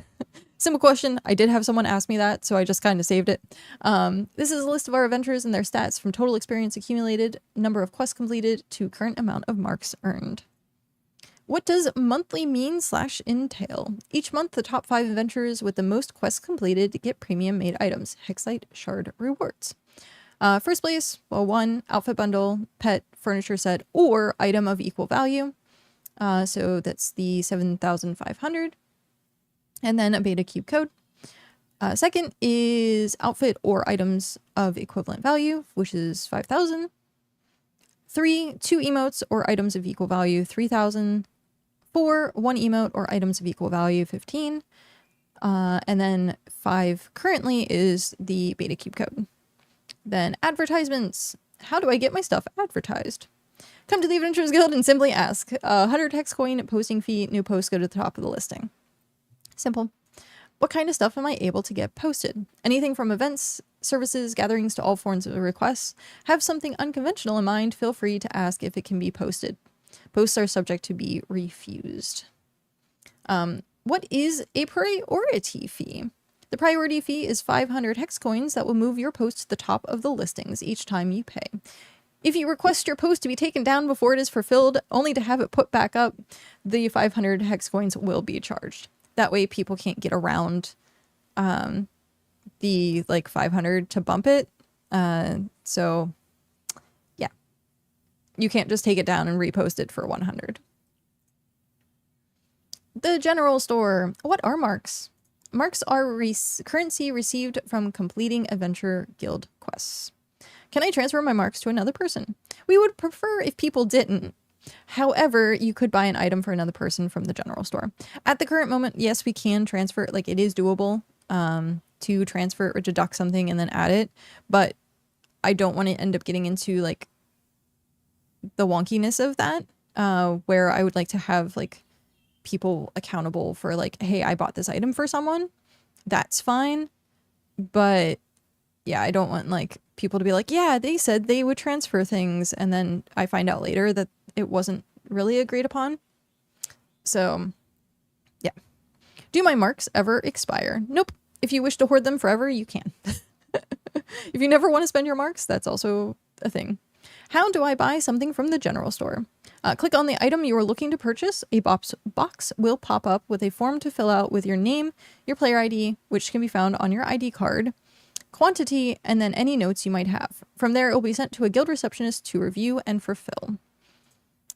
Simple question. I did have someone ask me that, so I just kind of saved it. This is a list of our adventurers and their stats from total experience accumulated, number of quests completed, to current amount of marks earned. What does monthly mean / entail? Each month, the top 5 adventurers with the most quests completed get premium made items, Hexite Shard rewards. First place, well, 1, outfit bundle, pet, furniture set, or item of equal value. So that's the 7,500. And then a beta cube code. Second is outfit or items of equivalent value, which is 5,000. 3, 2 emotes or items of equal value, 3,000. 4, 1 emote or items of equal value, 15. And then 5 currently is the beta cube code. Then advertisements. How do I get my stuff advertised? Come to the Adventurers Guild and simply ask. 100 hex coin posting fee, new posts go to the top of the listing. Simple. What kind of stuff am I able to get posted? Anything from events, services, gatherings to all forms of requests. Have something unconventional in mind, feel free to ask if it can be posted. Posts are subject to be refused. What is a priority fee? The priority fee is 500 hex coins that will move your post to the top of the listings each time you pay. If you request your post to be taken down before it is fulfilled, only to have it put back up, the 500 hex coins will be charged. That way people can't get around the like 500 to bump it. So yeah, you can't just take it down and repost it for 100. The general store. What are marks? Marks are currency received from completing Adventure Guild quests. Can I transfer my marks to another person? We would prefer if people didn't. However, you could buy an item for another person from the general store. At the current moment, yes, we can transfer, like it is doable to transfer or deduct something and then add it, but I don't want to end up getting into like the wonkiness of that, where I would like to have like people accountable for like, hey, I bought this item for someone. That's fine. But yeah, I don't want like people to be like, yeah, they said they would transfer things. And then I find out later that it wasn't really agreed upon. So, yeah. Do my marks ever expire? Nope. If you wish to hoard them forever, you can. If you never want to spend your marks, that's also a thing. How do I buy something from the general store? Click on the item you are looking to purchase. A box will pop up with a form to fill out with your name, your player ID, which can be found on your ID card, quantity, and then any notes you might have. From there, it will be sent to a guild receptionist to review and fulfill.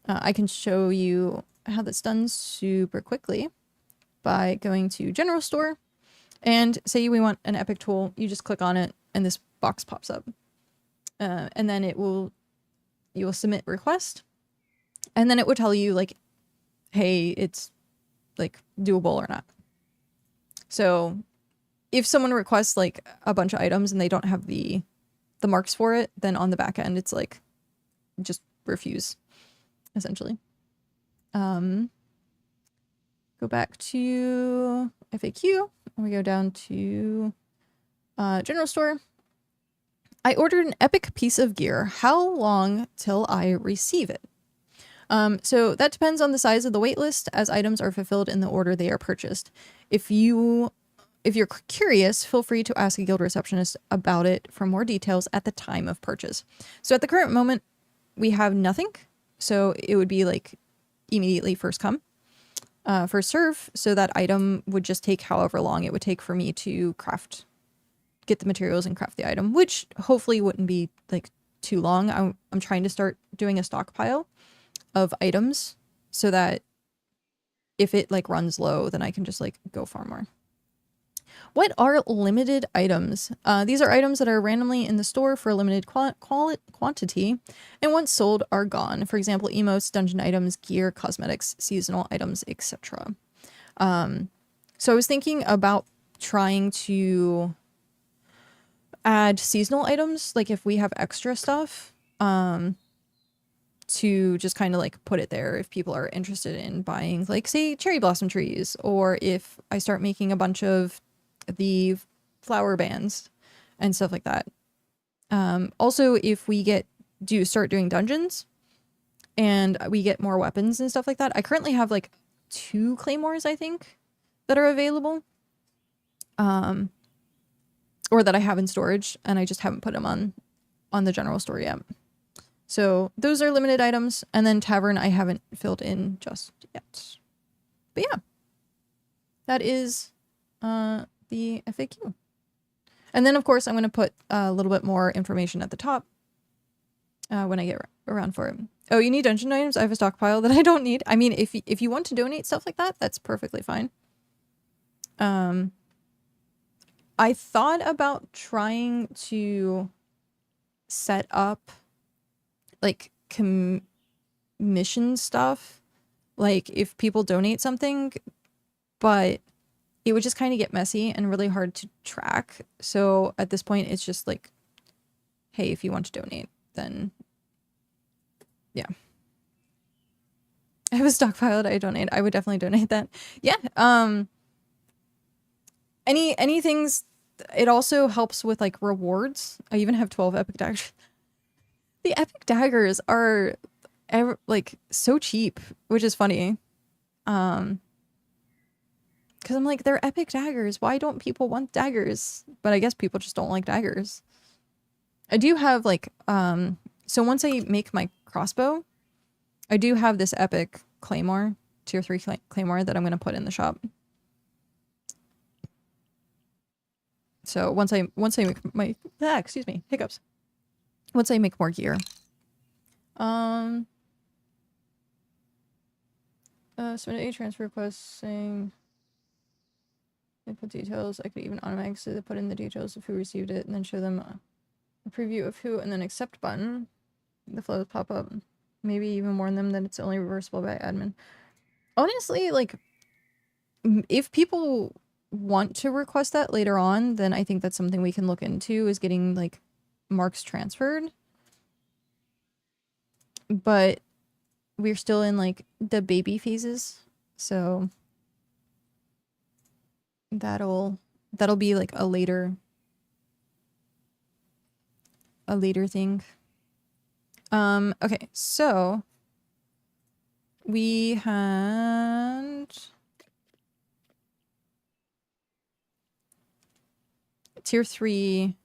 I can show you how that's done super quickly by going to general store, and say we want an epic tool. You just click on it and this box pops up. And then you will submit request, and then it will tell you like, hey, it's like doable or not. So if someone requests like a bunch of items and they don't have the marks for it, then on the back end it's like just refuse, essentially. Go back to FAQ and we go down to general store. I ordered an epic piece of gear. How long till I receive it? So that depends on the size of the waitlist, as items are fulfilled in the order they are purchased. If you're curious, feel free to ask a guild receptionist about it for more details at the time of purchase. So at the current moment, we have nothing. So it would be like immediately first come, first serve. So that item would just take however long it would take for me to get the materials and craft the item, which hopefully wouldn't be like too long. I'm trying to start doing a stockpile of items so that if it like runs low, then I can just like go farm more. What are limited items? These are items that are randomly in the store for a limited quantity, and once sold are gone. For example, emotes, dungeon items, gear, cosmetics, seasonal items, etc. So I was thinking about trying to add seasonal items, like if we have extra stuff, to just kind of like put it there if people are interested in buying, like say cherry blossom trees, or if I start making a bunch of the flower bands and stuff like that. Also, if we start doing dungeons and we get more weapons and stuff like that, I currently have like 2 claymores, I think, that are available. Or that I have in storage, and I just haven't put them on the general store yet. So those are limited items, and then tavern I haven't filled in just yet. But yeah, that is the FAQ. And then of course I'm going to put a little bit more information at the top when I get around for it. Oh, you need dungeon items? I have a stockpile that I don't need. I mean, if you want to donate stuff like that, that's perfectly fine. I thought about trying to set up like commission stuff, like if people donate something, but it would just kind of get messy and really hard to track. So at this point, it's just like, hey, if you want to donate, then yeah. I have a stockpile that I donate. I would definitely donate that. Yeah. Any things. It also helps with like rewards. I even have 12 epic daggers. The epic daggers are like so cheap, which is funny. Because I'm like, they're epic daggers. Why don't people want daggers? But I guess people just don't like daggers. I do have like, so once I make my crossbow, I do have this epic claymore, tier 3 claymore that I'm going to put in the shop. So once I make my, excuse me, hiccups. Once I make more gear. Submit a transfer request saying input details. I could even automatically put in the details of who received it and then show them a preview of who, and then accept button. The flows pop up. Maybe even warn them that it's only reversible by admin. Honestly, like, if people want to request that later on, then I think that's something we can look into, is getting like marks transferred. But we're still in like the baby phases, so that'll be like a later thing. Okay, so We had tier 3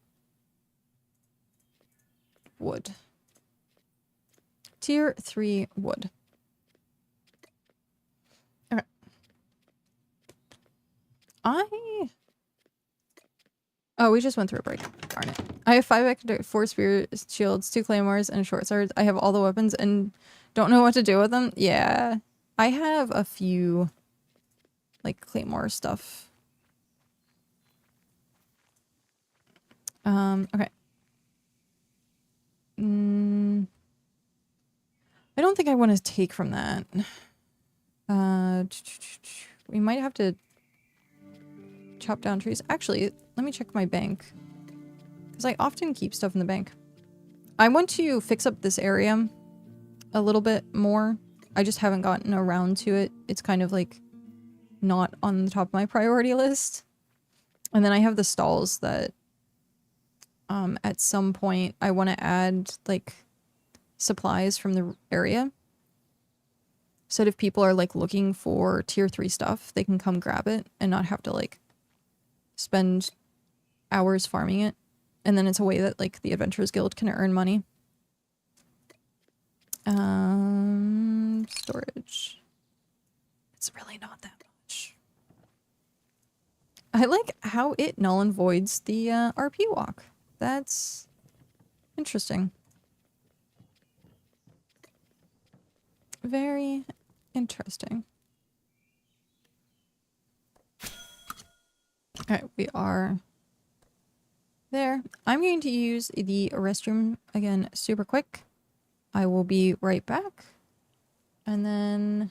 wood. Tier 3 wood. Okay. Oh, we just went through a break. Darn it. I have 5 extra 4 spear shields, 2 claymores, and short swords. I have all the weapons and don't know what to do with them. Yeah. I have a few, like, claymore stuff. Okay. I don't think I want to take from that. We might have to chop down trees. Actually, let me check my bank. Because I often keep stuff in the bank. I want to fix up this area a little bit more. I just haven't gotten around to it. It's kind of like not on the top of my priority list. And then I have the stalls that at some point I want to add like supplies from the area. So that if people are like looking for tier 3 stuff, they can come grab it and not have to like spend hours farming it. And then it's a way that like the Adventurers Guild can earn money. Storage. It's really not that much. I like how it null and voids the RP walk. That's interesting. Very interesting. Okay, we are there. I'm going to use the restroom again super quick. I will be right back. And then...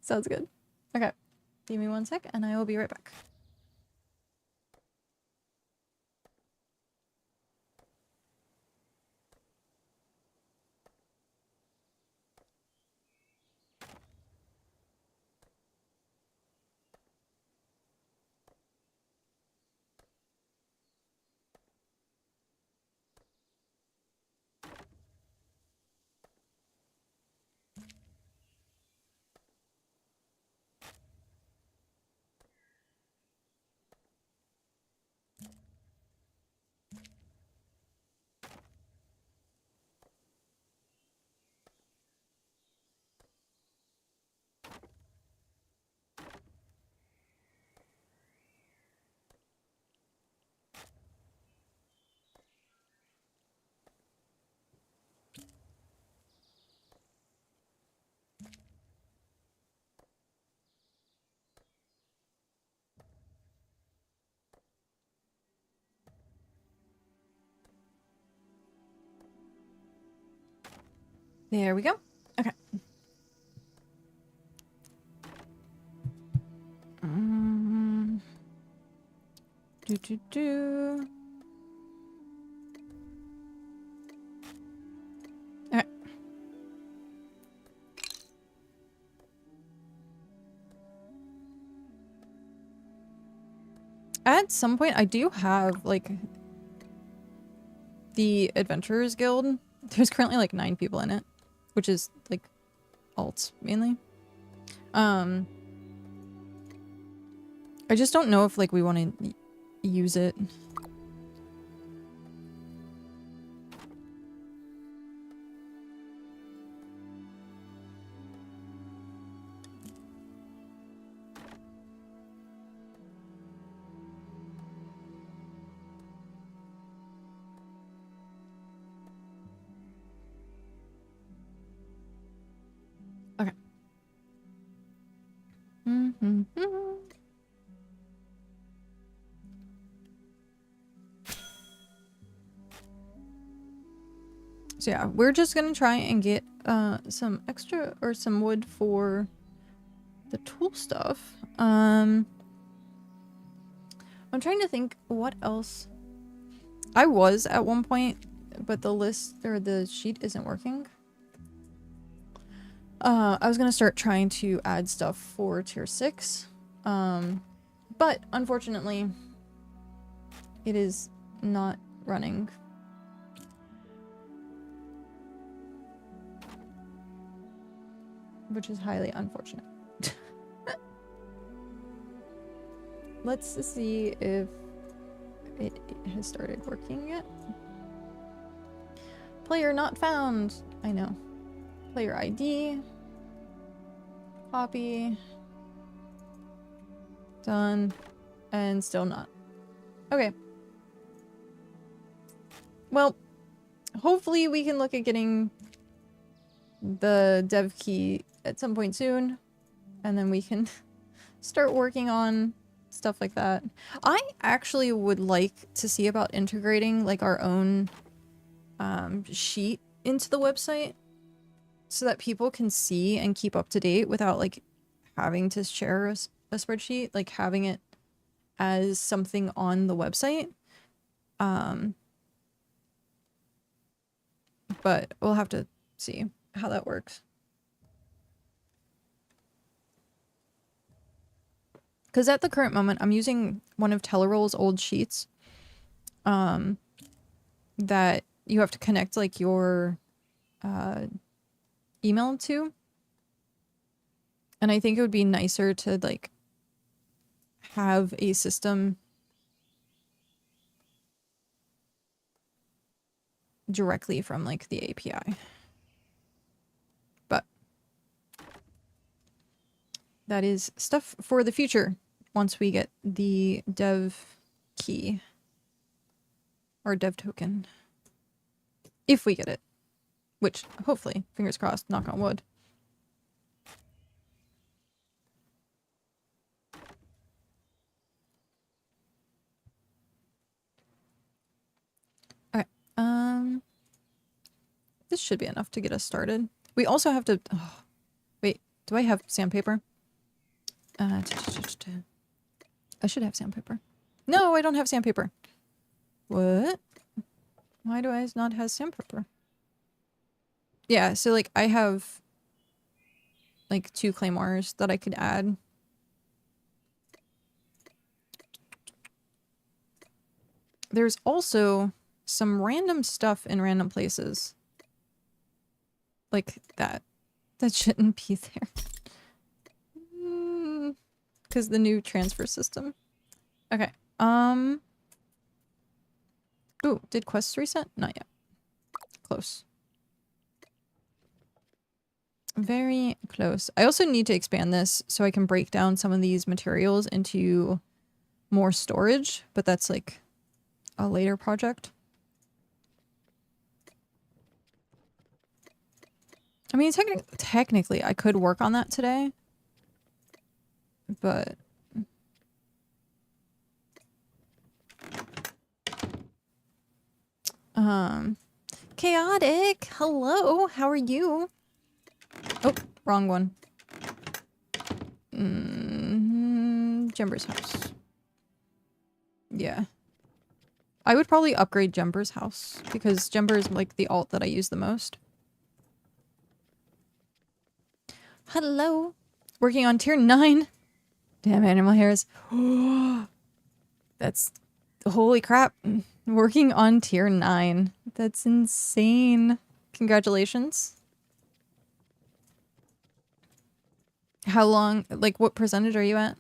Sounds good. Okay. Give me 1 sec and I will be right back. There we go. Okay. Do. Okay. At some point, I do have, like, the Adventurers Guild. There's currently, like, 9 people in it, which is, like, alts, mainly. I just don't know if, like, we want to use it. Okay. So yeah, we're just gonna try and get some extra or some wood for the tool stuff. I'm trying to think what else. I was at one point, but the list or the sheet isn't working. I was gonna start trying to add stuff for tier 6. But unfortunately, it is not running which is highly unfortunate. Let's see if it has started working yet. Player not found. I know. Player ID. Copy. Done. And still not. Okay. Well, hopefully we can look at getting the dev key at some point soon. And then we can start working on stuff like that. I actually would like to see about integrating like our own sheet into the website so that people can see and keep up to date without like having to share a spreadsheet, like having it as something on the website. But we'll have to see how that works. Because at the current moment, I'm using one of Tellerol's old sheets that you have to connect like your email to. And I think it would be nicer to like have a system directly from like the API. But that is stuff for the future once we get the dev key or dev token. If we get it, which hopefully, fingers crossed, knock on wood. Okay, this should be enough to get us started. We also have to, oh, wait, do I have sandpaper? I should have sandpaper. No, I don't have sandpaper. What? Why do I not have sandpaper? Yeah, so like I have like 2 claymores that I could add. There's also some random stuff in random places. Like that. That shouldn't be there. Because the new transfer system. Okay. Ooh, did quests reset? Not yet. Close. Very close. I also need to expand this so I can break down some of these materials into more storage, but that's like a later project. I mean, technically I could work on that today, but chaotic. Hello, how are you? Oh, wrong one. Jember's house. Yeah. I would probably upgrade Jember's house because Jember is like the alt that I use the most. Hello. Working on tier 9. Damn animal hairs. That's holy crap. Working on tier 9. That's insane. Congratulations. How long, like what percentage are you at?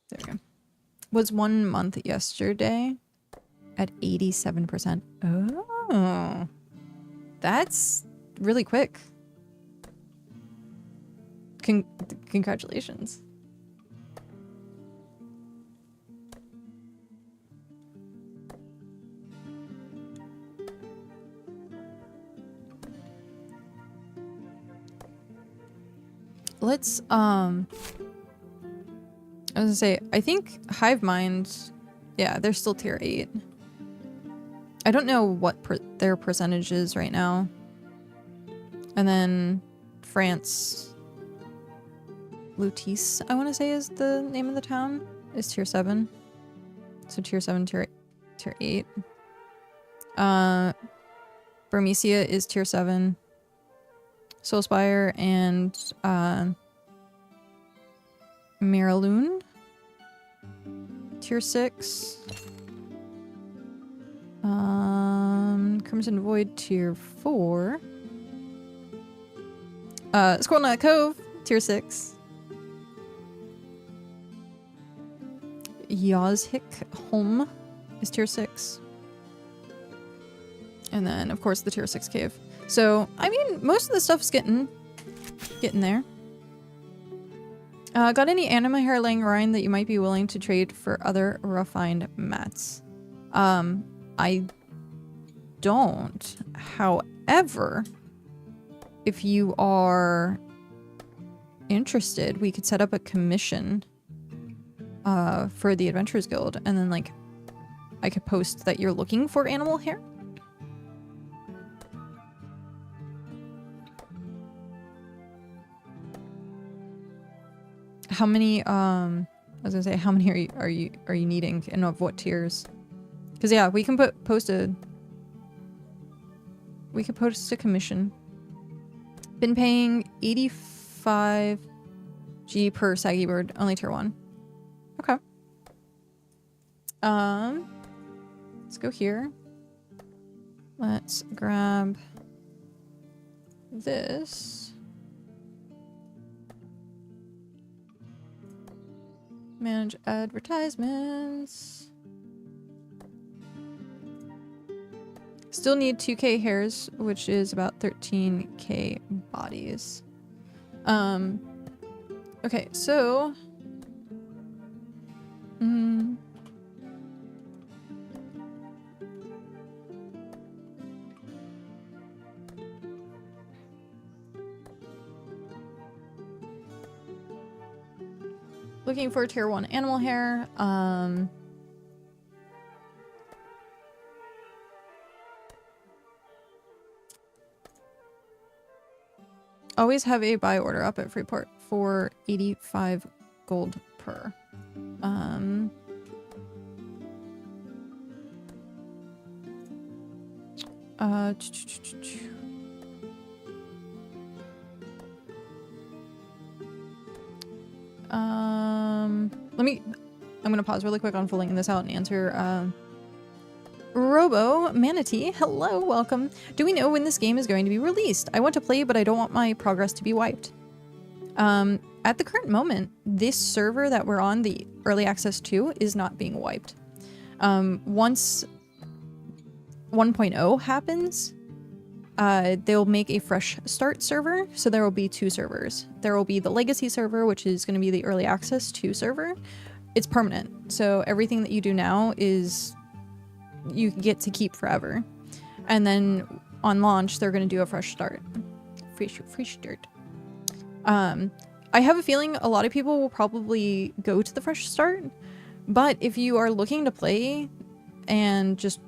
There we go. Was 1 month yesterday at 87%. Oh, that's really quick. Congratulations. Let's I was gonna say, I think Hive Mind, yeah, they're still tier 8. I don't know what their percentage is right now. And then France, Lutis, I want to say is the name of the town, is tier 7. So tier 7, tier 8. Burmecia is tier 7. Soulspire and Mariloon. Tier 6. Crimson Void Tier 4. Squirrel Nut Cove Tier 6. Yazhik Home is Tier 6. And then, of course, the Tier 6 cave. So, I mean, most of the stuff is getting there. Got any anima hair laying around that you might be willing to trade for other refined mats? I don't. However, if you are interested, we could set up a commission for the Adventurers Guild, and then, like, I could post that you're looking for animal hair. How many, I was gonna say, how many are you needing, and of what tiers? Because, yeah, we can post a commission. Been paying 85 G per saggy bird, only tier 1. Okay. Let's go here. Let's grab this. Manage advertisements. Still need 2k hairs, which is about 13k bodies. Okay, so looking for tier 1 animal hair. Always have a buy order up at Freeport for 85 gold per. I'm gonna pause really quick on filling this out and answer Robo Manatee. Hello, welcome. Do we know when this game is going to be released? I want to play, but I don't want my progress to be wiped. At the current moment, this server that we're on, the early access to, is not being wiped. Once 1.0 happens, they'll make a fresh start server, so there will be 2 servers. There will be the legacy server, which is going to be the early access 2 server. It's permanent, so everything that you do now is you get to keep forever. And then on launch, they're going to do a fresh start. Fresh start. I have a feeling a lot of people will probably go to the fresh start, but if you are looking to play and just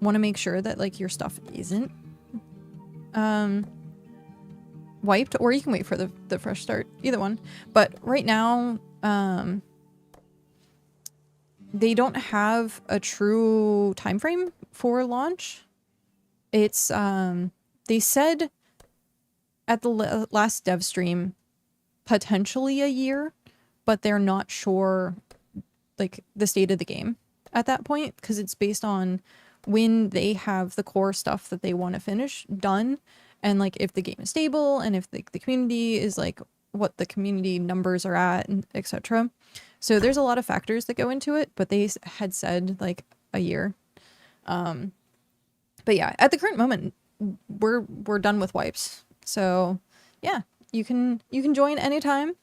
want to make sure that, like, your stuff isn't wiped, or you can wait for the fresh start, either one. But right now, they don't have a true time frame for launch. It's they said at the last dev stream potentially a year, but they're not sure, like, the state of the game at that point, because it's based on when they have the core stuff that they want to finish done, and, like, if the game is stable, and if the community is, like, what the community numbers are at, and etc. So there's a lot of factors that go into it, but they had said, like, a year. But yeah, at the current moment, we're done with wipes. So yeah, you can join anytime,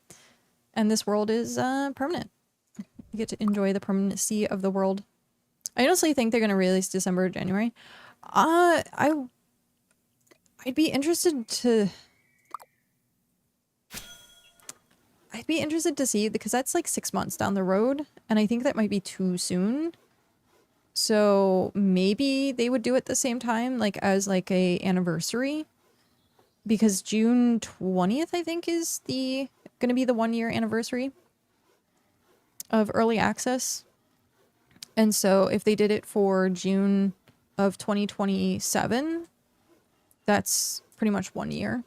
and this world is permanent. You get to enjoy the permanency of the world. I honestly think they're gonna release December or January. I'd be interested to see, because that's like 6 months down the road, and I think that might be too soon. So maybe they would do it the same time, like, as like a anniversary, because June 20th, I think, is gonna be the 1-year anniversary of early access. And so if they did it for June of 2027, that's pretty much 1 year.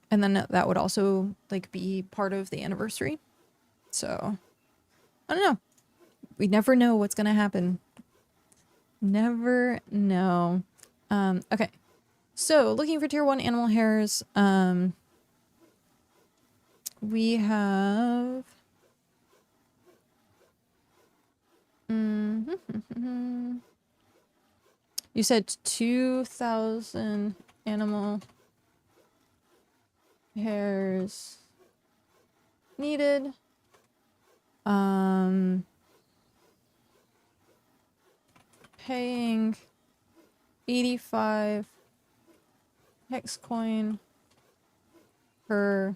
And then that would also like be part of the anniversary. So I don't know. We never know what's gonna happen. Never know. Okay. So looking for tier 1 animal hairs. We have you said 2,000 animal hairs needed. Paying 85 hex coin per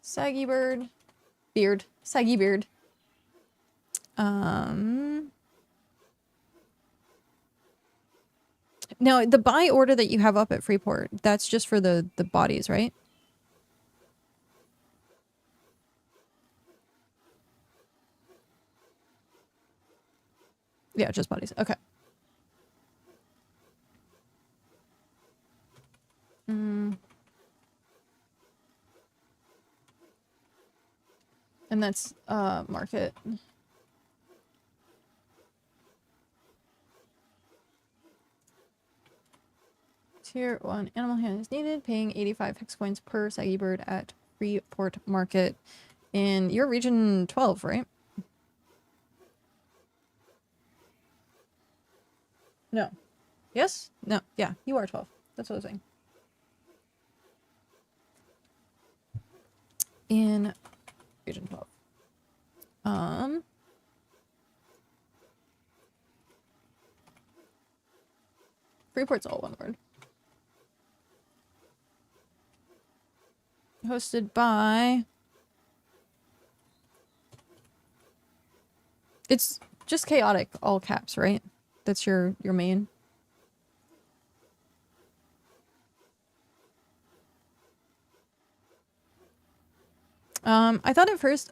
saggy saggy beard. Now the buy order that you have up at Freeport, that's just for the bodies, right? Yeah, just bodies. Okay. And that's market. Tier 1 animal hand is needed, paying 85 hex coins per saggy bird at Freeport Market. In your region 12, right? No. Yes? No. Yeah, you are 12. That's what I was saying. In region 12. Freeport's all one word. Hosted by... It's just chaotic, all caps, right? That's your main. I thought at first...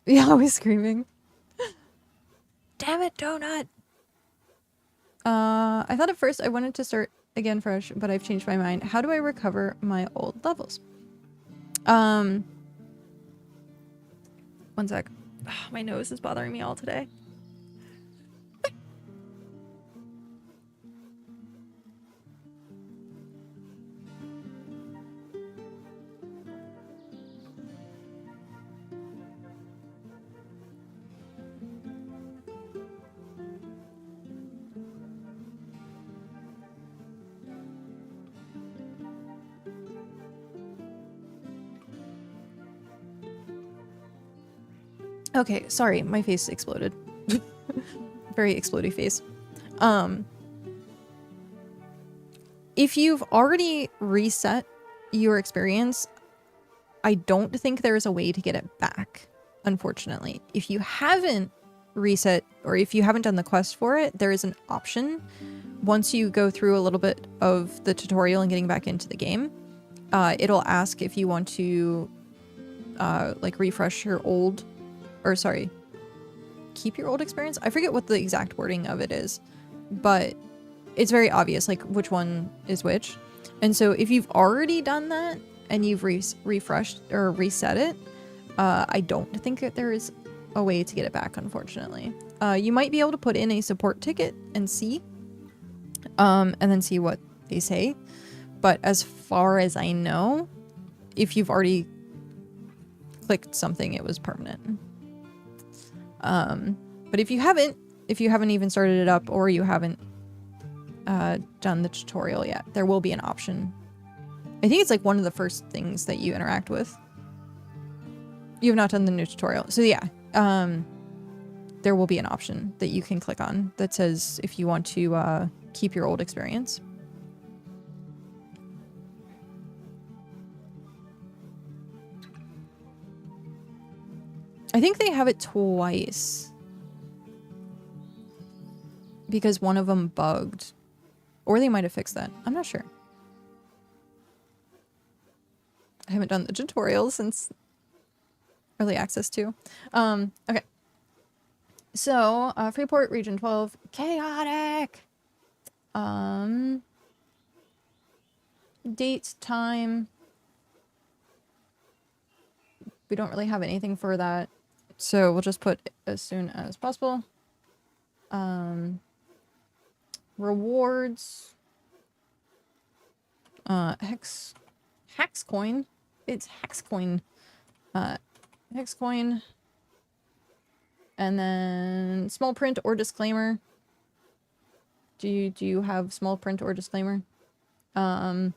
Yeah, always screaming. Damn it, donut! I thought at first I wanted to start again fresh, but I've changed my mind. How do I recover my old levels? One sec. My nose is bothering me all today. Okay, sorry, my face exploded. Very explodey face. If you've already reset your experience, I don't think there is a way to get it back, unfortunately. If you haven't reset, or if you haven't done the quest for it, there is an option. Once you go through a little bit of the tutorial and getting back into the game, it'll ask if you want to like refresh your old, or sorry, keep your old experience. I forget what the exact wording of it is, but it's very obvious like which one is which. And so if you've already done that and you've refreshed or reset it, I don't think that there is a way to get it back, unfortunately. You might be able to put in a support ticket and see, and then see what they say. But as far as I know, if you've already clicked something, it was permanent. But if you haven't even started it up, or you haven't done the tutorial yet, there will be an option. I think it's like one of the first things that you interact with. You have not done the new tutorial. So yeah, there will be an option that you can click on that says if you want to keep your old experience. I think they have it twice, because one of them bugged, or they might have fixed that. I'm not sure. I haven't done the tutorial since early access too. Okay. So, Freeport Region 12, chaotic. Date, time, We don't really have anything for that. So we'll just put as soon as possible. Rewards. Hex coin. It's hex coin. Hex coin. And then small print or disclaimer. Do you have small print or disclaimer? The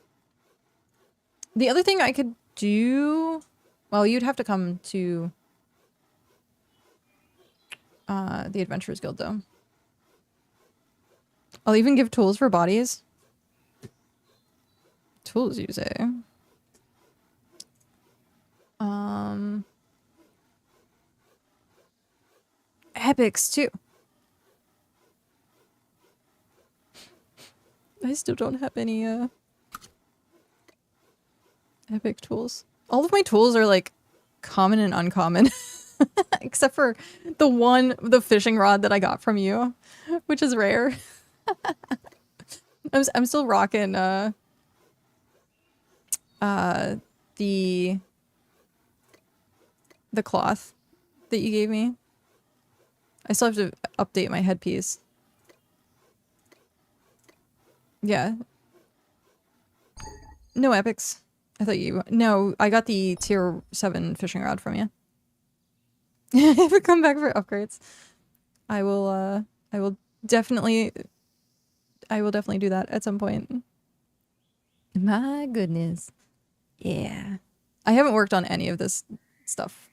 other thing I could do, well, you'd have to come to the Adventurers Guild though. I'll even give tools for bodies. Tools, you say? Epics too. I still don't have any epic tools. All of my tools are like common and uncommon. Except for the fishing rod that I got from you, which is rare. I'm still rocking the cloth that you gave me. I still have to update my headpiece. Yeah. No epics. I thought you... No, I got the tier 7 fishing rod from you. If you come back for upgrades, I will definitely do that at some point. My goodness. Yeah. I haven't worked on any of this stuff.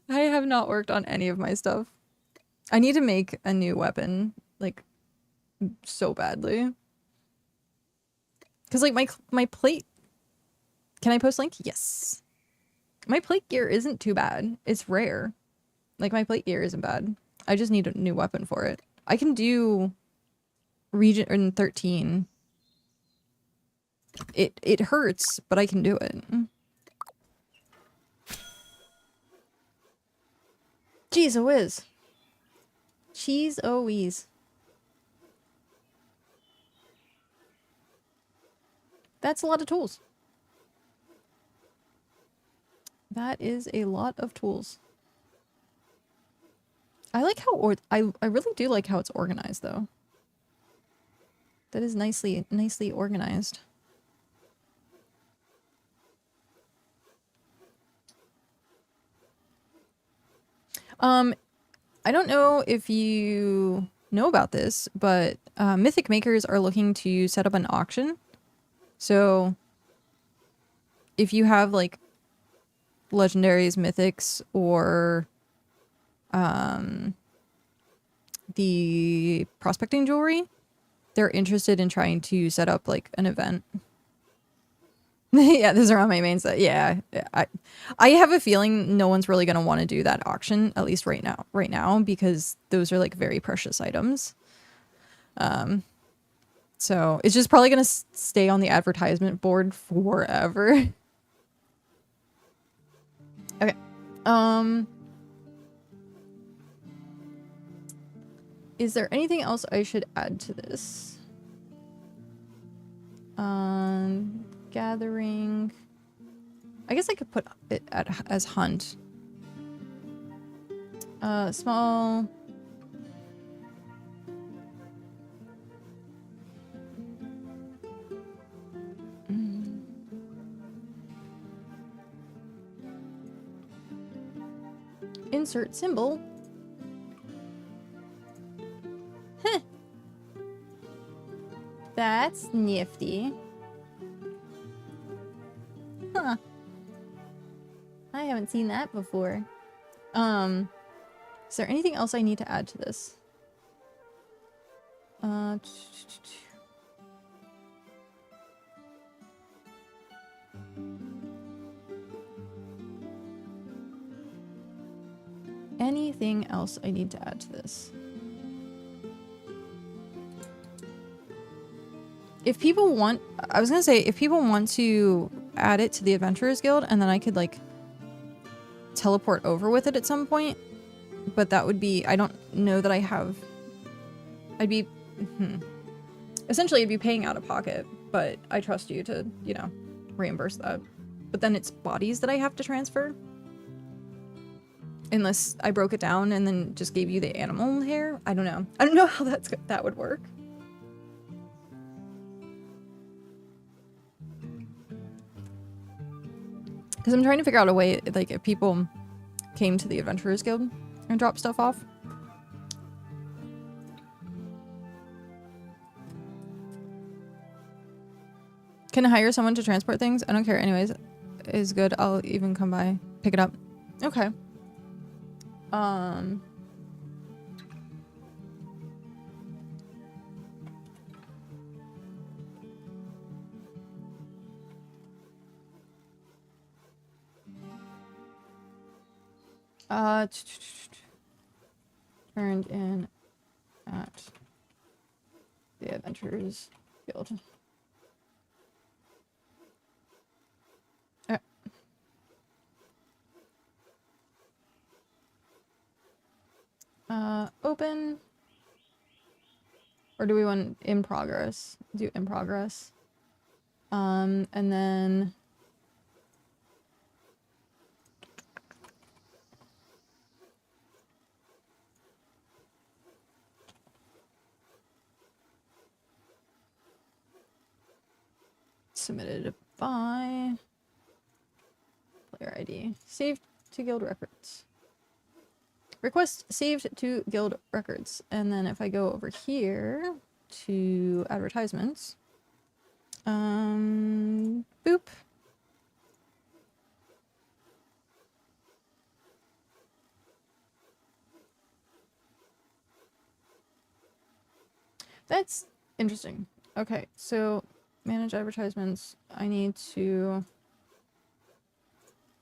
I have not worked on any of my stuff. I need to make a new weapon, like, so badly. Because, like, my plate... Can I post link? Yes. My plate gear isn't too bad. It's rare. Like, my plate gear isn't bad. I just need a new weapon for it. I can do region 13. It hurts, but I can do it. Jeez whiz. Cheese o-whiz. That's a lot of tools. That is a lot of tools. I like how I really do like how it's organized though. That is nicely organized. I don't know if you know about this, but Mythic makers are looking to set up an auction. So if you have like legendaries, mythics, or the prospecting jewelry, they're interested in trying to set up like an event. Yeah, those are on my main set. Yeah, I have a feeling no one's really gonna want to do that auction, at least right now, because those are like very precious items. So it's just probably gonna stay on the advertisement board forever. Okay. Is there anything else I should add to this? Gathering. I guess I could put it as hunt. Small. Insert symbol. Huh. That's nifty. Huh. I haven't seen that before. Is there anything else I need to add to this? Anything else I need to add to this? If people want, I was gonna say, if people want to add it to the Adventurers Guild, and then I could like teleport over with it at some point, but that would be, I don't know that I have, I'd be, essentially I'd be paying out of pocket, but I trust you to, you know, reimburse that. but then it's bodies that I have to transfer. Unless I broke it down and then just gave you the animal hair. I don't know. I don't know how that would work. Because I'm trying to figure out a way, like, if people came to the Adventurers Guild and dropped stuff off. Can I hire someone to transport things? I don't care. Anyways, is good. I'll even come by, pick it up. Okay. Turned in at the Adventurers Guild. Open. Or do we want in progress? Do in progress. And then submitted by player ID. Saved to guild records. Request saved to guild records. And then if I go over here to advertisements, boop. That's interesting. Okay, so manage advertisements. I need to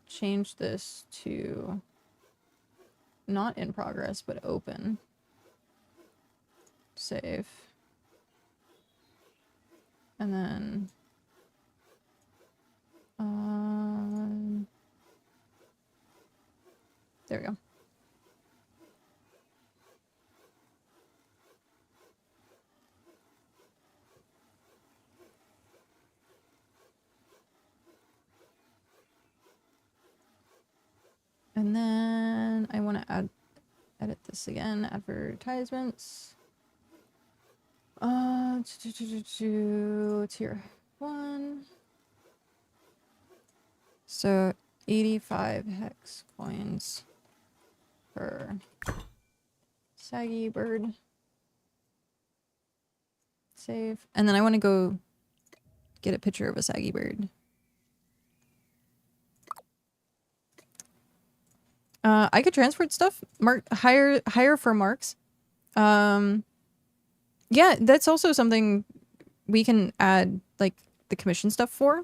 change this to not in progress, but open. Save. And then there we go. And then I want to edit this again. Advertisements. Tier 1. So 85 hex coins per saggy bird. Save. And then I want to go get a picture of a saggy bird. I could transport stuff. Hire for marks. Yeah, that's also something we can add, like, the commission stuff for.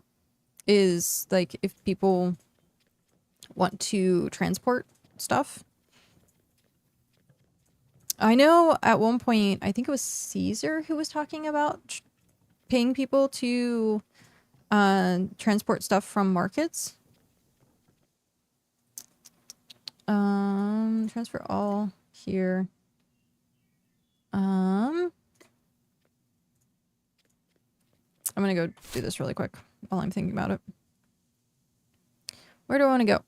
Is, like, if people want to transport stuff. I know at one point, I think it was Caesar who was talking about paying people to transport stuff from markets. Transfer all here. I'm gonna go do this really quick while I'm thinking about it. Where do I want to go?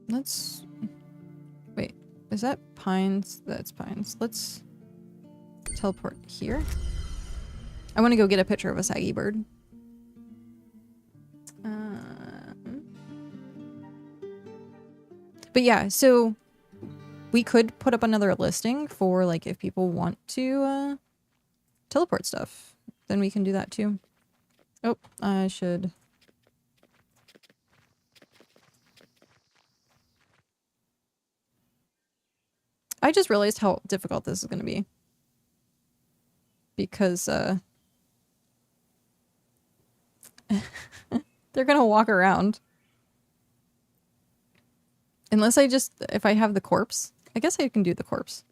Let's... Wait, is that Pines? That's Pines. Let's teleport here. I want to go get a picture of a saggy bird. But yeah, so we could put up another listing for, like, if people want to teleport stuff, then we can do that too. Oh, I should... I just realized how difficult this is going to be. Because, they're going to walk around. Unless I just... If I have the corpse. I guess I can do the corpse.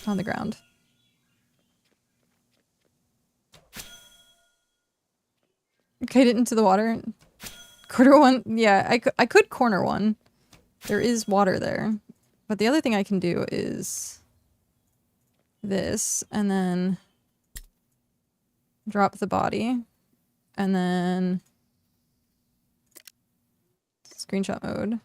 On the ground. Kite it into the water. Quarter one. Yeah, I could corner one. There is water there. But the other thing I can do is... this, and then drop the body, and then screenshot mode.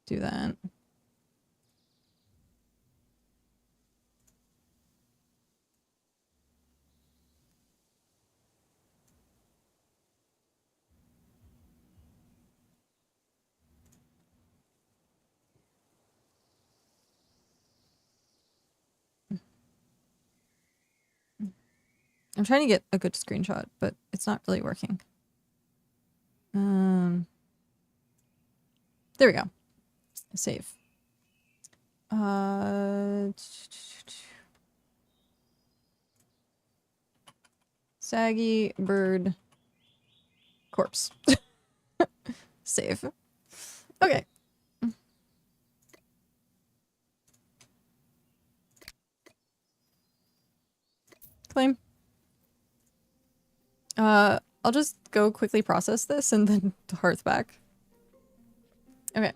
Do that. I'm trying to get a good screenshot, but it's not really working. There we go. Save. Saggy bird corpse. Save. Okay. Claim. I'll just go quickly process this and then hearth back. Okay.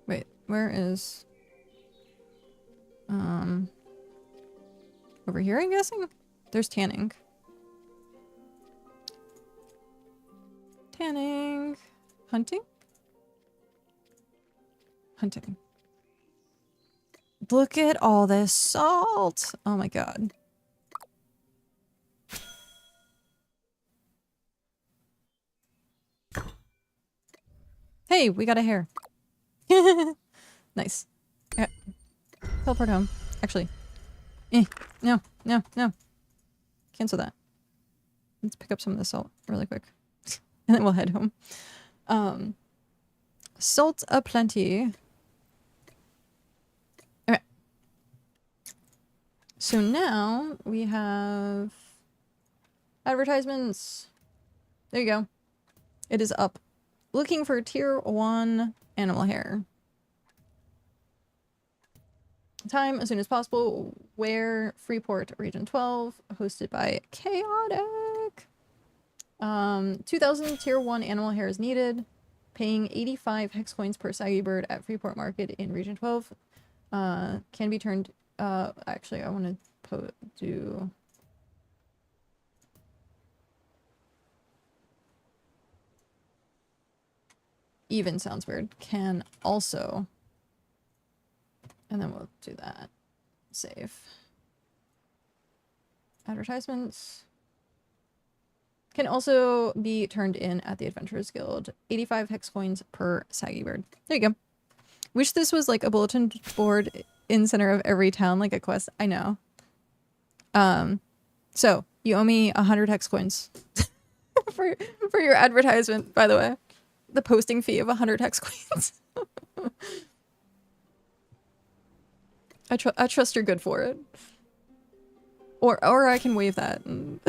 Wait, where is... over here, I'm guessing? There's tanning. Tanning. Hunting? Hunting. Look at all this salt! Oh my god. Hey, we got a hair. Nice. Okay. Teleport home. Actually. No, no, no. Cancel that. Let's pick up some of the salt really quick. And then we'll head home. Salt aplenty. Okay. So now we have advertisements. There you go. It is up. Looking for tier 1 animal hair. Time as soon as possible. Where? Freeport, Region 12. Hosted by Chaotic. 2,000 tier 1 animal hair is needed. Paying 85 hex coins per saggy bird at Freeport Market in Region 12. Can be turned... actually, I want to do... Even sounds weird. Can also... And then we'll do that. Save. Advertisements. Can also be turned in at the Adventurers Guild. 85 hex coins per saggy bird. There you go. Wish this was like a bulletin board in center of every town, like a quest. I know. So you owe me 100 hex coins for your advertisement, by the way. The posting fee of 100 hex coins. I trust you're good for it. Or I can waive that. And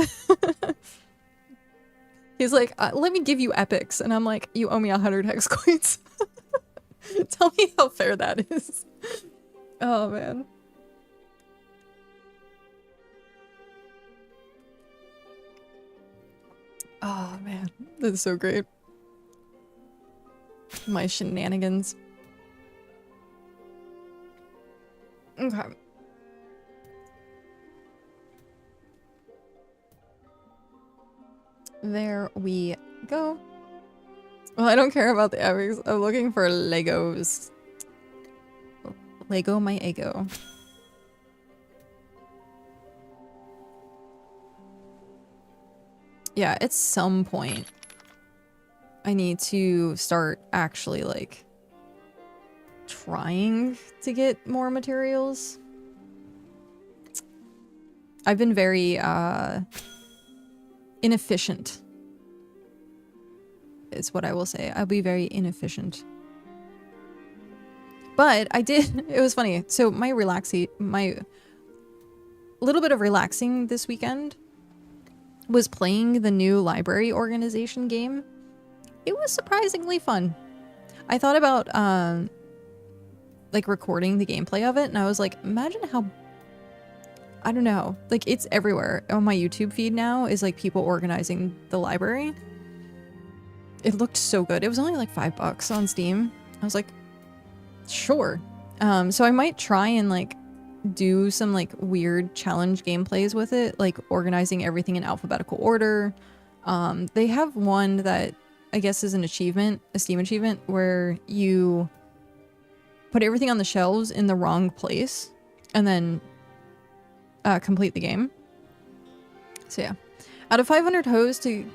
he's like, let me give you epics. And I'm like, you owe me 100 hex coins. Tell me how fair that is. Oh, man. Oh, man. This is so great. My shenanigans. Okay. There we go. Well, I don't care about the epics. I'm looking for Legos. Lego my ego. Yeah, at some point I need to start actually like trying to get more materials. I've been very inefficient. Is what I will say. I'll be very inefficient. But I did, it was funny. So my little bit of relaxing this weekend was playing the new library organization game. It was surprisingly fun. I thought about like recording the gameplay of it, and I was like, imagine how, I don't know, like it's everywhere on my YouTube feed now is like people organizing the library. It looked so good. It was only like $5 on Steam. I was like, sure. So I might try and like do some like weird challenge gameplays with it, like organizing everything in alphabetical order. They have one that I guess is an achievement, a Steam achievement, where you put everything on the shelves in the wrong place and then complete the game. So yeah, out of 500 hosts to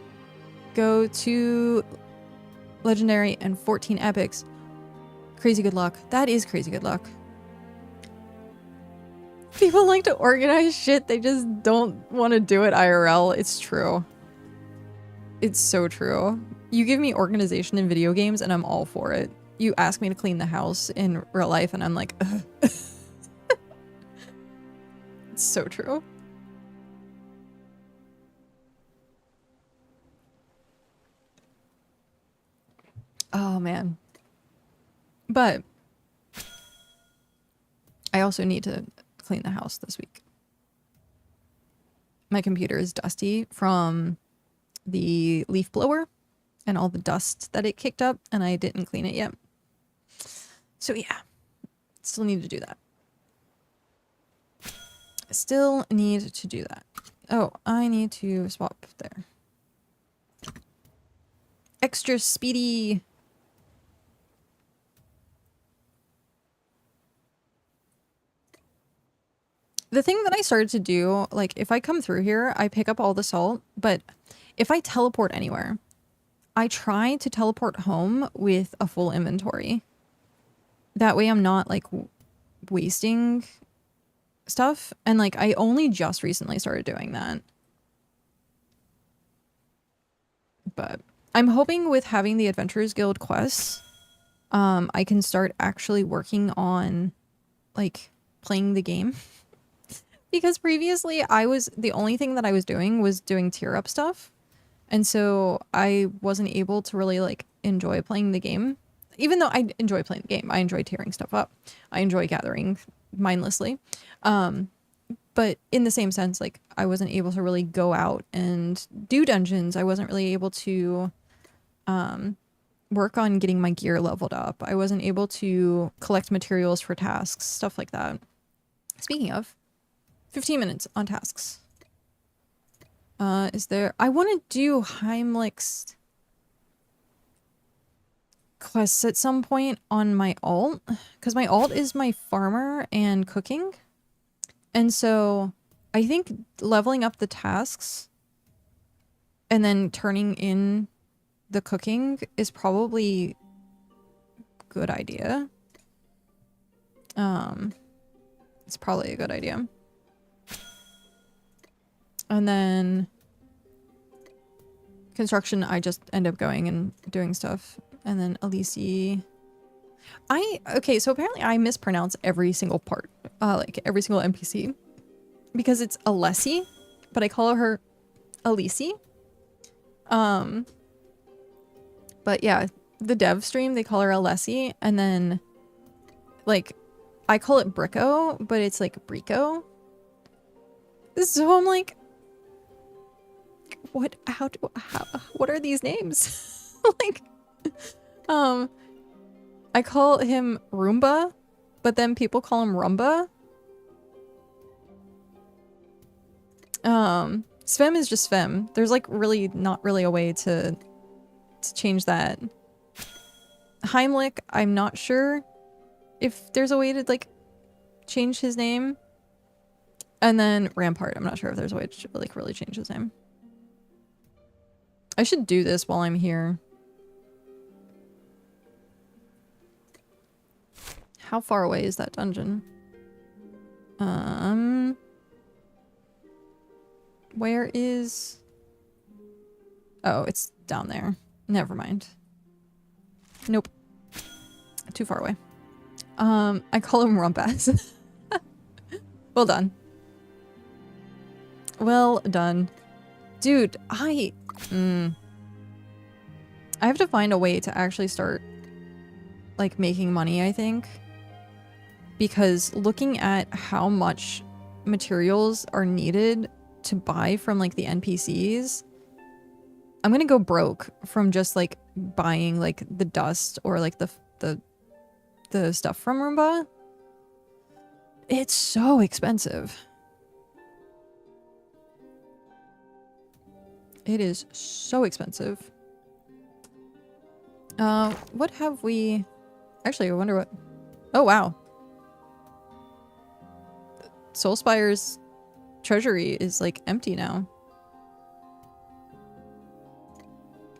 go to legendary and 14 epics. Crazy good luck. That is crazy good luck. People like to organize shit, they just don't want to do it IRL. It's true. It's so true. You give me organization in video games and I'm all for it. You ask me to clean the house in real life and I'm like, ugh. It's so true. Oh man. But I also need to clean the house this week. My computer is dusty from the leaf blower and all the dust that it kicked up, and I didn't clean it yet. So yeah, still need to do that. Still need to do that. Oh, I need to swap there. Extra speedy. The thing that I started to do, like if I come through here, I pick up all the salt, but if I teleport anywhere, I try to teleport home with a full inventory. That way I'm not like wasting stuff. And like I only just recently started doing that. But I'm hoping with having the Adventurers Guild quests, I can start actually working on like playing the game. Because previously the only thing that I was doing tier up stuff. And so I wasn't able to really like enjoy playing the game. Even though I enjoy playing the game, I enjoy tearing stuff up. I enjoy gathering mindlessly. But in the same sense, like I wasn't able to really go out and do dungeons. I wasn't really able to work on getting my gear leveled up. I wasn't able to collect materials for tasks, stuff like that. Speaking of, 15 minutes on tasks. Is there... I want to do Heimlich's quests at some point on my alt. Because my alt is my farmer and cooking. And so I think leveling up the tasks and then turning in the cooking is probably a good idea. It's probably a good idea. And then construction, I just end up going and doing stuff. And then Elise... Okay, so apparently I mispronounce every single part. Like every single NPC. Because it's Alessi, but I call her Elise. But yeah, the dev stream, they call her Alessi. And then, like, I call it Bricko, but it's like Brico. So I'm like... What are these names? Like, I call him Roomba, but then people call him Rumba. Svem is just Svem. There's like really not really a way to change that. Heimlich, I'm not sure if there's a way to like change his name. And then Rampart, I'm not sure if there's a way to like really change his name. I should do this while I'm here. How far away is that dungeon? Where is... Oh, it's down there. Never mind. Nope. Too far away. I call him Rumpass. Well done. Well done. Dude, I have to find a way to actually start, like, making money, I think. Because looking at how much materials are needed to buy from, like, the NPCs, I'm gonna go broke from just, like, buying, like, the dust or, like, the stuff from Roomba. It's so expensive. It is so expensive. What have we... Actually, I wonder what... Oh, wow. Soulspire's treasury is, like, empty now.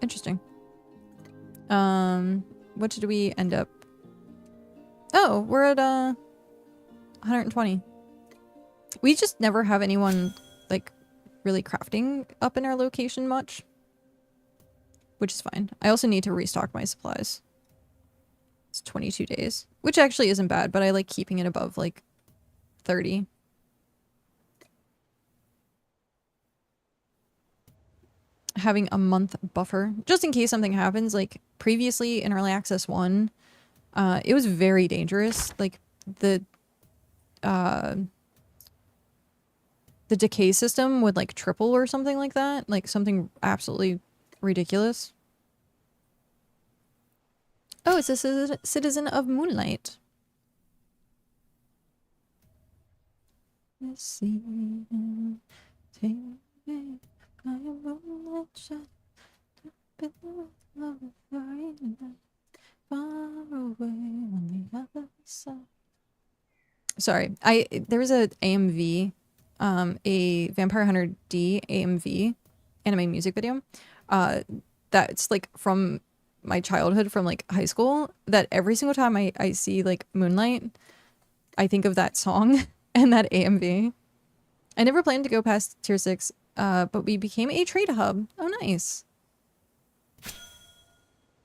Interesting. What did we end up... Oh, we're at, 120. We just never have anyone, like, really crafting up in our location much. Which is fine. I also need to restock my supplies. It's 22 days. Which actually isn't bad, but I like keeping it above, like, 30. Having a month buffer. Just in case something happens. Like, previously in Early Access 1, it was very dangerous. Like, the decay system would, like, triple or something like that. Like, something absolutely ridiculous. Oh, it's a citizen of Moonlight. Let's see. Take me, I am moonlight shine. Far away on the other side. Sorry, there was a AMV, a Vampire Hunter D AMV anime music video, that's like from my childhood, from like high school, that every single time I see like Moonlight, I think of that song and that AMV. I never planned to go past tier 6, but we became a trade hub. Oh, nice.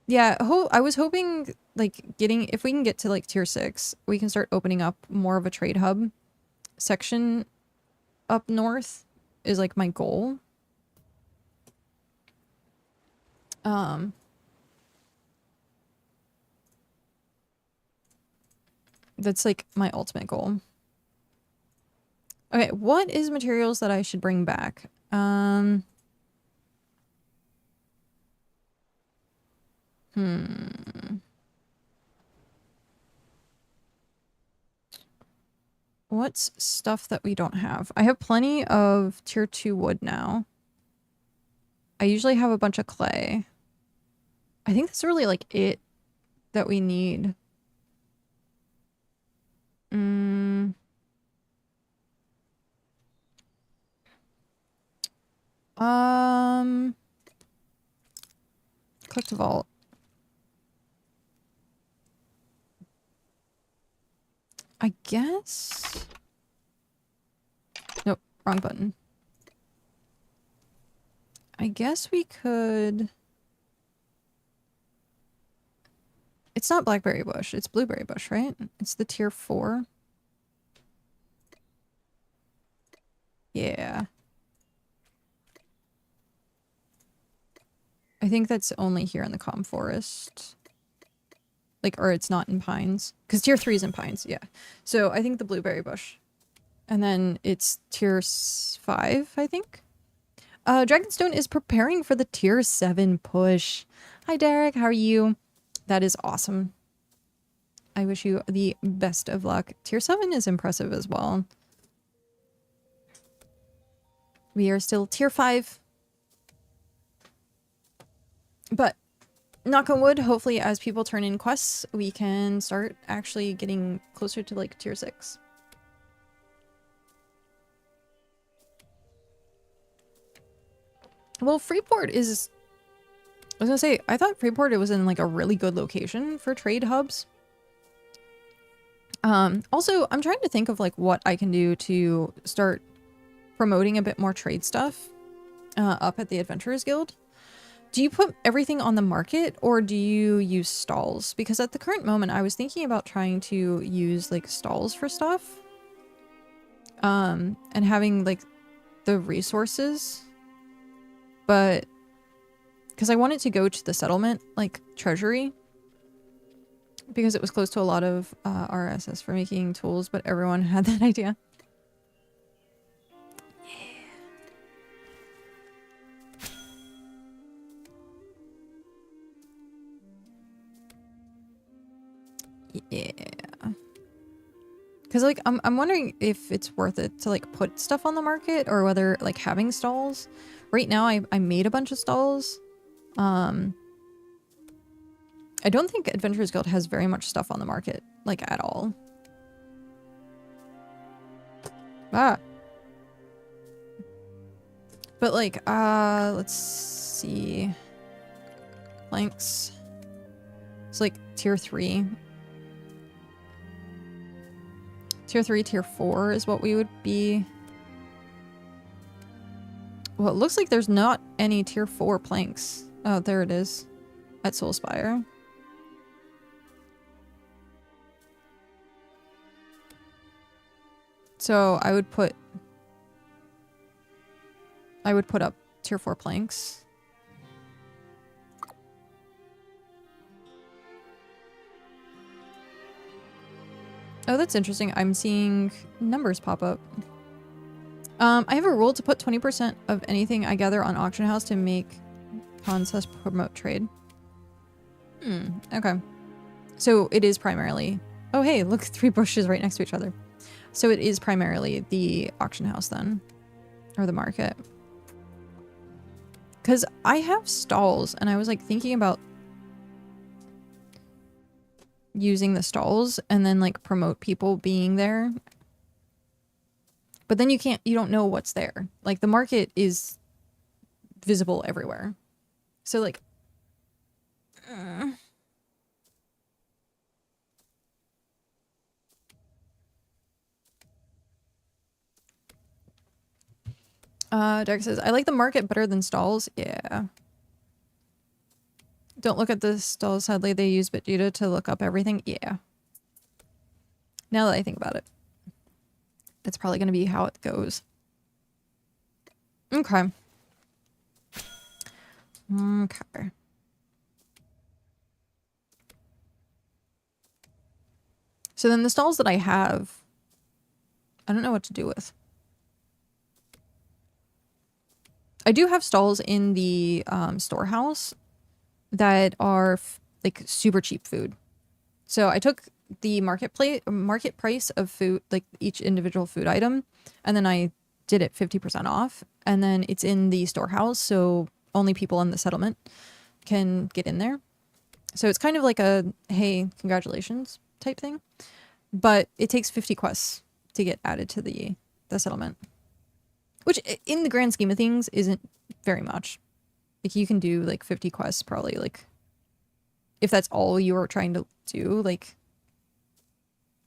Yeah, I was hoping, like, if we can get to, like, tier 6, we can start opening up more of a trade hub section up north is, like, my goal. That's, like, my ultimate goal. Okay, what is materials that I should bring back? What's stuff that we don't have? I have plenty of tier 2 wood now. I usually have a bunch of clay. I think that's really, like, it that we need. Click to vault. I guess... Nope, wrong button. I guess we could... It's not blackberry bush, it's blueberry bush, right? It's the tier 4. Yeah. I think that's only here in the calm forest. Like, or it's not in pines. Because tier 3 is in pines, yeah. So I think the blueberry bush. And then it's tier 5, I think. Dragonstone is preparing for the tier 7 push. Hi, Derek. How are you? That is awesome. I wish you the best of luck. Tier 7 is impressive as well. We are still tier 5. But, knock on wood, hopefully as people turn in quests, we can start actually getting closer to, like, tier 6. Well, Freeport is... I was gonna say, I thought Freeport, it was in, like, a really good location for trade hubs. Also, I'm trying to think of, like, what I can do to start promoting a bit more trade stuff up at the Adventurers Guild. Do you put everything on the market, or do you use stalls? Because at the current moment, I was thinking about trying to use, like, stalls for stuff. And having, like, the resources but because I wanted to go to the settlement, like treasury, because it was close to a lot of RSS for making tools, but everyone had that idea. Yeah. Because, like, I'm wondering if it's worth it to, like, put stuff on the market or whether, like, having stalls. Right now, I made a bunch of stalls. I don't think Adventurers Guild has very much stuff on the market, like, at all. Ah. But, like, let's see. Planks. It's, like, tier 3. Tier 3, tier 4 is what we would be. Well, it looks like there's not any tier 4 planks. Oh, there it is. At Soulspire. So I would put up tier 4 planks. Oh, that's interesting. I'm seeing numbers pop up. I have a rule to put 20% of anything I gather on auction house to make /promote trade. Okay. So it is primarily... Oh, hey, look, 3 bushes right next to each other. So it is primarily the auction house then. Or the market. Because I have stalls, and I was, like, thinking about using the stalls and then, like, promote people being there. But then you don't know what's there. Like, the market is visible everywhere. So, like... Derek says, I like the market better than stalls. Yeah. Don't look at the stalls. Sadly, they use BitData to look up everything. Yeah. Now that I think about it. That's probably going to be how it goes. Okay. Okay. So then the stalls that I have, I don't know what to do with. I do have stalls in the storehouse that are like super cheap food. So I took the market price of food, like each individual food item, and then I did it 50% off. And then it's in the storehouse, so only people in the settlement can get in there. So it's kind of like a, hey, congratulations type thing. But it takes 50 quests to get added to the settlement. Which, in the grand scheme of things, isn't very much. Like, you can do, like, 50 quests probably, like... If that's all you are trying to do, like...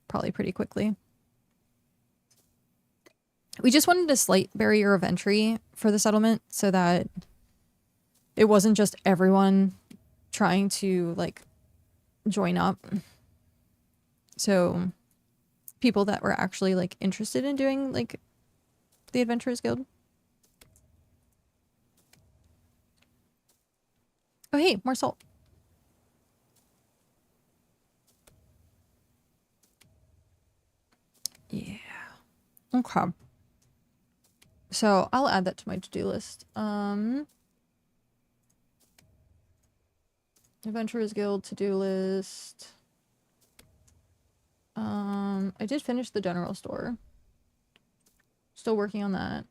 Probably pretty quickly. We just wanted a slight barrier of entry for the settlement so that it wasn't just everyone trying to, like, join up. So, people that were actually, like, interested in doing, like, the Adventurers Guild. Oh, hey, more salt. Yeah. Okay. So, I'll add that to my to-do list. Adventurers Guild to-do list. I did finish the general store. Still working on that.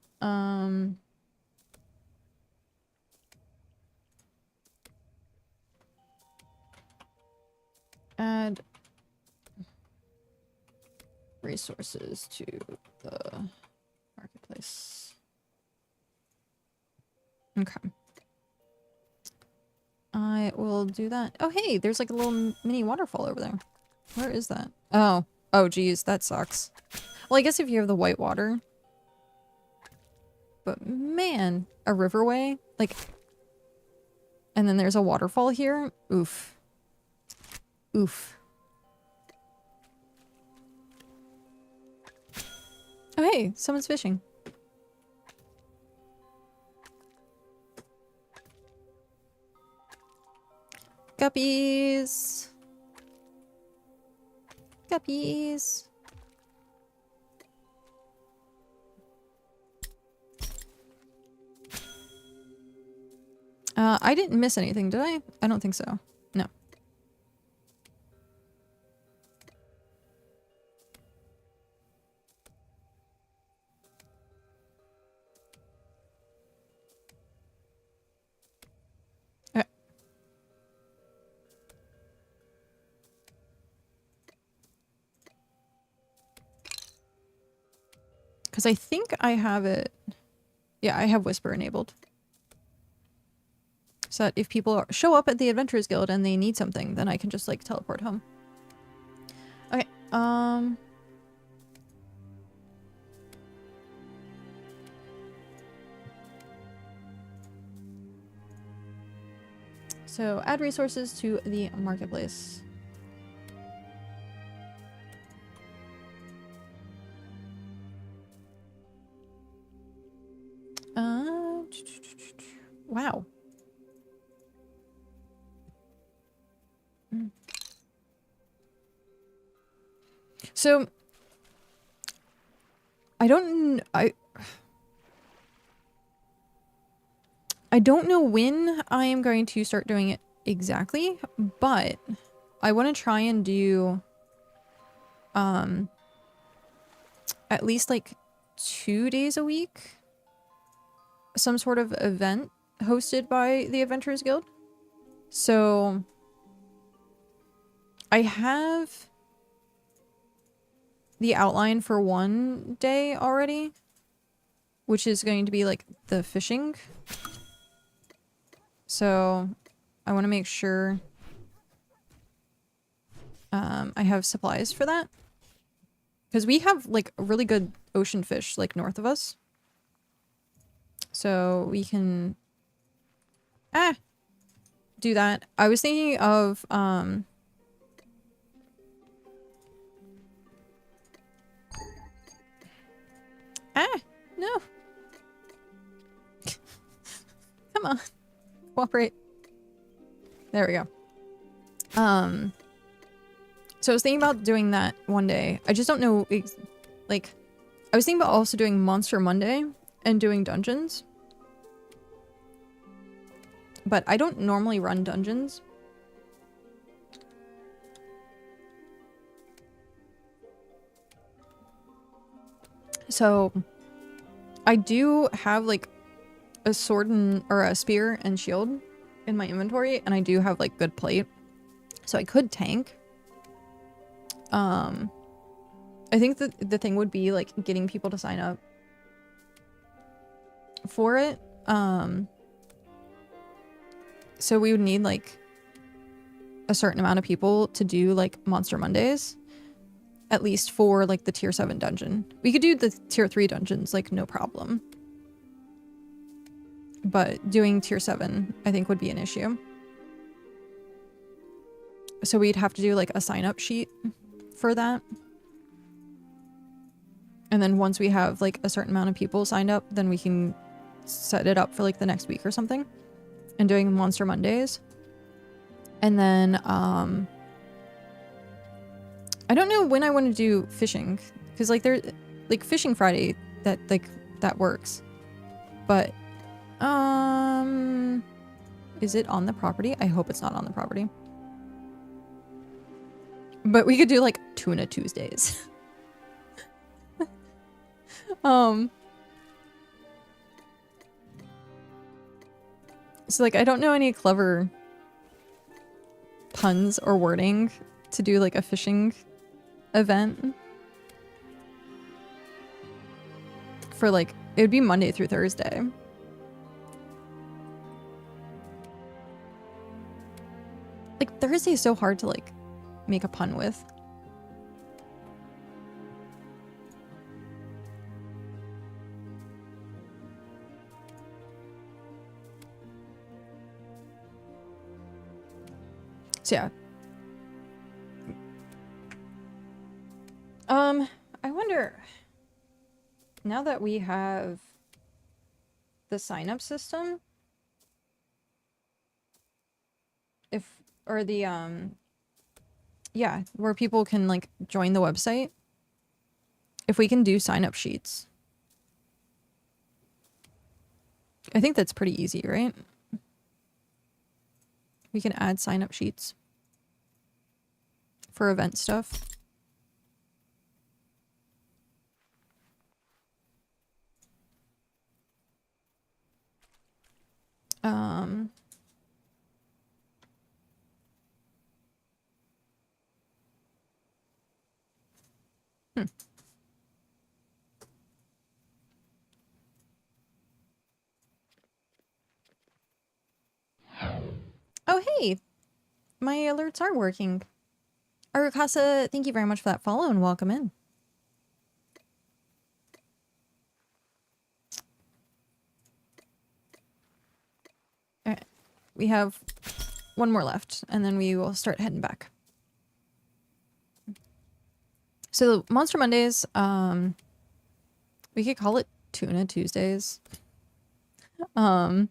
Add resources to the marketplace. Okay. I will do that. Oh, hey, there's like a little mini waterfall over there. Where is that? Oh. Oh, geez, that sucks. Well, I guess if you have the white water. But man, a riverway? Like, and then there's a waterfall here? Oof. Oof. Oh, hey, someone's fishing. Guppies. Guppies. I didn't miss anything, did I? I don't think so. No. Because I think I have it. Yeah, I have Whisper enabled. So that if people show up at the Adventurers Guild and they need something, then I can just like teleport home. Okay, so add resources to the marketplace. Wow. So I don't know when I am going to start doing it exactly, but I want to try and do at least like 2 days a week some sort of event hosted by the Adventurers Guild. So I have the outline for one day already, which is going to be like the fishing. So I want to make sure I have supplies for that. Because we have like really good ocean fish like north of us. So we can do that. I was thinking of no. Come on. Cooperate. There we go. So I was thinking about doing that one day. I just don't know, like, I was thinking about also doing Monster Monday and doing dungeons. But I don't normally run dungeons. So I do have like a sword and or a spear and shield in my inventory, and I do have like good plate. So I could tank. I think that the thing would be like getting people to sign up for it. So we would need like a certain amount of people to do like Monster Mondays, at least for like the tier 7 dungeon. We could do the tier 3 dungeons like no problem, but doing tier 7 I think would be an issue. So we'd have to do like a sign up sheet for that. And then once we have like a certain amount of people signed up, then we can set it up for like the next week or something and doing Monster Mondays. And then I don't know when I want to do fishing, because like there's like Fishing Friday that works. But is it on the property? I hope it's not on the property. But we could do like Tuna Tuesdays. So like I don't know any clever puns or wording to do like a fishing event for like, it would be Monday through Thursday. Like Thursday is so hard to like make a pun with. So yeah. I wonder, now that we have the sign-up system, if or the, yeah, where people can, like, join the website. If we can do sign-up sheets. I think that's pretty easy, right? We can add sign-up sheets for event stuff. Hmm. Oh, hey! My alerts are working. Arukasa, thank you very much for that follow and welcome in. Alright. We have one more left, and then we will start heading back. So, Monster Mondays, we could call it Tuna Tuesdays. I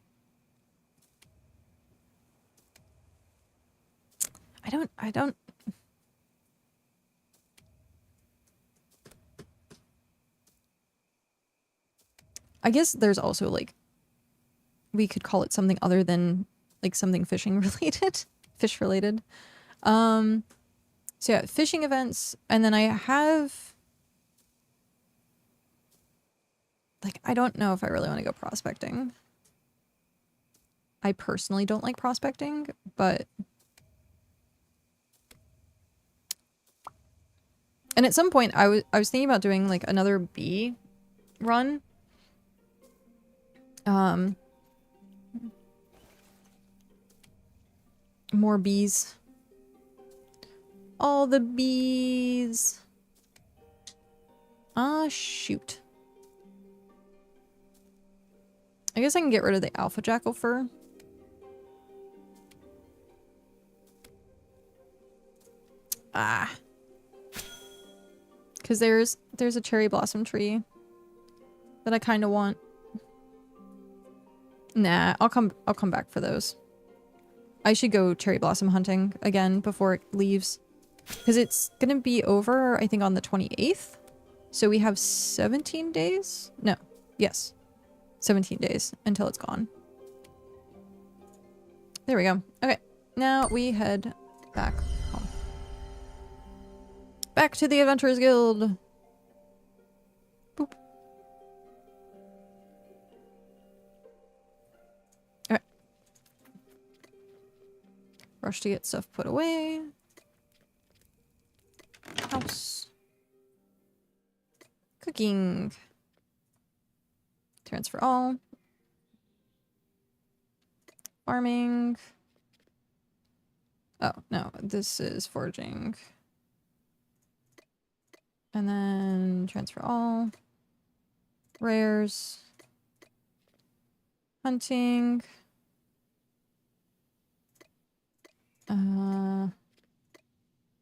don't... I guess there's also, like, we could call it something other than, like, something fishing related. Fish related. So yeah, fishing events, and then I have... Like, I don't know if I really want to go prospecting. I personally don't like prospecting, but... And at some point, I was thinking about doing, like, another bee run. More bees. All the bees. Ah, shoot. I guess I can get rid of the alpha jackal fur. Ah. Because there's a cherry blossom tree that I kind of want. Nah, I'll come back for those. I should go cherry blossom hunting again before it leaves. Because it's gonna be over, I think, on the 28th. So we have 17 days? No. Yes. 17 days until it's gone. There we go. Okay. Now we head back home. Back to the Adventurers Guild. Boop. Okay. Rush to get stuff put away. House. Cooking. Transfer all. Farming. Oh, no. This is foraging. And then transfer all. Rares. Hunting.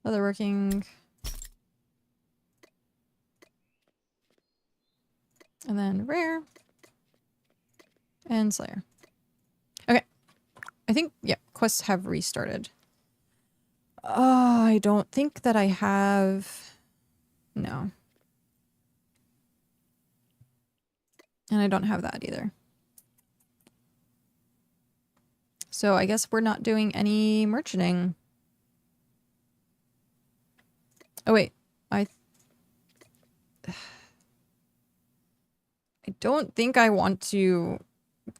Leatherworking. And then rare. And Slayer. Okay. I think, yeah, quests have restarted. I don't think that I have... No. And I don't have that either. So I guess we're not doing any merchanting. Oh wait, I don't think I want to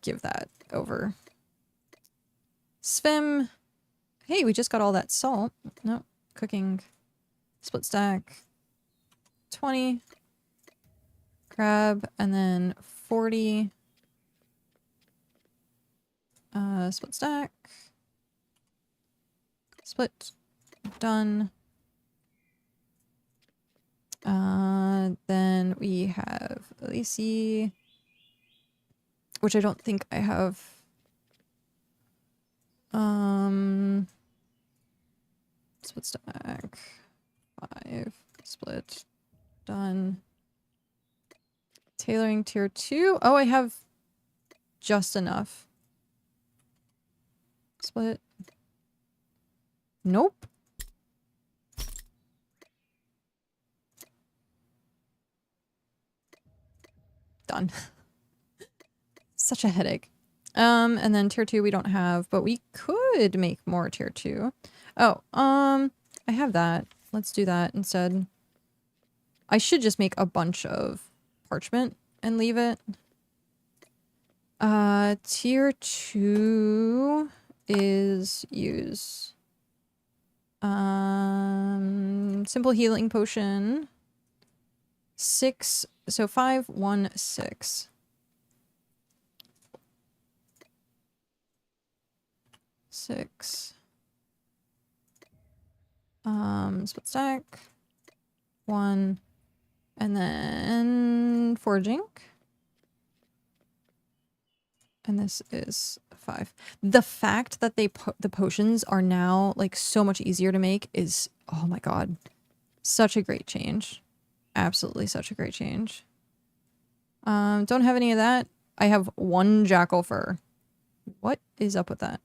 give that over. Svim. Hey, we just got all that salt. No, cooking. Split stack. 20. Crab, and then 40. Split stack. Split. Done. Then we have Elise, which I don't think I have. Split stack. 5. Split. Done. Tailoring tier 2. Oh, I have just enough. Split. Nope. Done. Such a headache. And then tier 2 we don't have, but we could make more tier 2. Oh, I have that. Let's do that instead. I should just make a bunch of parchment and leave it. Tier 2 is use simple healing potion 6, so 5 1 6 6 split stack 1 and then forging. And this is 5. The fact that the potions are now like so much easier to make is, oh my god, such a great change. Absolutely such a great change. Don't have any of that. I have 1 jackal fur. What is up with that?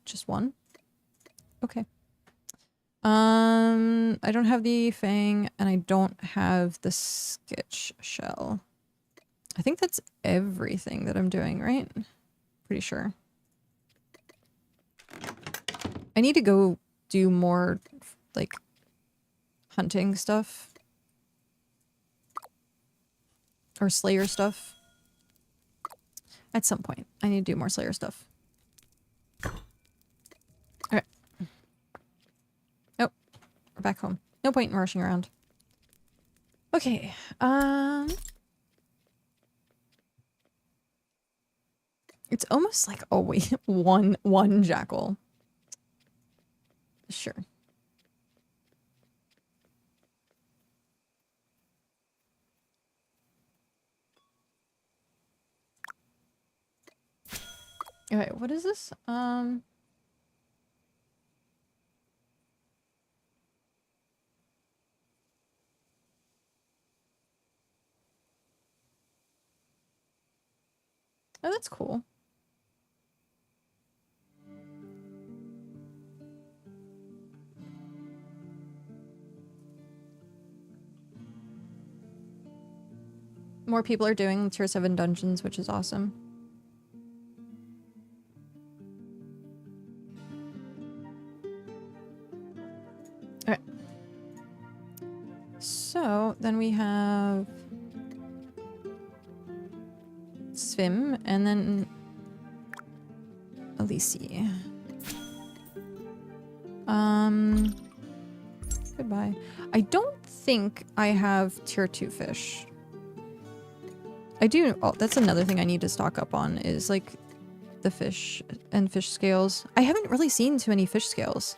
Just 1? Okay. I don't have the fang and I don't have the skitch shell. I think that's everything that I'm doing, right? Pretty sure. I need to go do more, like, hunting stuff. Or slayer stuff. At some point. I need to do more slayer stuff. Alright. Oh. We're back home. No point in rushing around. Okay. It's almost like always one jackal. Sure. Okay, what is this? Oh, that's cool. More people are doing tier 7 dungeons, which is awesome. Okay. So, then we have Svim, and then Alisi. Goodbye. I don't think I have tier 2 fish. I do. Oh, that's another thing I need to stock up on is like the fish and fish scales. I haven't really seen too many fish scales.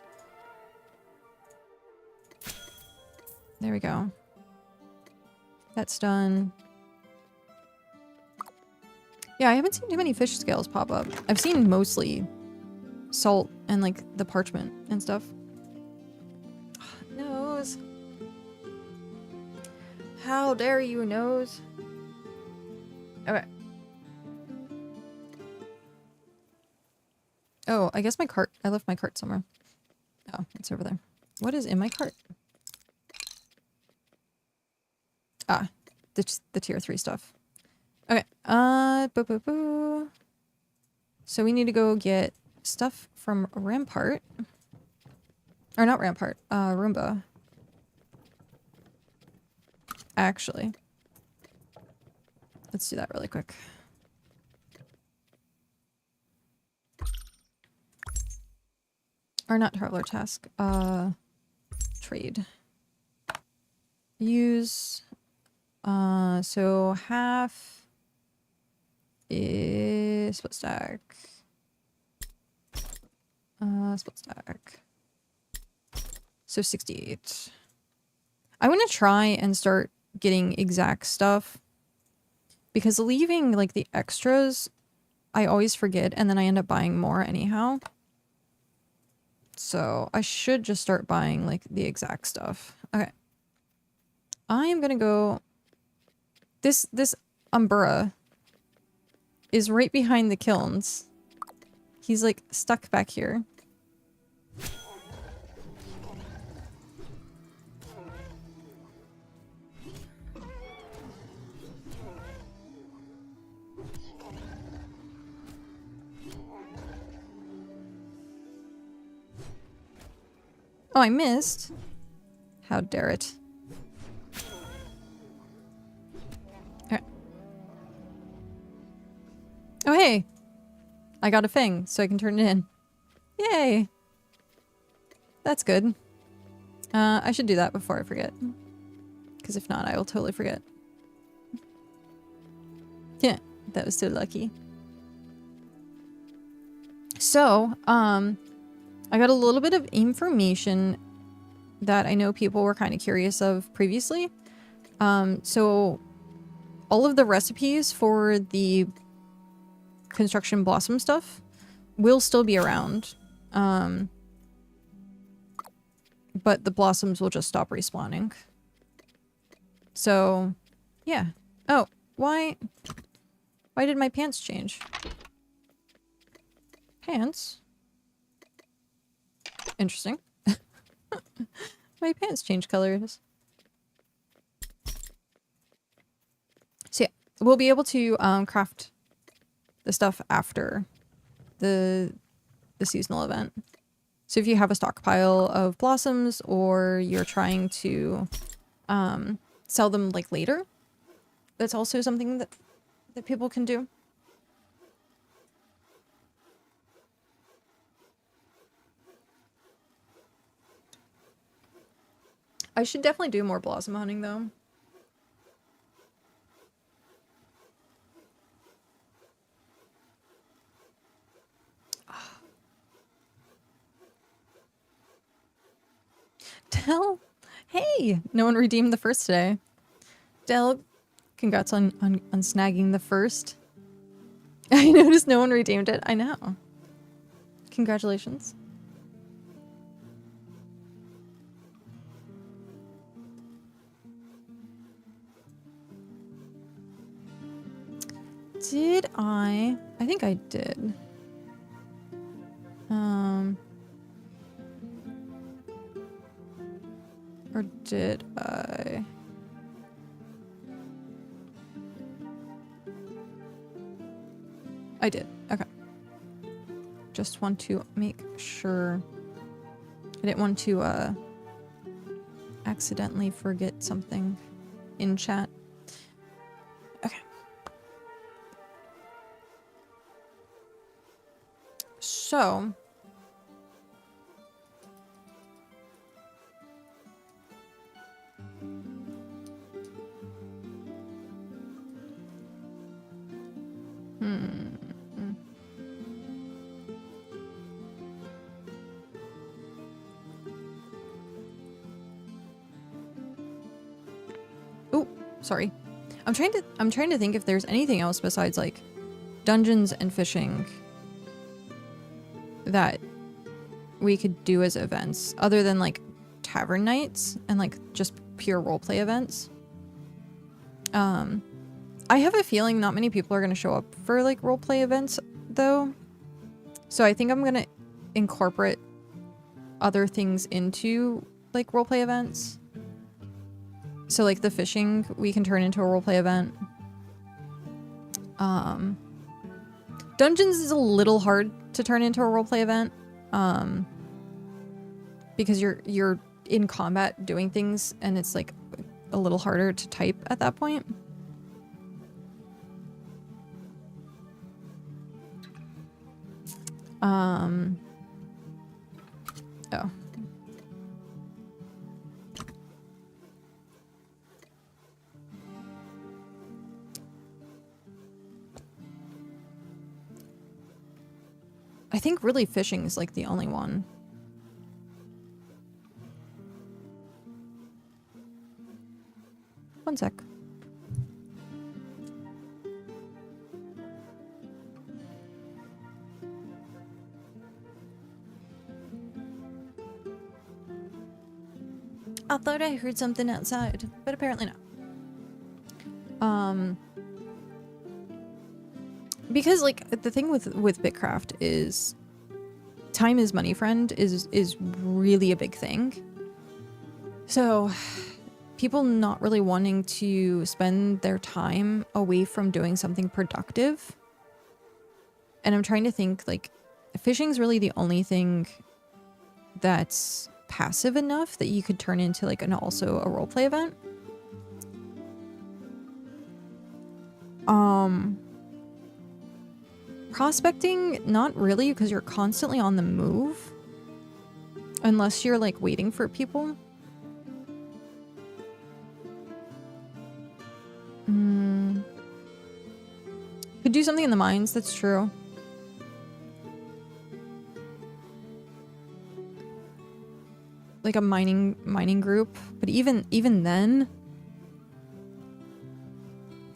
There we go. That's done. Yeah, I haven't seen too many fish scales pop up. I've seen mostly salt and like the parchment and stuff. Nose. How dare you, Nose? Okay. Oh, I guess my cart. I left my cart somewhere. Oh, it's over there. What is in my cart? Ah, the tier 3 stuff. Okay. Boo boo boo. So we need to go get stuff from Rampart. Or not Rampart. Roomba. Actually. Let's do that really quick. Or not traveler task. Trade. Use. So half is split stack. Split stack. So 68. I want to try and start getting exact stuff. Because leaving, like, the extras, I always forget, and then I end up buying more anyhow. So, I should just start buying, like, the exact stuff. Okay. I am gonna go... This Ember is right behind the kilns. He's, like, stuck back here. Oh, I missed. How dare it. Alright. Oh, hey. I got a thing, so I can turn it in. Yay. That's good. I should do that before I forget. Because if not, I will totally forget. Yeah, that was so lucky. So, I got a little bit of information that I know people were kind of curious of previously. So all of the recipes for the construction blossom stuff will still be around. But the blossoms will just stop respawning. So, yeah. Oh, why did my pants change? Pants? Interesting. My pants change colors. So yeah, we'll be able to craft the stuff after the seasonal event. So if you have a stockpile of blossoms or you're trying to sell them like later, that's also something that people can do. I should definitely do more blossom hunting though. Del, hey, no one redeemed the first today. Del, congrats on snagging the first. I noticed no one redeemed it. I know. Congratulations. Did I? I think I did. Or did I? I did. Okay. Just want to make sure. I didn't want to accidentally forget something in chat. Okay. So oh, sorry. I'm trying to think if there's anything else besides like dungeons and fishing that we could do as events other than like tavern nights and like just pure roleplay events. I have a feeling not many people are going to show up for like roleplay events though. So I think I'm going to incorporate other things into like roleplay events. So like the fishing we can turn into a roleplay event. Dungeons is a little hard to turn into a roleplay event. Because you're in combat doing things and it's like a little harder to type at that point. Oh. I think really fishing is like the only one. One sec. I thought I heard something outside, but apparently not. Because like the thing with BitCraft is time is money, friend, is really a big thing. So people not really wanting to spend their time away from doing something productive. And I'm trying to think like fishing's really the only thing that's passive enough that you could turn into like an also a roleplay event. Prospecting, not really, because you're constantly on the move. Unless you're like waiting for people. Could do something in the mines, that's true. Like a mining group, but even then,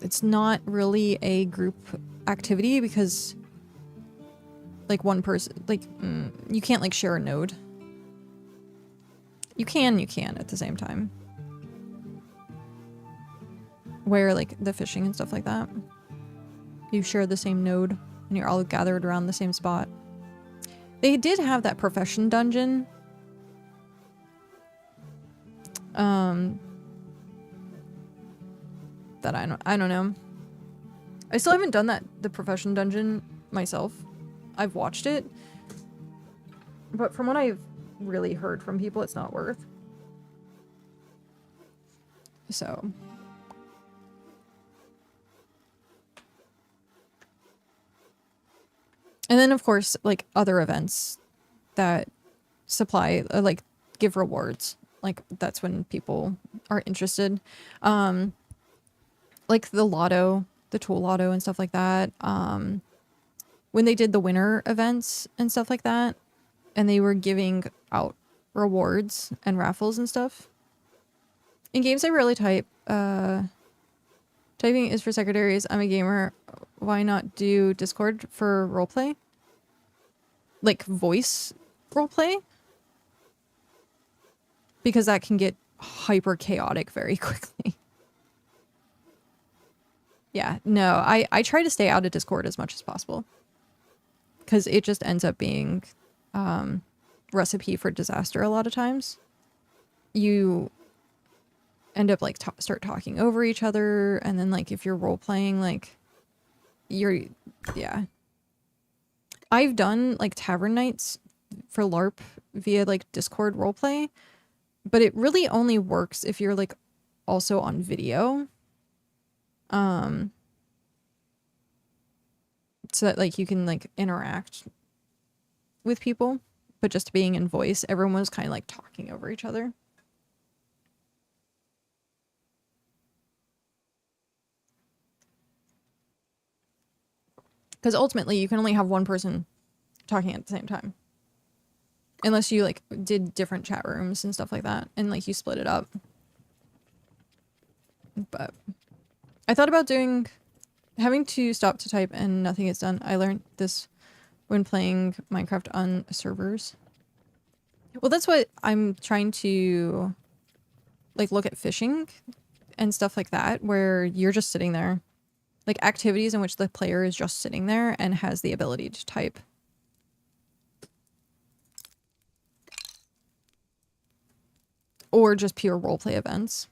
it's not really a group activity because like one person, like you can't like share a node. You can at the same time. Where like the fishing and stuff like that. You share the same node and you're all gathered around the same spot. They did have that profession dungeon. That I don't know. I still haven't done the profession dungeon myself. I've watched it. But from what I've really heard from people, it's not worth. So. And then, of course, like, other events that supply, like, give rewards. Like, that's when people are interested. Like, the lotto, the tool lotto and stuff like that. When they did the winter events and stuff like that, and they were giving out rewards and raffles and stuff. In games I rarely type. Typing is for secretaries. I'm a gamer. Why not do Discord for roleplay? Like voice roleplay? Because that can get hyper chaotic very quickly. Yeah, no, I try to stay out of Discord as much as possible. Because it just ends up being recipe for disaster a lot of times. You end up like start talking over each other, and then like if you're role playing, like yeah. I've done like tavern nights for LARP via like Discord roleplay, but it really only works if you're like also on video. So that like you can like interact with people, but just being in voice, everyone was kind of like talking over each other. Because ultimately you can only have one person talking at the same time. Unless you like did different chat rooms and stuff like that, and like you split it up. But I thought about having to stop to type and nothing gets done. I learned this when playing Minecraft on servers. Well, that's what I'm trying to like look at fishing and stuff like that, where you're just sitting there. Like activities in which the player is just sitting there and has the ability to type. Or just pure roleplay events.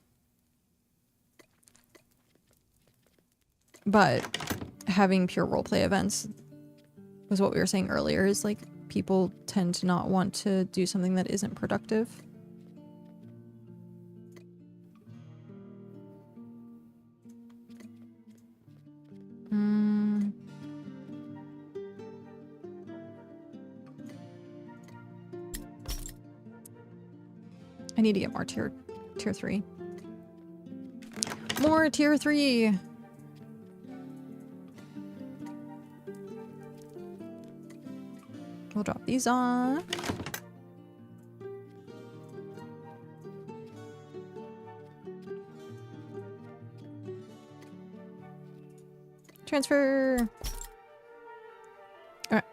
But having pure roleplay events was what we were saying earlier, is like people tend to not want to do something that isn't productive. I need to get more tier 3. More tier 3! We'll drop these on. Transfer! Alright.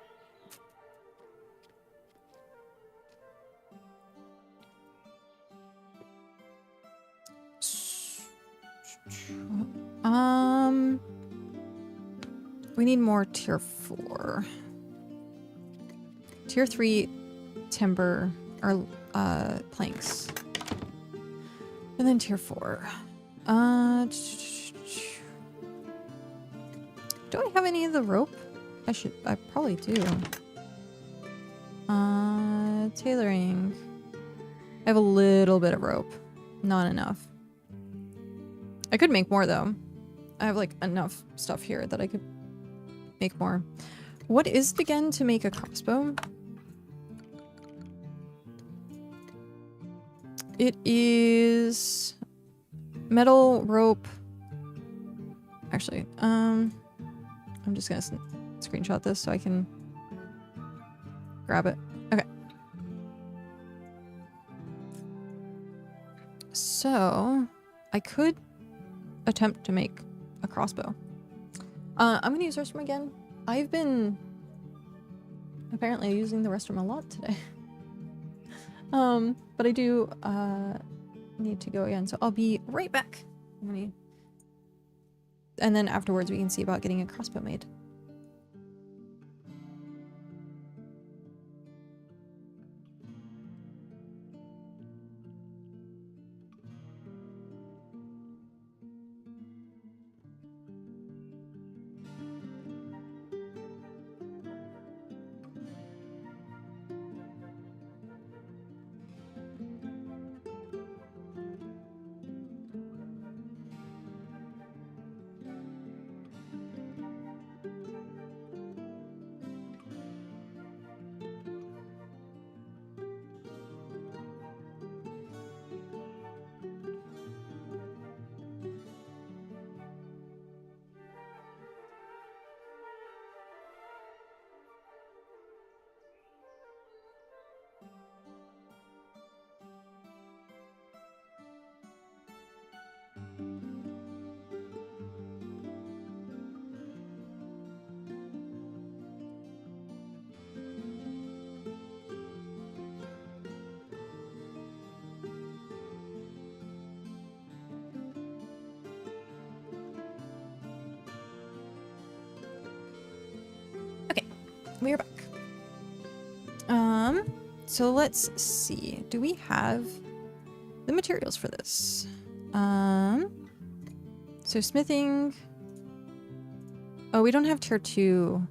We need more tier 4. Tier 3 timber or planks. And then tier 4. Do I have any of the rope? I probably do. Tailoring. I have a little bit of rope. Not enough. I could make more though. I have like enough stuff here that I could make more. What is it again to make a crossbow? It is metal, rope. Actually, I'm just gonna screenshot this so I can grab it. Okay. So I could attempt to make a crossbow. I'm gonna use the restroom again. I've been apparently using the restroom a lot today. But I do need to go again, so I'll be right back. And then afterwards we can see about getting a crossbow made. We're back. So let's see. Do we have the materials for this? So smithing. Oh, we don't have tier 2.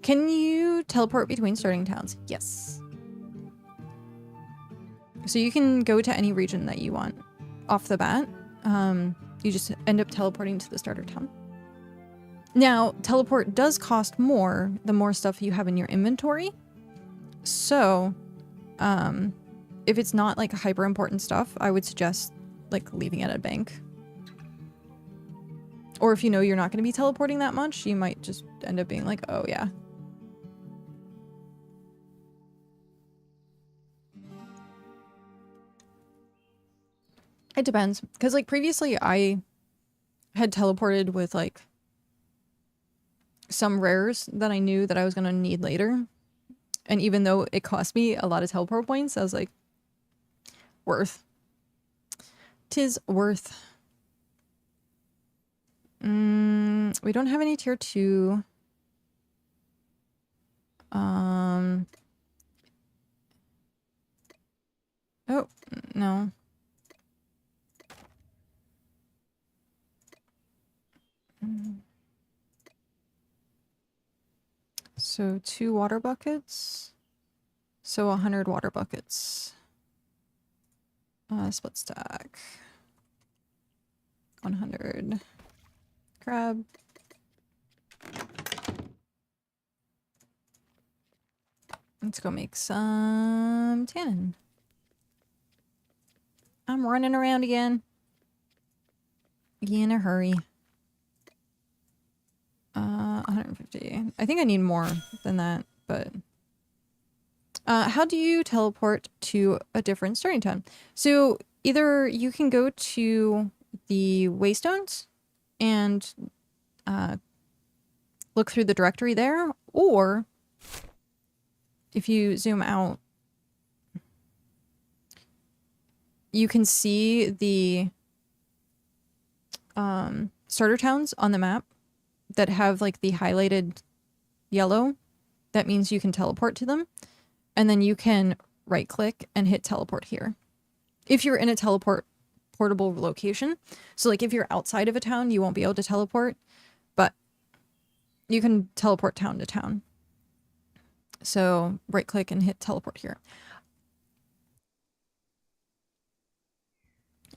Can you teleport between starting towns? Yes. So you can go to any region that you want off the bat. You just end up teleporting to the starter town. Now, teleport does cost more the more stuff you have in your inventory. So, if it's not like hyper important stuff, I would suggest like leaving it at bank. Or if you know you're not going to be teleporting that much, you might just end up being like, oh yeah. It depends. Because like previously I had teleported with like some rares that I knew that I was going to need later. And even though it cost me a lot of teleport points, I was like, worth. 'Tis worth. We don't have any tier 2. Oh, no. So 2 water buckets. So 100 water buckets. Split stack. 100. Grab. Let's go make some tannin. I'm running around again. In a hurry. 150. I think I need more than that, but... how do you teleport to a different starting town? So either you can go to the waystones and look through the directory there, or if you zoom out, you can see the starter towns on the map that have like the highlighted yellow. That means you can teleport to them. And then you can right click and hit teleport here. If you're in a portable location. So like if you're outside of a town, you won't be able to teleport. But you can teleport town to town. So right click and hit teleport here.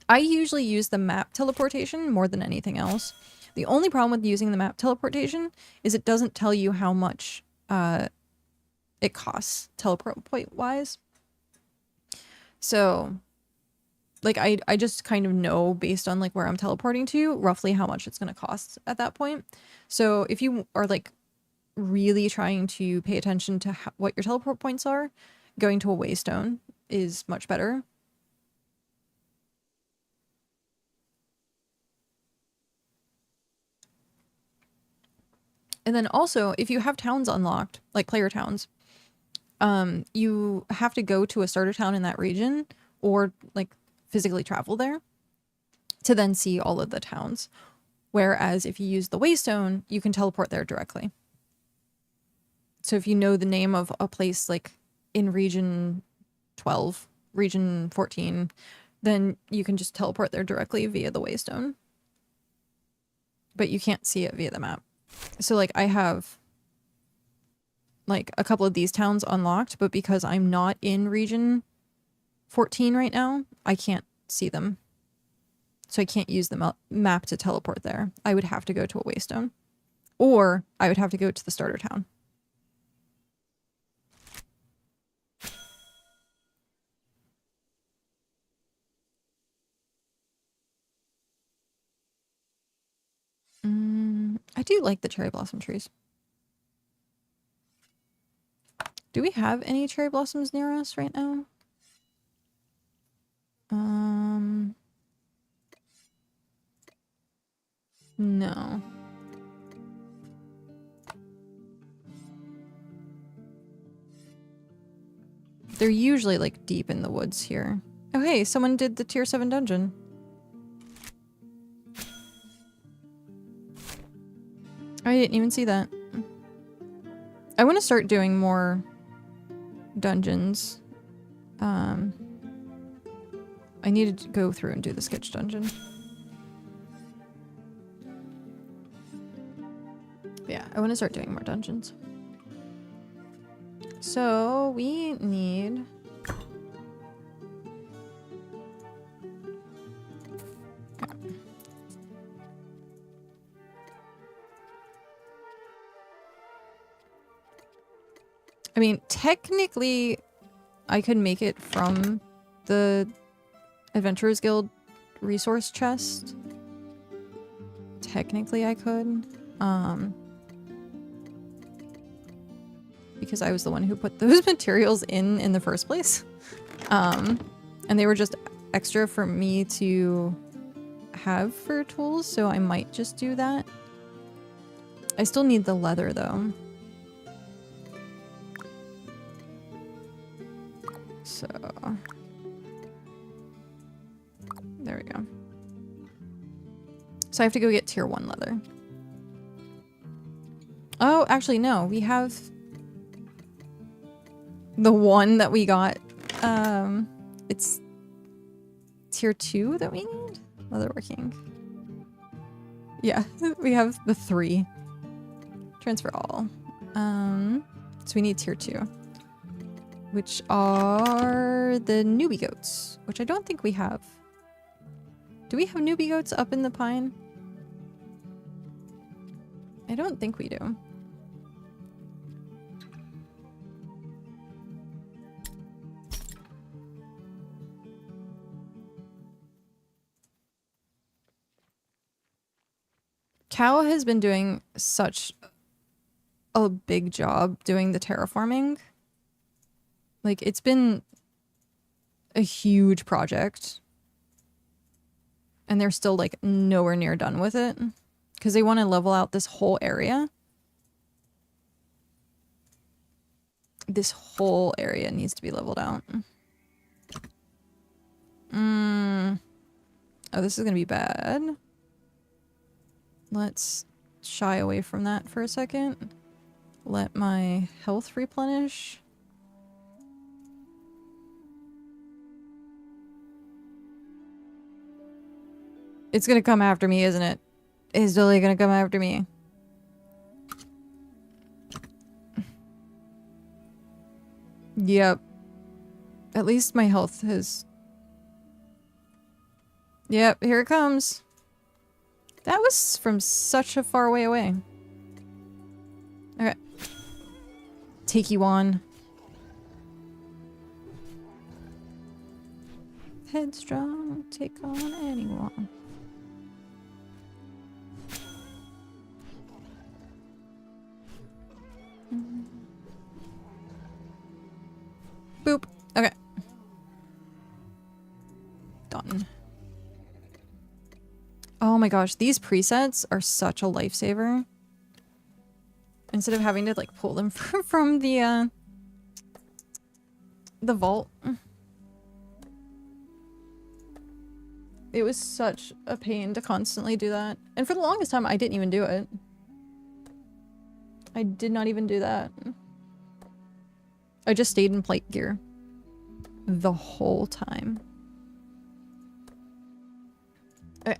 I usually use the map teleportation more than anything else. The only problem with using the map teleportation is it doesn't tell you how much it costs teleport point wise. So like I just kind of know based on like where I'm teleporting to roughly how much it's going to cost at that point. So if you are like really trying to pay attention to what your teleport points are, going to a waystone is much better. And then also, if you have towns unlocked, like player towns, you have to go to a starter town in that region or like physically travel there to then see all of the towns. Whereas if you use the waystone, you can teleport there directly. So if you know the name of a place like in region 12, region 14, then you can just teleport there directly via the waystone. But you can't see it via the map. So like I have like a couple of these towns unlocked, but because I'm not in region 14 right now, I can't see them. So I can't use the map to teleport there. I would have to go to a waystone. Or I would have to go to the starter town. I do like the cherry blossom trees. Do we have any cherry blossoms near us right now? No. They're usually like deep in the woods here. Oh hey, someone did the tier 7 dungeon. I didn't even see that. I want to start doing more dungeons. I needed to go through and do the sketch dungeon. But yeah, I want to start doing more dungeons. So we need... I mean, technically, I could make it from the Adventurers Guild resource chest. Technically, I could. Because I was the one who put those materials in the first place. And they were just extra for me to have for tools, so I might just do that. I still need the leather, though. So... there we go. So I have to go get tier 1 leather. Oh, actually, no. We have... the one that we got. It's tier 2 that we need? Leatherworking. Yeah, we have the 3. Transfer all. So we need tier 2. Which are the newbie goats, which I don't think we have. Do we have newbie goats up in the pine? I don't think we do. Cow has been doing such a big job doing the terraforming. Like, it's been a huge project. And they're still, like, nowhere near done with it. Because they want to level out this whole area. This whole area needs to be leveled out. Oh, this is going to be bad. Let's shy away from that for a second. Let my health replenish. It's gonna come after me, isn't it? It's totally gonna come after me. Yep. At least my health has... Yep, here it comes. That was from such a far way away. Okay. Take you on. Headstrong, take on anyone. Boop. Okay. Done. Oh my gosh, these presets are such a lifesaver. Instead of having to like pull them from the vault. It was such a pain to constantly do that. And for the longest time, I didn't even do it. I did not even do that. I just stayed in plate gear the whole time. Okay.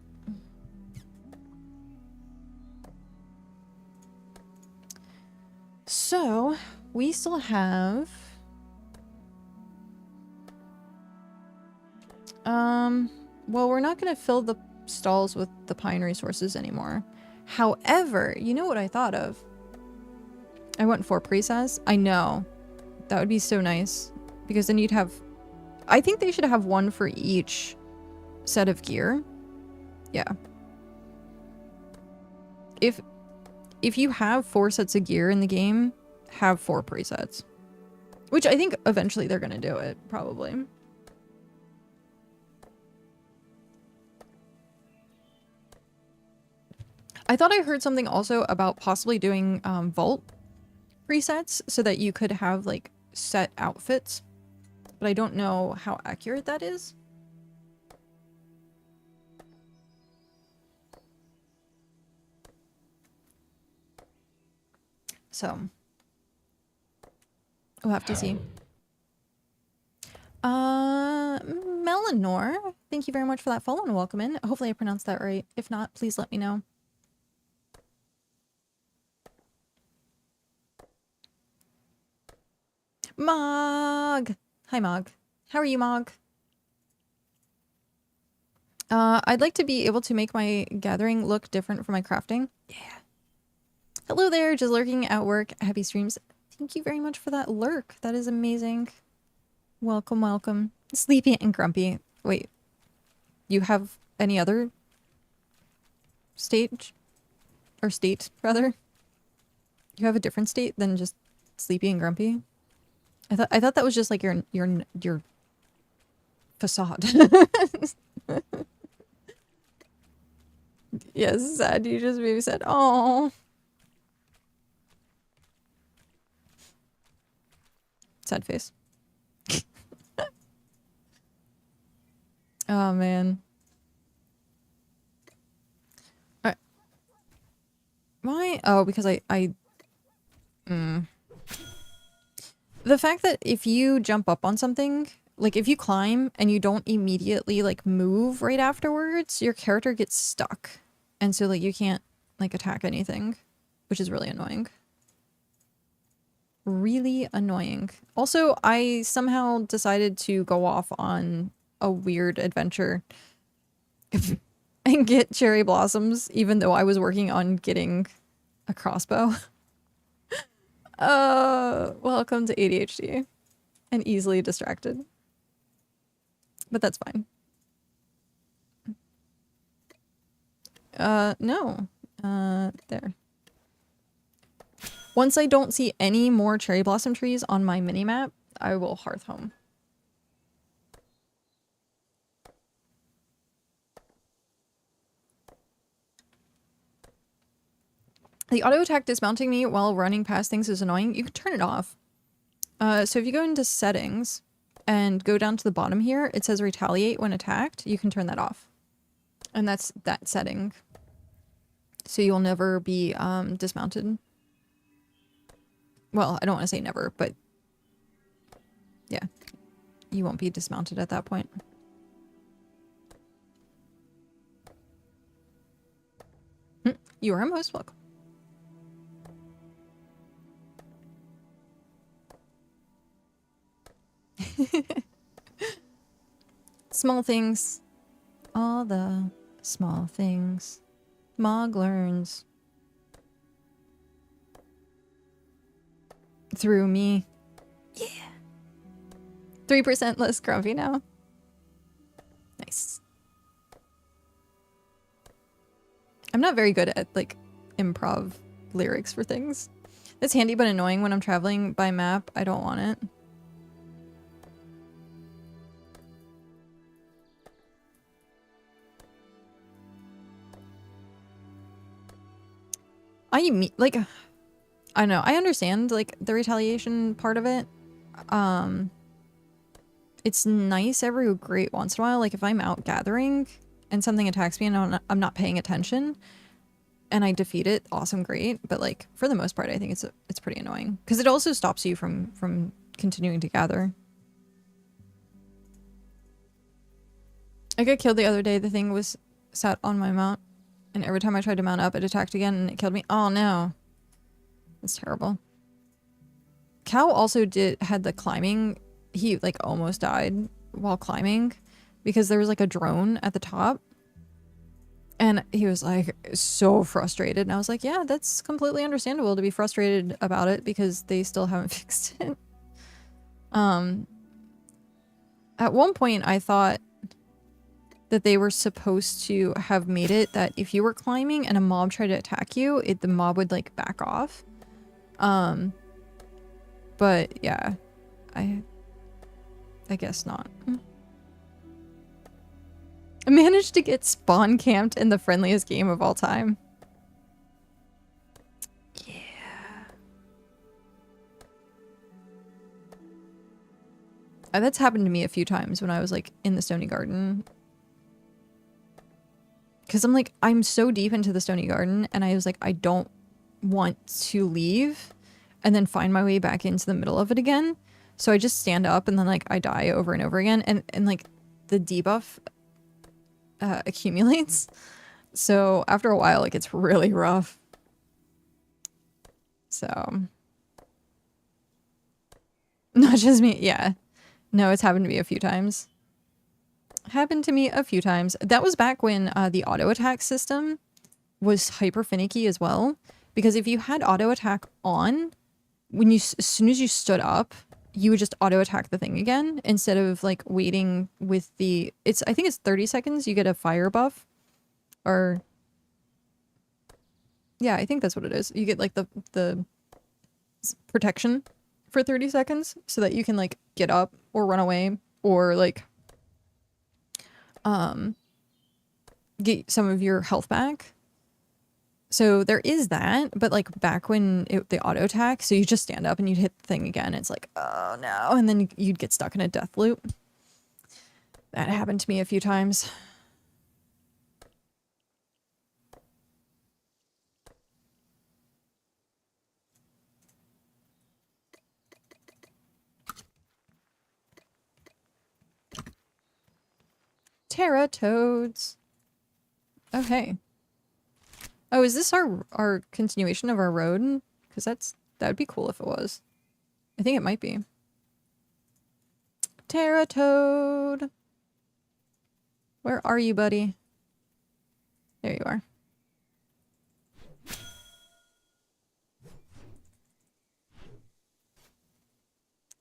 So, we still have... well, we're not going to fill the stalls with the pine resources anymore. However, you know what I thought of? I went 4 presets. I know. That would be so nice. Because then you'd have... I think they should have 1 for each set of gear. Yeah. If you have 4 sets of gear in the game, have 4 presets. Which I think eventually they're going to do it, probably. I thought I heard something also about possibly doing vault presets so that you could have like set outfits, but I don't know how accurate that is. So we'll have to see. Melanor, thank you very much for that follow and welcome in. Hopefully I pronounced that right. If not, please let me know. Mog! Hi, Mog. How are you, Mog? I'd like to be able to make my gathering look different for my crafting. Yeah. Hello there, just lurking at work. Happy streams. Thank you very much for that lurk. That is amazing. Welcome, welcome. Sleepy and grumpy. Wait. You have any other stage? Or state, rather? You have a different state than just sleepy and grumpy? I thought that was just like your facade. Yes, sad. You just maybe said, "Oh." Sad face. Oh man. Alright. Why? Oh, because the fact that if you jump up on something, like if you climb and you don't immediately like move right afterwards, your character gets stuck. And so like you can't like attack anything, which is really annoying. Really annoying. Also, I somehow decided to go off on a weird adventure and get cherry blossoms, even though I was working on getting a crossbow. Welcome to ADHD and easily distracted. But that's fine. No. There. Once I don't see any more cherry blossom trees on my minimap, I will hearth home. The auto attack dismounting me while running past things is annoying. You can turn it off. So if you go into settings and go down to the bottom here, it says retaliate when attacked. You can turn that off. And that's that setting. So you'll never be dismounted. Well, I don't want to say never, but yeah, you won't be dismounted at that point. You are most welcome. Small things. All the small things. Mog learns. Through me. Yeah. 3% less grumpy now. Nice. I'm not very good at, like, improv lyrics for things. It's handy but annoying when I'm traveling by map. I don't want it. Like, I don't know. I understand, like, the retaliation part of it. It's nice every great once in a while. Like, if I'm out gathering and something attacks me and I'm not paying attention and I defeat it, awesome, great. But, like, for the most part, I think it's pretty annoying. Because it also stops you from continuing to gather. I got killed the other day. The thing was sat on my mount. And every time I tried to mount up, it attacked again and it killed me. Oh, no. That's terrible. Cow also had the climbing. He, like, almost died while climbing because there was, like, a drone at the top. And he was, like, so frustrated. And I was like, yeah, that's completely understandable to be frustrated about it because they still haven't fixed it. At one point, I thought that they were supposed to have made it that if you were climbing and a mob tried to attack you, the mob would, like, back off. But yeah, I guess not. I managed to get spawn camped in the friendliest game of all time. Yeah. That's happened to me a few times when I was, like, in the Stony Garden. Because I'm like, I'm so deep into the Stony Garden, and I was like, I don't want to leave and then find my way back into the middle of it again. So I just stand up and then, like, I die over and over again. And like, the debuff accumulates. So after a while, like, it's really rough. So. Not just me. Yeah. No, it's happened to me a few times. Happened to me a few times. That was back when the auto attack system was hyper finicky as well. Because if you had auto attack on, when as soon as you stood up, you would just auto attack the thing again instead of, like, waiting with the. I think it's 30 seconds. You get a fire buff, or yeah, I think that's what it is. You get, like, the protection for 30 seconds so that you can, like, get up or run away or, like, get some of your health back. So there is that, but, like, back when the auto attack, so you just stand up and you'd hit the thing again. It's like, oh no, and then you'd get stuck in a death loop. That happened to me a few times. Terratoads. Oh, hey. Oh, is this our continuation of our road? Because that would be cool if it was. I think it might be. Terratoad. Where are you, buddy? There you are.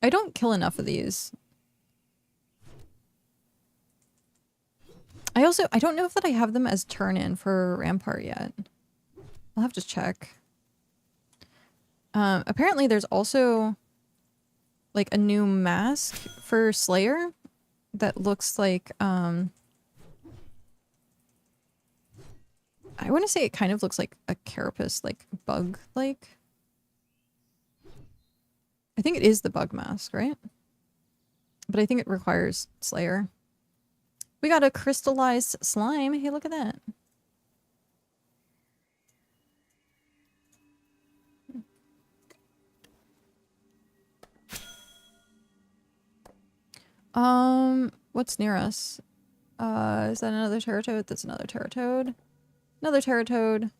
I don't kill enough of these. I don't know if that I have them as turn-in for Rampart yet. I'll have to check. Apparently there's also, like, a new mask for Slayer that looks like, I want to say it kind of looks like a carapace, like, bug-like. I think it is the bug mask, right? But I think it requires Slayer. We got a crystallized slime. Hey, look at that. What's near us? Is that another Terratoad? That's another Terratoad. Another Terratoad.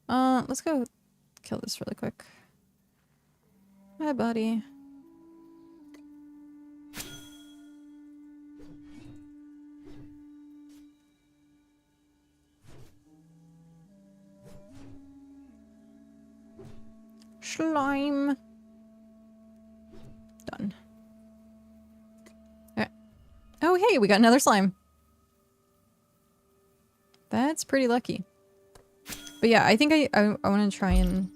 Let's go kill this really quick. Hi, buddy. slime. Done. Alright. Oh, hey, we got another slime. That's pretty lucky. But yeah, I think I want to try and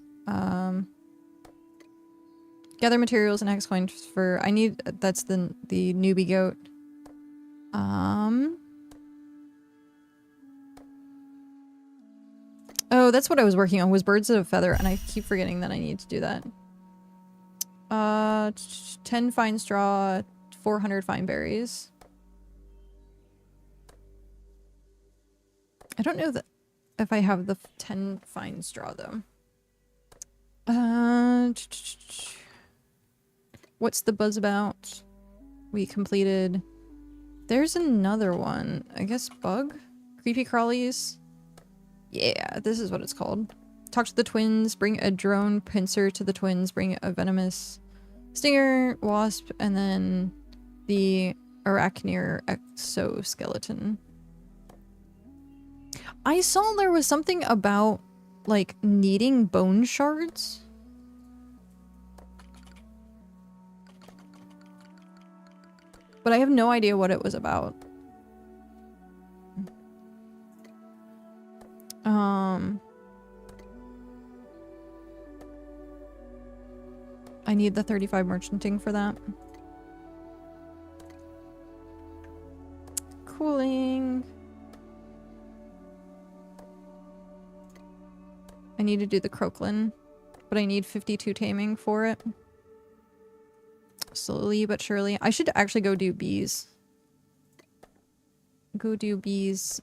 gather materials and hex coins for... I need... That's the newbie goat. Oh, that's what I was working on, was birds of a feather, and I keep forgetting that I need to do that. 10 fine straw, 400 fine berries. I don't know that if I have the 10 fine straw, though. What's the buzz about? We completed... There's another one. I guess bug? Creepy crawlies? Yeah, this is what it's called. Talk to the twins, bring a drone pincer to the twins, bring a venomous stinger, wasp, and then the arachneer exoskeleton. I saw there was something about, like, needing bone shards. But I have no idea what it was about. I need the 35 merchanting for that. Cooling. I need to do the croclin, but I need 52 taming for it. Slowly but surely. I should actually go do bees. Go do bees.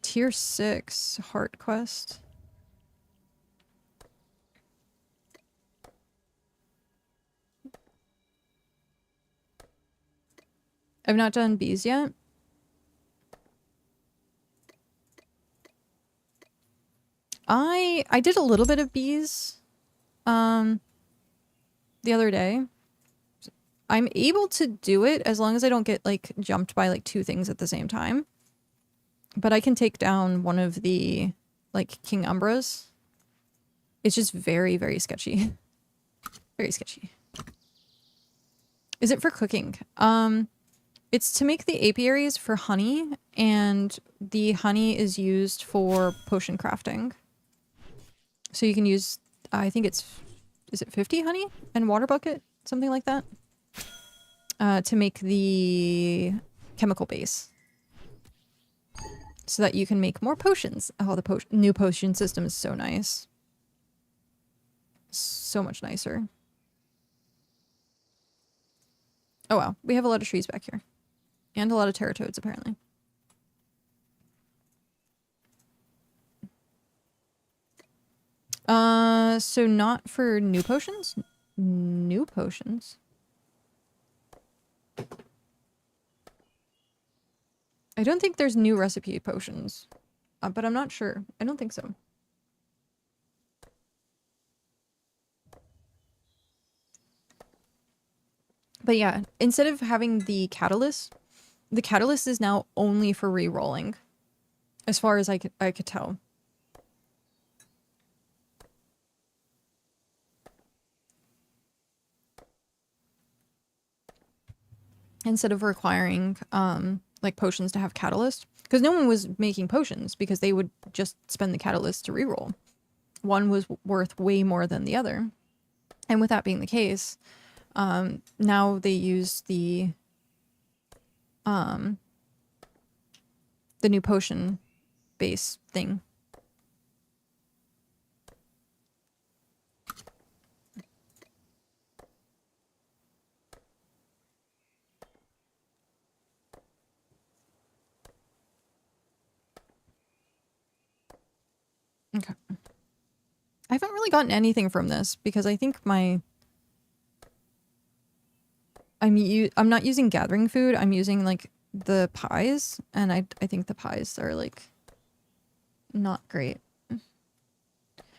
Tier 6 heart quest. I've not done bees yet. I did a little bit of bees the other day. I'm able to do it as long as I don't get like jumped by like 2 things at the same time. But I can take down one of the like King Umbras. It's just very, very sketchy. Very sketchy. Is it for cooking? It's to make the apiaries for honey, and the honey is used for potion crafting. So you can use, I think it's, is it 50 honey and water bucket? Something like that. To make the chemical base. So that you can make more potions. Oh, the new potion system is so nice. So much nicer. Oh wow, we have a lot of trees back here. And a lot of teratoads, apparently. So not for new potions? New potions? I don't think there's new recipe potions. But I'm not sure. I don't think so. But yeah, instead of having the catalyst is now only for re-rolling. As far as I could tell. Instead of requiring like potions to have catalyst. Because no one was making potions because they would just spend the catalyst to reroll. One was worth way more than the other. And with that being the case, now they use the new potion base thing. Okay. I haven't really gotten anything from this because I think I'm not using gathering food. I'm using like the pies, and I think the pies are like not great.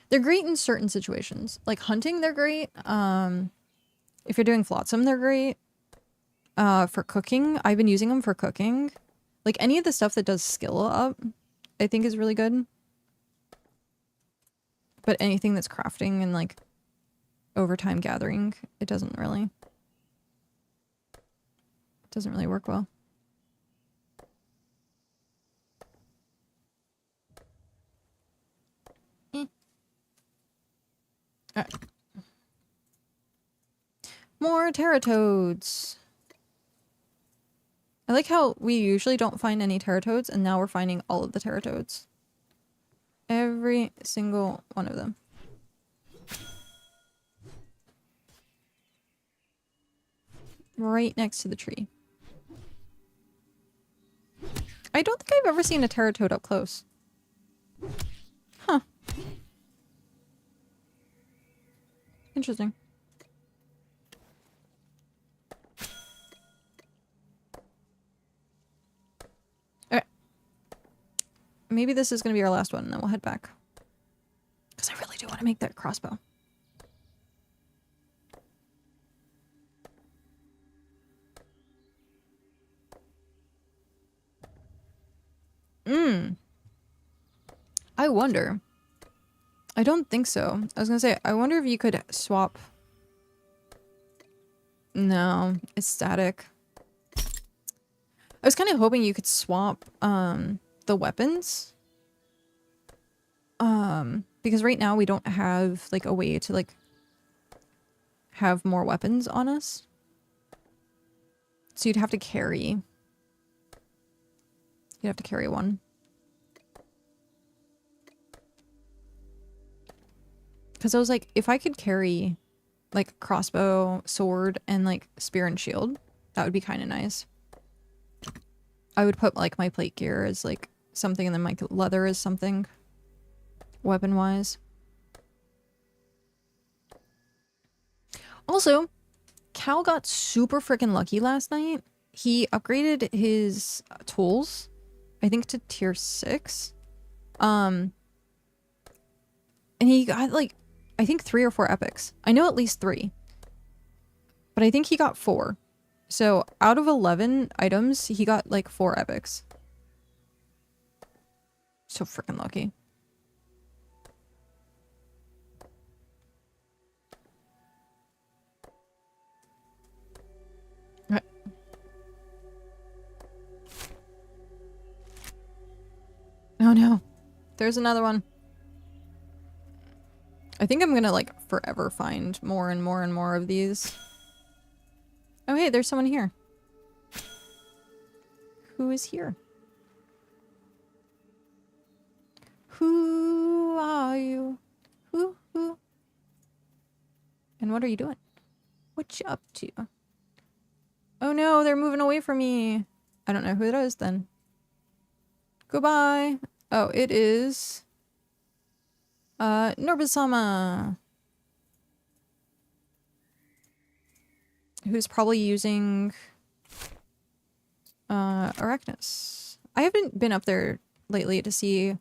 They're great in certain situations. Like hunting, they're great. If you're doing flotsam, they're great. For cooking, I've been using them for cooking. Like any of the stuff that does skill up, I think is really good. But anything that's crafting and like overtime gathering, it doesn't really work well. Alright. More teratoads. I like how we usually don't find any teratoads, and now we're finding all of the teratoads. Every single one of them. Right next to the tree. I don't think I've ever seen a teratoad up close. Huh. Interesting. Okay. Maybe this is going to be our last one, and then we'll head back. Because I really do want to make that crossbow. I wonder. I don't think so. I was gonna say, I wonder if you could swap. No, it's static. I was kind of hoping you could swap the weapons. Because right now we don't have like a way to like have more weapons on us. So you'd have to carry. You'd have to carry one. Because I was like, if I could carry like crossbow, sword, and like spear and shield, that would be kind of nice. I would put like my plate gear as like something, and then my leather as something weapon wise. Also, Cal got super freaking lucky last night. He upgraded his tools, I think, to tier 6. And he got like, I think 3 or 4 epics. I know at least 3. But I think he got 4. So out of 11 items, he got like 4 epics. So freaking lucky. Okay. Oh no. There's another one. I think I'm gonna like forever find more and more and more of these. Oh hey, there's someone here. Who is here? Who are you? Who? And what are you doing? What you up to? Oh no, they're moving away from me. I don't know who it is then. Goodbye. Oh, it is Norbisama, who's probably using Arachnus. I haven't been up there lately to see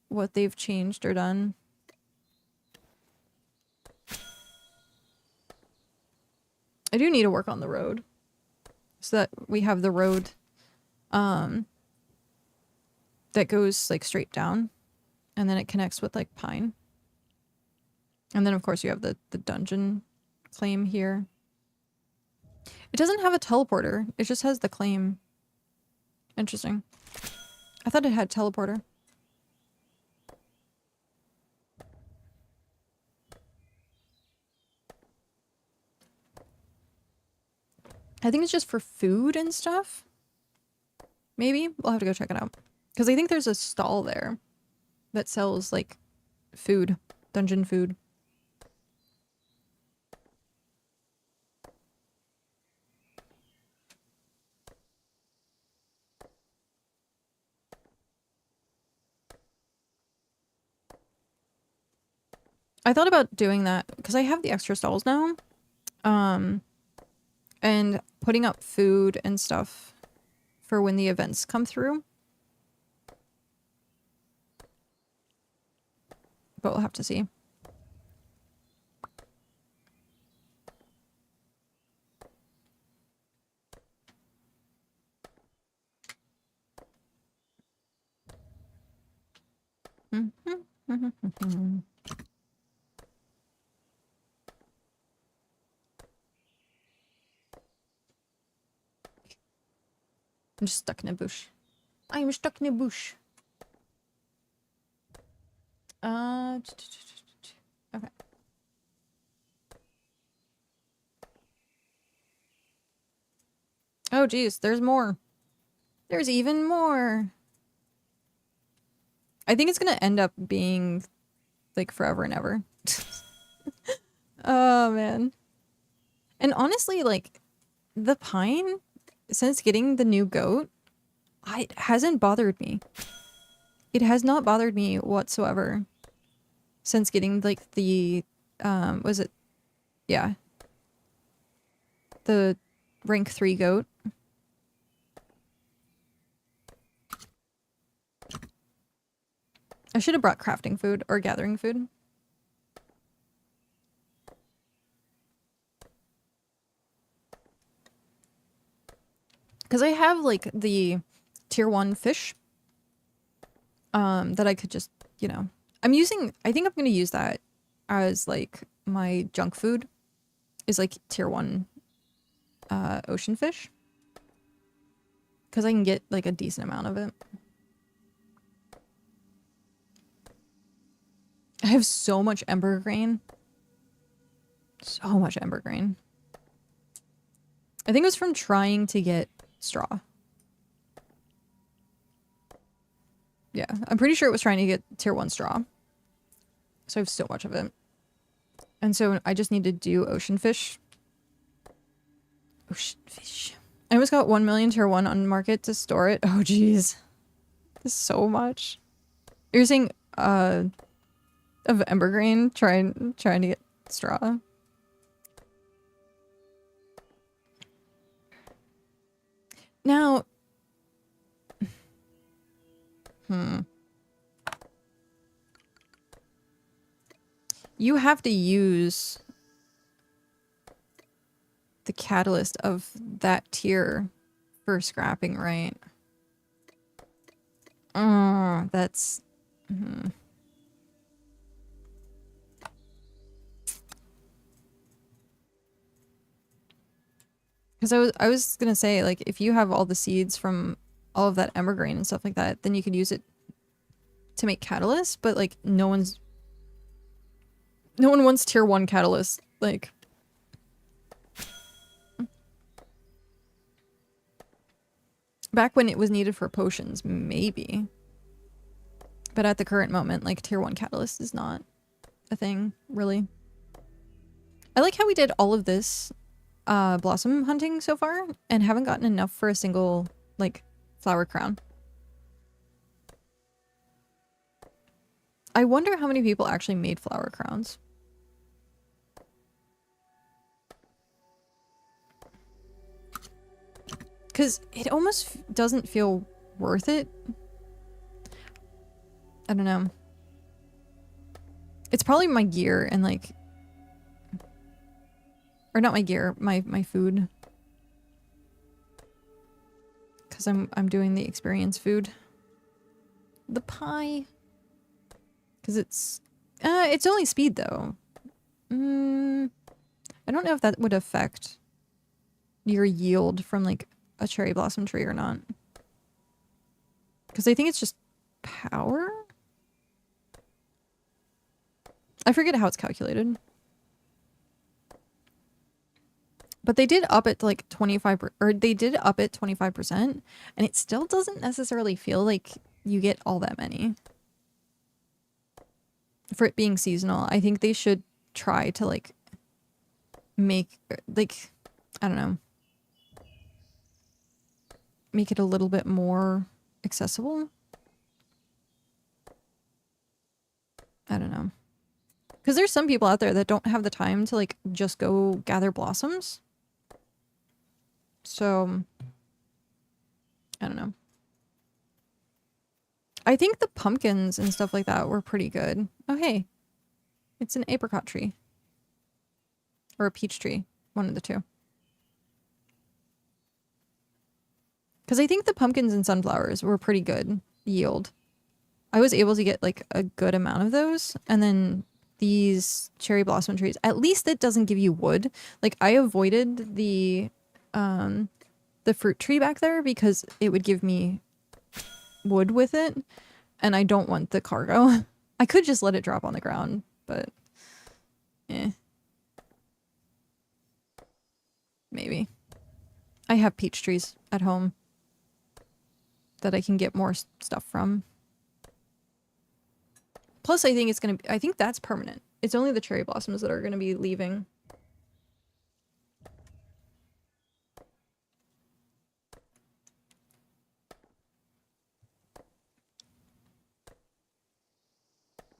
what they've changed or done. I do need to work on the road so that we have the road that goes like straight down, and then it connects with like Pine. And then of course you have the dungeon claim here. It doesn't have a teleporter. It just has the claim. Interesting. I thought it had teleporter. I think it's just for food and stuff. Maybe. We'll have to go check it out. Because I think there's a stall there that sells like food. Dungeon food. I thought about doing that because I have the extra stalls now. And putting up food and stuff for when the events come through. But we'll have to see. I'm just stuck in a bush. I'm stuck in a bush. Okay. Oh, geez, there's more. There's even more. I think it's gonna end up being like forever and ever. Oh, man. And honestly, like, the pine, since getting the new goat, it hasn't bothered me. It has not bothered me whatsoever since getting, like, the, was it? Yeah. The rank 3 goat. I should have brought crafting food or gathering food. Because I have, like, the tier 1 fish that I could just, you know... I think I'm going to use that as, like, my junk food. Is, like, tier 1 ocean fish. Because I can get, like, a decent amount of it. I have so much ember grain. So much ember grain. I think it was from trying to get straw. Yeah, I'm pretty sure it was trying to get tier 1 straw. So I have so much of it. And so I just need to do ocean fish. Ocean fish. I almost got 1 million tier 1 on market to store it. Oh, jeez. This is so much. You're saying, of ember grain trying to get straw. Now, you have to use the catalyst of that tier for scrapping, right? Oh, that's... Because I was gonna say, like, if you have all the seeds from all of that ember grain and stuff like that, then you could use it to make catalyst, but, like, no one wants tier 1 catalyst, like... Back when it was needed for potions, maybe. But at the current moment, like, tier 1 catalyst is not a thing, really. I like how we did all of this blossom hunting so far and haven't gotten enough for a single, like, flower crown. I wonder how many people actually made flower crowns. Because it almost doesn't feel worth it. I don't know. It's probably my gear and, like... Or not my gear, my food. Because I'm doing the experience food. The pie. Because it's only speed, though. I don't know if that would affect your yield from, like, a cherry blossom tree or not. Because I think it's just power? I forget how it's calculated. But they did up it to like 25%, or they did up it 25%, and it still doesn't necessarily feel like you get all that many. For it being seasonal, I think they should try to, like, make, like, I don't know, make it a little bit more accessible. I don't know. Because there's some people out there that don't have the time to, like, just go gather blossoms. So, I don't know. I think the pumpkins and stuff like that were pretty good. Oh, hey. It's an apricot tree. Or a peach tree. One of the two. Because I think the pumpkins and sunflowers were pretty good yield. I was able to get like a good amount of those. And then these cherry blossom trees, at least it doesn't give you wood. Like I avoided the fruit tree back there because it would give me wood with it. And I don't want the cargo. I could just let it drop on the ground, but maybe. I have peach trees at home that I can get more stuff from. Plus, I think it's gonna be, I think that's permanent. It's only the cherry blossoms that are gonna be leaving.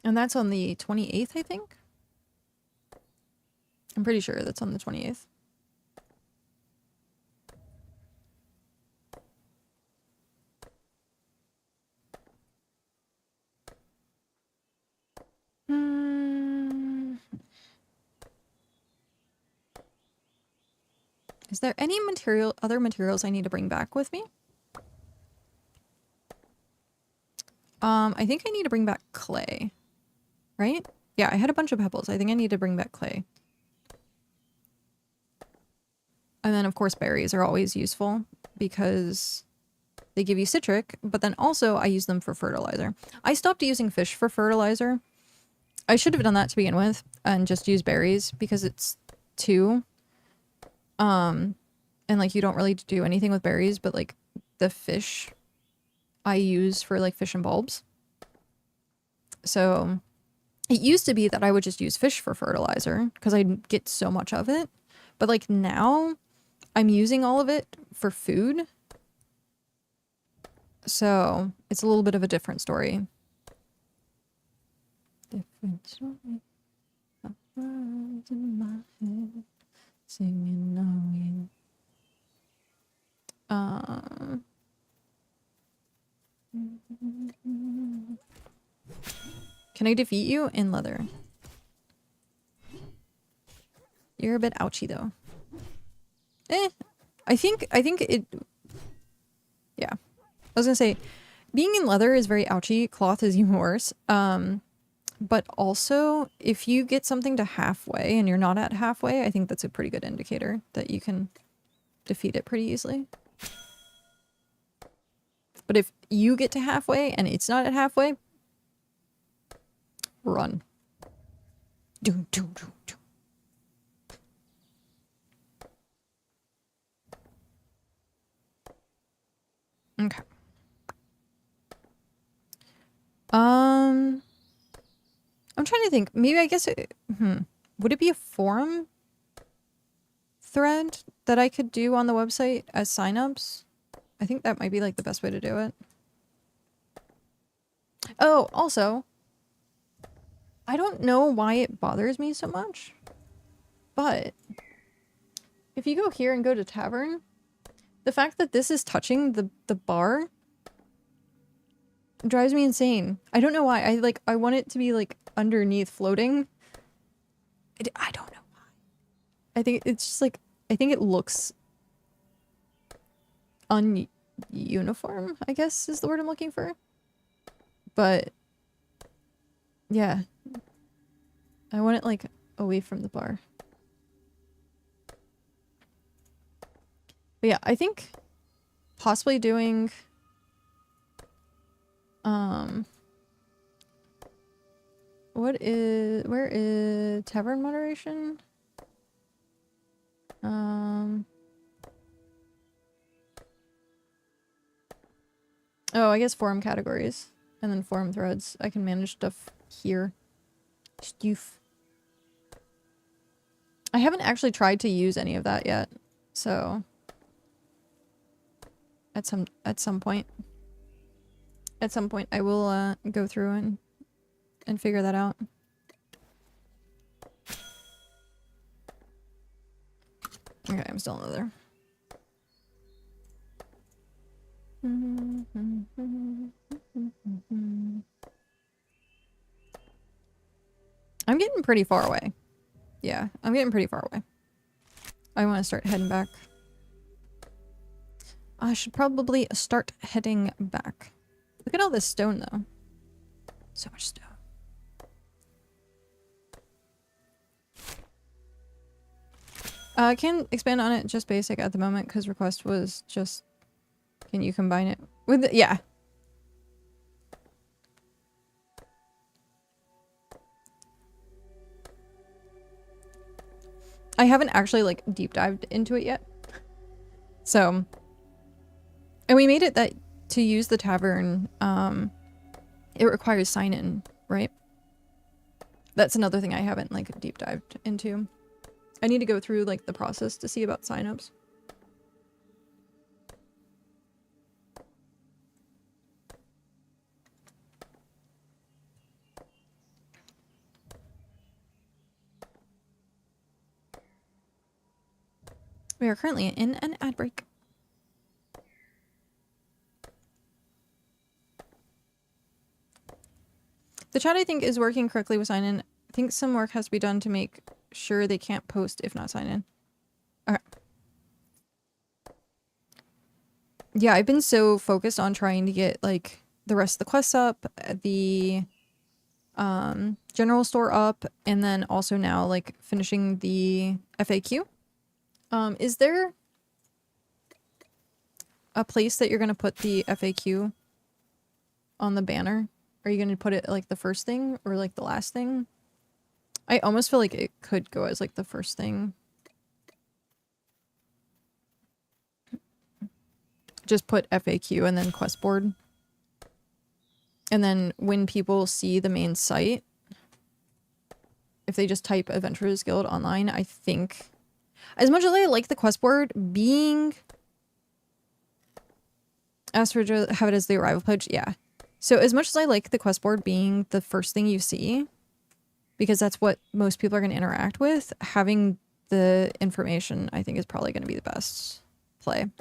And that's on the 28th, I think. I'm pretty sure that's on the 28th. Is there any other materials I need to bring back with me? I think I need to bring back clay. Right? Yeah, I had a bunch of pebbles. I think I need to bring back clay. And then, of course, berries are always useful because they give you citric, but then also I use them for fertilizer. I stopped using fish for fertilizer. I should have done that to begin with and just use berries because it's 2. And like you don't really do anything with berries, but like the fish I use for like fish and bulbs. So it used to be that I would just use fish for fertilizer because I'd get so much of it. But like now I'm using all of it for food. So it's a little bit of a different story. Different story. Words in my head, singing knowing. Can I defeat you in leather? You're a bit ouchy though. I think it. Yeah, I was gonna say, being in leather is very ouchy. Cloth is even worse. But also, if you get something to halfway and you're not at halfway, I think that's a pretty good indicator that you can defeat it pretty easily. But if you get to halfway and it's not at halfway, run. Okay. I'm trying to think. Maybe I guess would it be a forum thread that I could do on the website as signups? I think that might be like the best way to do it. Oh, also, I don't know why it bothers me so much, but if you go here and go to tavern, the fact that this is touching the bar drives me insane. I don't know why. I want it to be like underneath floating. I don't know why. I think it's just like, I think it looks ununiform, I guess is the word I'm looking for. But yeah, I want it like away from the bar. But yeah, I think possibly doing where is tavern moderation? Oh, I guess forum categories and then forum threads. I can manage stuff here. Stoof. I haven't actually tried to use any of that yet, so at some point I will go through and figure that out. Okay, I'm still in leather. I'm getting pretty far away. Yeah, I'm getting pretty far away. I want to start heading back. I should probably start heading back. Look at all this stone, though. So much stuff. I can expand on it just basic at the moment because request was just, can you combine it with the, yeah. I haven't actually like deep dived into it yet. So, and we made it that to use the tavern, it requires sign in, right? That's another thing I haven't like deep dived into. I need to go through like the process to see about signups. We are currently in an ad break. The chat I think is working correctly with sign in. I think some work has to be done to make sure they can't post if not sign in. Okay. Yeah, I've been so focused on trying to get like the rest of the quests up, the general store up, and then also now like finishing the FAQ. Is there a place that you're going to put the FAQ on the banner? Are you going to put it like the first thing or like the last thing? I almost feel like it could go as like the first thing. Just put FAQ and then quest board. And then when people see the main site, if they just type Adventurers Guild online, I think, as much as I like the quest board being, ask for have it as the arrival pledge, yeah. So as much as I like the quest board being the first thing you see, because that's what most people are going to interact with, having the information I think is probably going to be the best play.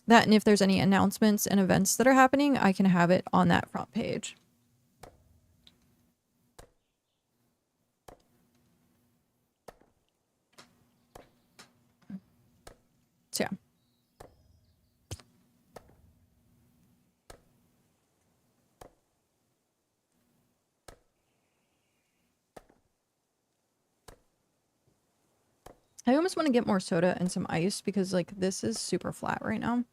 That, and if there's any announcements and events that are happening, I can have it on that front page. So yeah. I almost want to get more soda and some ice because like this is super flat right now.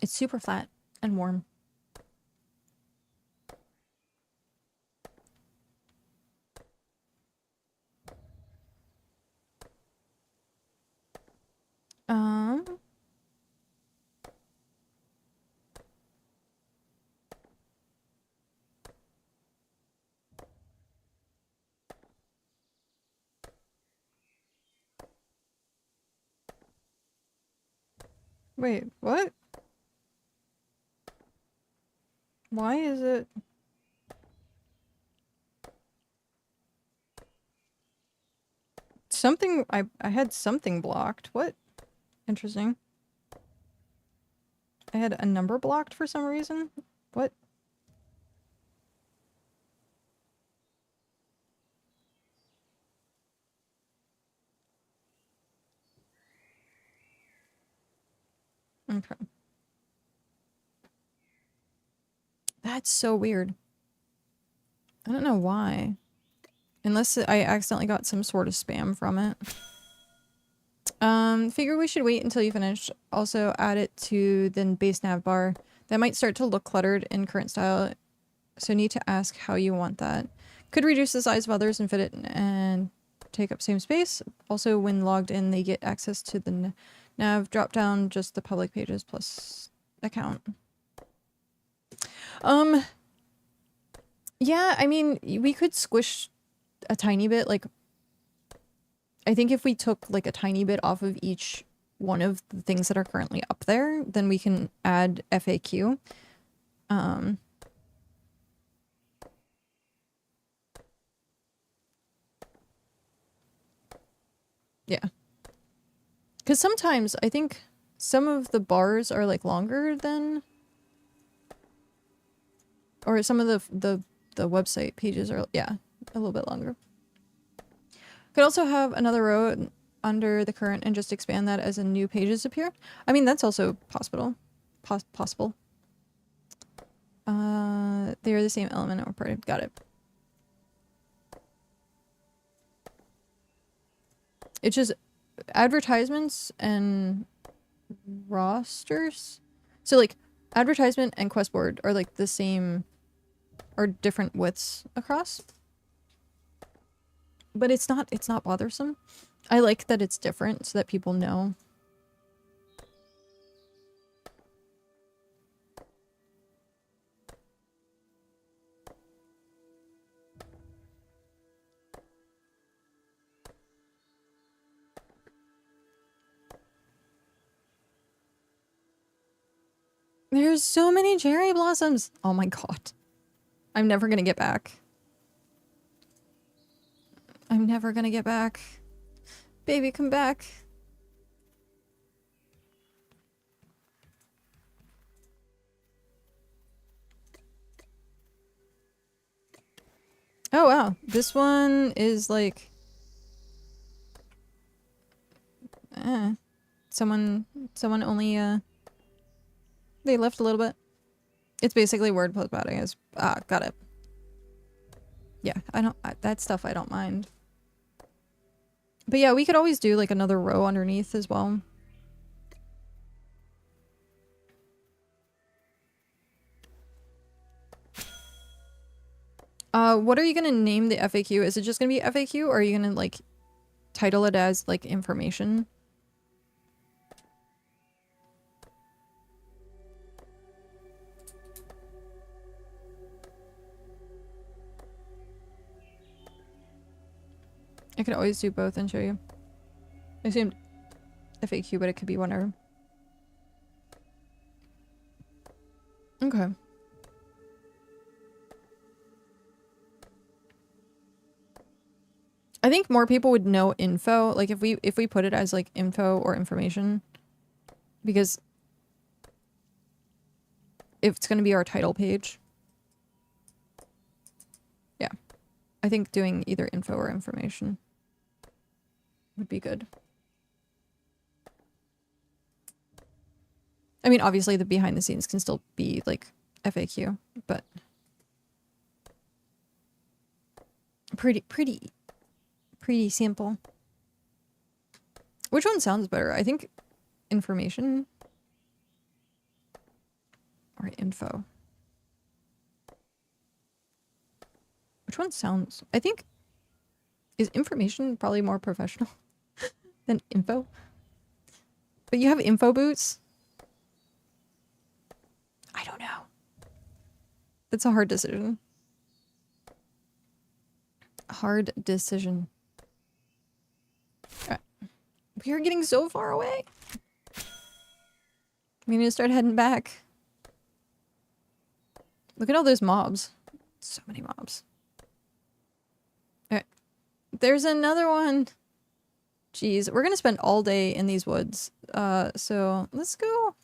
It's super flat and warm. Wait, what? Why is it? Something, I had something blocked. What? Interesting. I had a number blocked for some reason. What? Okay. That's so weird. I don't know why. Unless I accidentally got some sort of spam from it. Figure we should wait until you finish. Also add it to the base nav bar. That might start to look cluttered in current style, so need to ask how you want that. Could reduce the size of others and fit it and take up same space. Also, when logged in, they get access to the nav drop down, just the public pages plus account. Yeah, I mean, we could squish a tiny bit, like, I think if we took like a tiny bit off of each one of the things that are currently up there, then we can add FAQ. Yeah. Because sometimes I think some of the bars are like longer than, or some of the website pages are, yeah, a little bit longer. Could also have another row under the current and just expand that as a new pages appear. I mean, that's also possible. Possible. They are the same element or part of. Got it. It's just advertisements and rosters. So like advertisement and quest board are like the same or different widths across. But it's not bothersome. I like that it's different so that people know. There's so many cherry blossoms. Oh my god. I'm never gonna get back. I'm never gonna get back. Baby, come back. Oh wow. This one is like... Someone only, they left a little bit. It's basically word plus padding is... Ah, got it. Yeah, that stuff I don't mind. But yeah, we could always do like another row underneath as well. What are you gonna name the FAQ? Is it just gonna be FAQ or are you gonna like title it as like information? I could always do both and show you. I assumed FAQ, but it could be whatever. Okay. I think more people would know info, like if we put it as like info or information, because if it's going to be our title page. Yeah. I think doing either info or information would be good. I mean, obviously the behind the scenes can still be like FAQ, but pretty simple. Which one sounds better? I think information or info. Which one sounds... I think... Is information probably more professional than info? But you have info boots? I don't know. That's a hard decision. Hard decision. Alright. We are getting so far away. We need to start heading back. Look at all those mobs. So many mobs. Alright. There's another one. Jeez, we're gonna spend all day in these woods. So let's go.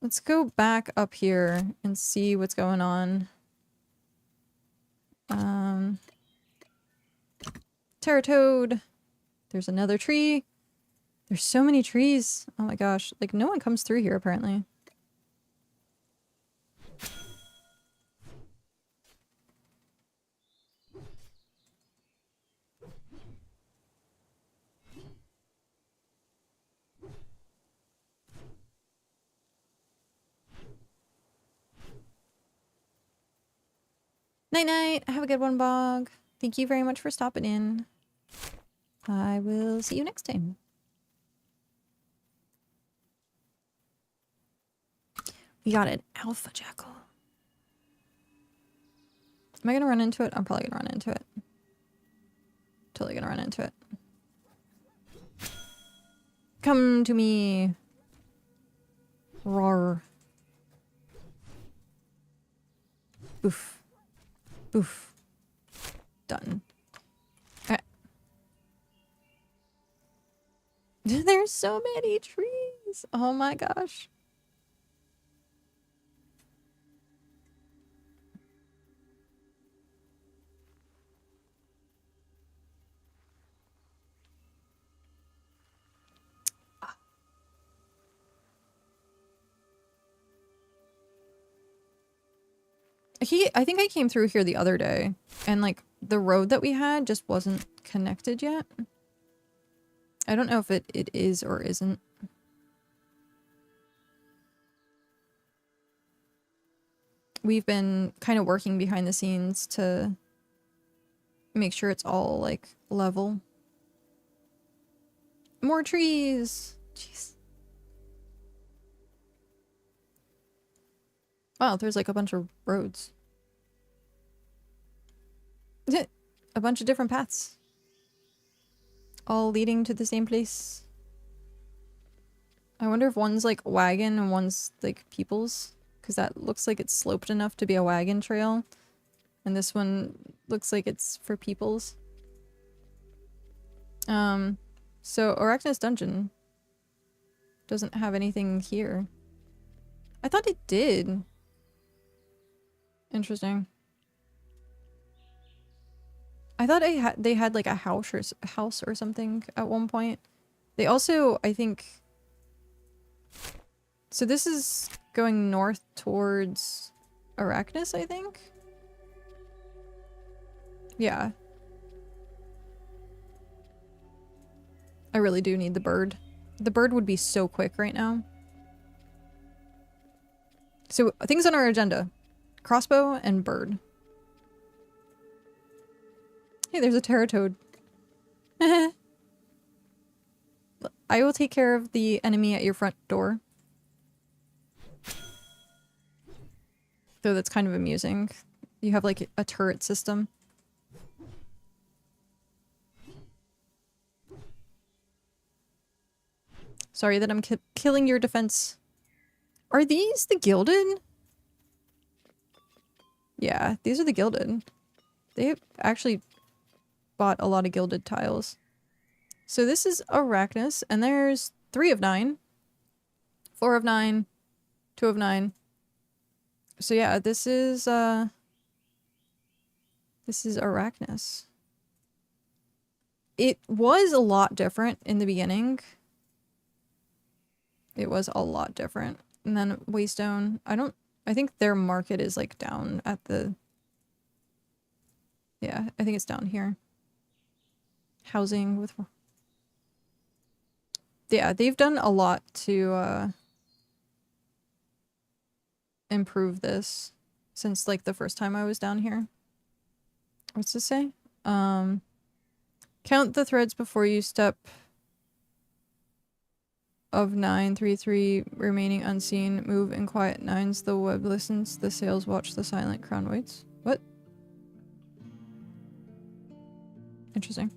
Let's go back up here and see what's going on. Terratoad. There's another tree. There's so many trees. Oh my gosh. Like, no one comes through here, apparently. Night night. Have a good one, Bog. Thank you very much for stopping in. I will see you next time. We got an alpha jackal. Am I gonna run into it? I'm probably gonna run into it. Totally gonna run into it. Come to me. Roar. Boof. Boof. Done. Alright. There's so many trees. Oh my gosh. I think I came through here the other day, and like the road that we had just wasn't connected yet. I don't know if it is or isn't. We've been kind of working behind the scenes to make sure it's all like level. More trees! Jeez. Wow, there's like a bunch of roads. A bunch of different paths. All leading to the same place. I wonder if one's like wagon and one's like people's. Because that looks like it's sloped enough to be a wagon trail. And this one looks like it's for people's. So Arachnis Dungeon doesn't have anything here. I thought it did. Interesting. I thought they had like a house or something at one point. They also, I think... So this is going north towards Arachnis, I think? Yeah. I really do need the bird. The bird would be so quick right now. So, things on our agenda. Crossbow and bird. Hey, there's a terratoad. I will take care of the enemy at your front door. Though that's kind of amusing. You have like a turret system. Sorry that I'm killing your defense. Are these the gilded? Yeah, these are the gilded. They actually bought a lot of gilded tiles. So this is Arachnis, and there's 3 of 9. 4 of 9. 2 of 9. So yeah, this is Arachnis. It was a lot different in the beginning. It was a lot different. And then Waystone, I think their market is like down at the... Yeah, I think it's down here. Housing with... Yeah, they've done a lot to improve this since like the first time I was down here. What's this say? Count the threads before you step of 9, 3, 3 remaining unseen. Move in quiet 9s. The web listens. The sails watch. The silent crown waits. What? Interesting.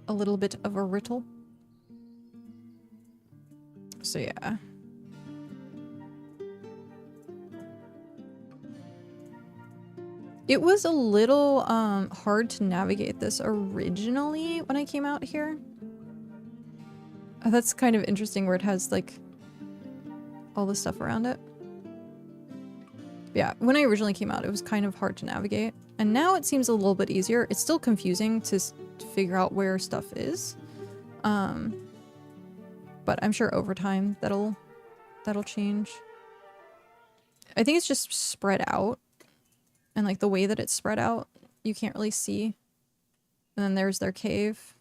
A little bit of a riddle. So yeah. It was a little hard to navigate this originally when I came out here. That's kind of interesting where it has like all the stuff around it. Yeah, when I originally came out, it was kind of hard to navigate. And now it seems a little bit easier. It's still confusing to figure out where stuff is. But I'm sure over time that'll change. I think it's just spread out. And like the way that it's spread out, you can't really see. And then there's their cave.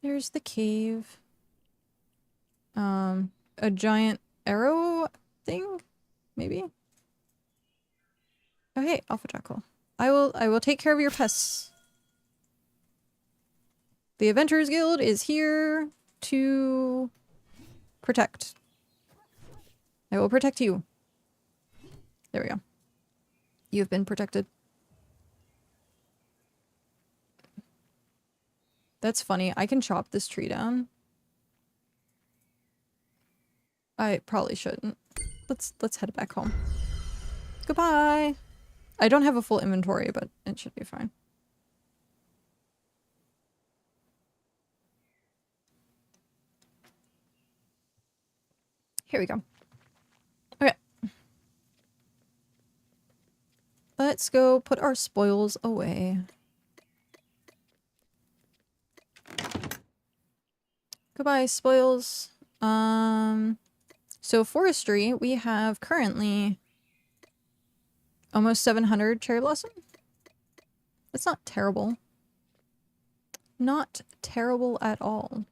There's the cave. A giant arrow thing? Maybe? Oh hey, Alpha Jackal. I will take care of your pests. The Adventurers Guild is here to protect. I will protect you. There we go. You have been protected. That's funny. I can chop this tree down. I probably shouldn't. Let's head back home. Goodbye. I don't have a full inventory, but it should be fine. Here we go. Okay. Let's go put our spoils away. Goodbye, spoils. So forestry, we have currently Almost 700 cherry blossom. That's not terrible. Not terrible at all.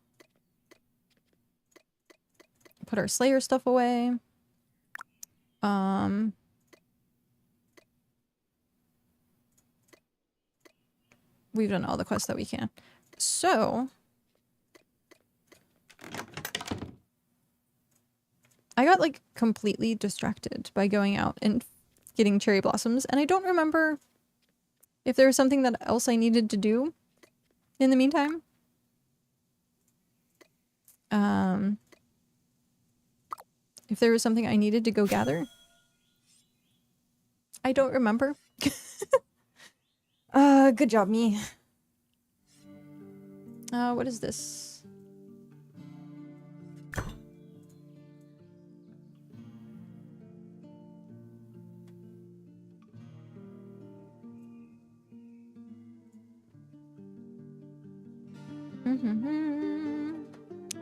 Put our Slayer stuff away. We've done all the quests that we can. So I got like completely distracted by going out and getting cherry blossoms, and I don't remember if there was something that else I needed to do in the meantime. If there was something I needed to go gather. I don't remember. Good job, me. What is this?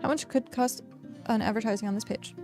How much could cost an advertising on this page?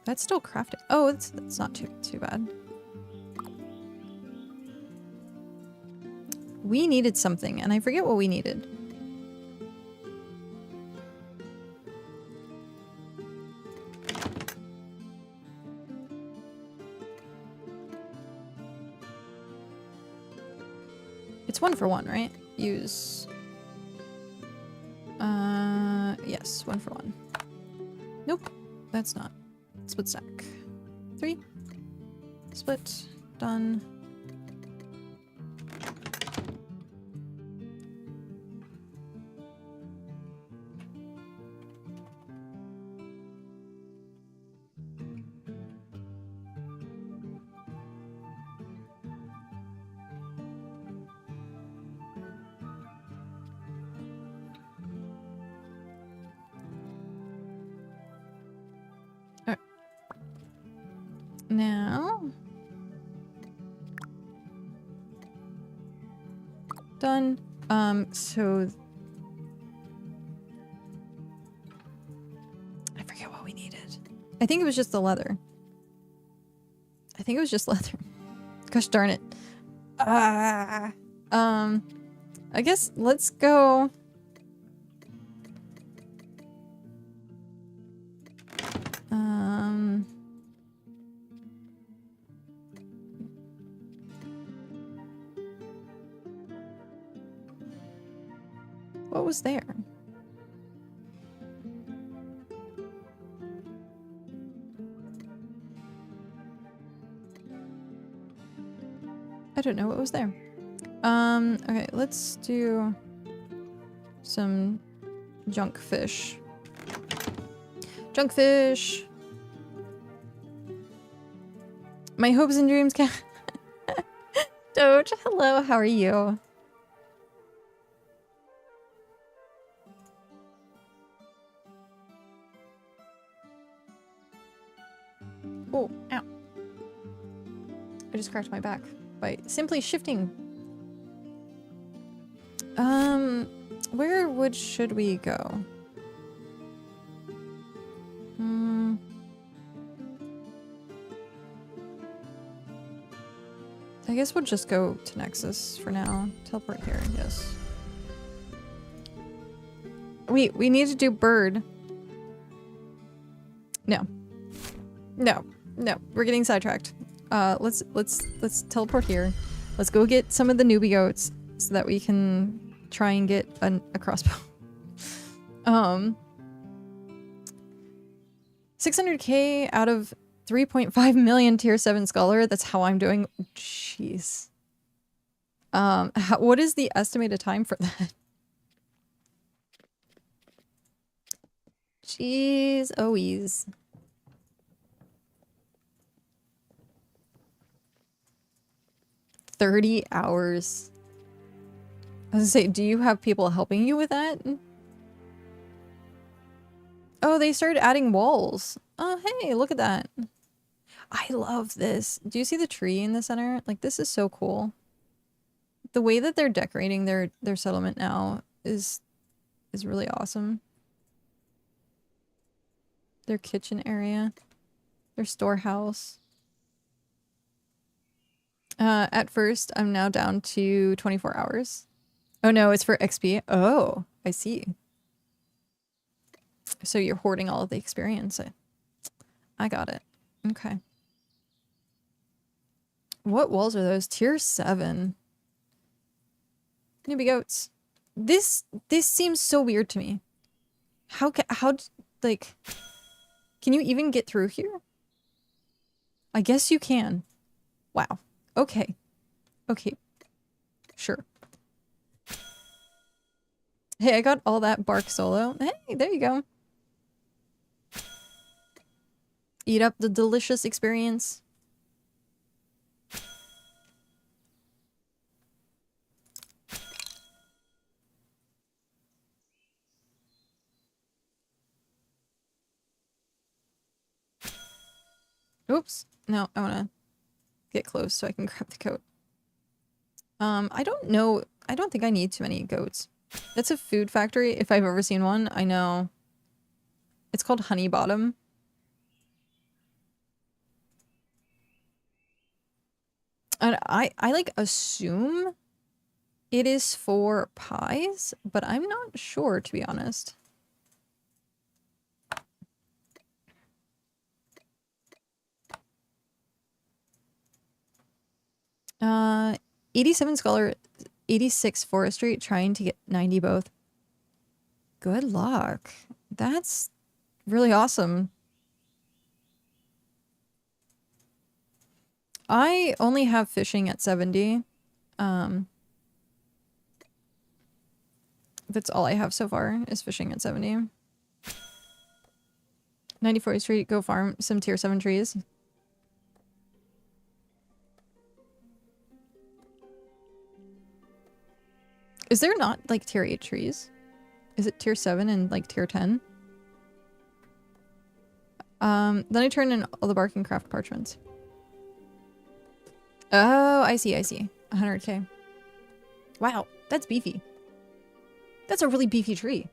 That's still crafting. Oh, that's not too bad. We needed something, and I forget what we needed. It's 1 for 1, right? Use. Yes, 1 for 1. Nope, that's not. Split stack. 3. Split. Done. Now, done. So I forget what we needed. I think it was just the leather. I think it was just leather. Gosh darn it. I guess let's go. What was there? I don't know what was there. Okay, let's do some junk fish. Junk fish! My hopes and dreams can- Doge, hello, how are you? Oh, ow. I just cracked my back by simply shifting. Where should we go? I guess we'll just go to Nexus for now. Teleport here, yes. We need to do bird. No. No. No. We're getting sidetracked. Let's teleport here. Let's go get some of the newbie goats so that we can try and get a crossbow. 600k out of 3.5 million tier 7 scholar. That's how I'm doing. Jeez. What is the estimated time for that? Jeez, O's. 30 hours. I was gonna say, do you have people helping you with that? Oh, they started adding walls. Oh, hey, look at that. I love this. Do you see the tree in the center? Like, this is so cool. The way that they're decorating their settlement now is really awesome. Their kitchen area. Their storehouse. At first, I'm now down to 24 hours. Oh no, it's for XP. Oh, I see. So you're hoarding all of the experience. I got it. Okay. What walls are those? Tier 7. Newbie goats. This seems so weird to me. Like, can you even get through here? I guess you can. Wow. Okay. Okay. Sure. Hey, I got all that bark solo. Hey, there you go. Eat up the delicious experience. Oops. No, I want to get close so I can grab the goat. I don't know. I don't think I need too many goats. That's a food factory, if I've ever seen one. I know. It's called Honey Bottom. And I like assume it is for pies, but I'm not sure, to be honest. Uh, 87 Scholar, 86 Forestry, trying to get 90 both. Good luck. That's really awesome. I only have fishing at 70. That's all I have so far is fishing at 70. 94th Street, go farm some tier 7 trees. Is there not like tier 8 trees? Is it tier 7 and like tier 10? Then I turn in all the bark and craft parchments. Oh, I see, I see. 100k. Wow, that's beefy. That's a really beefy tree.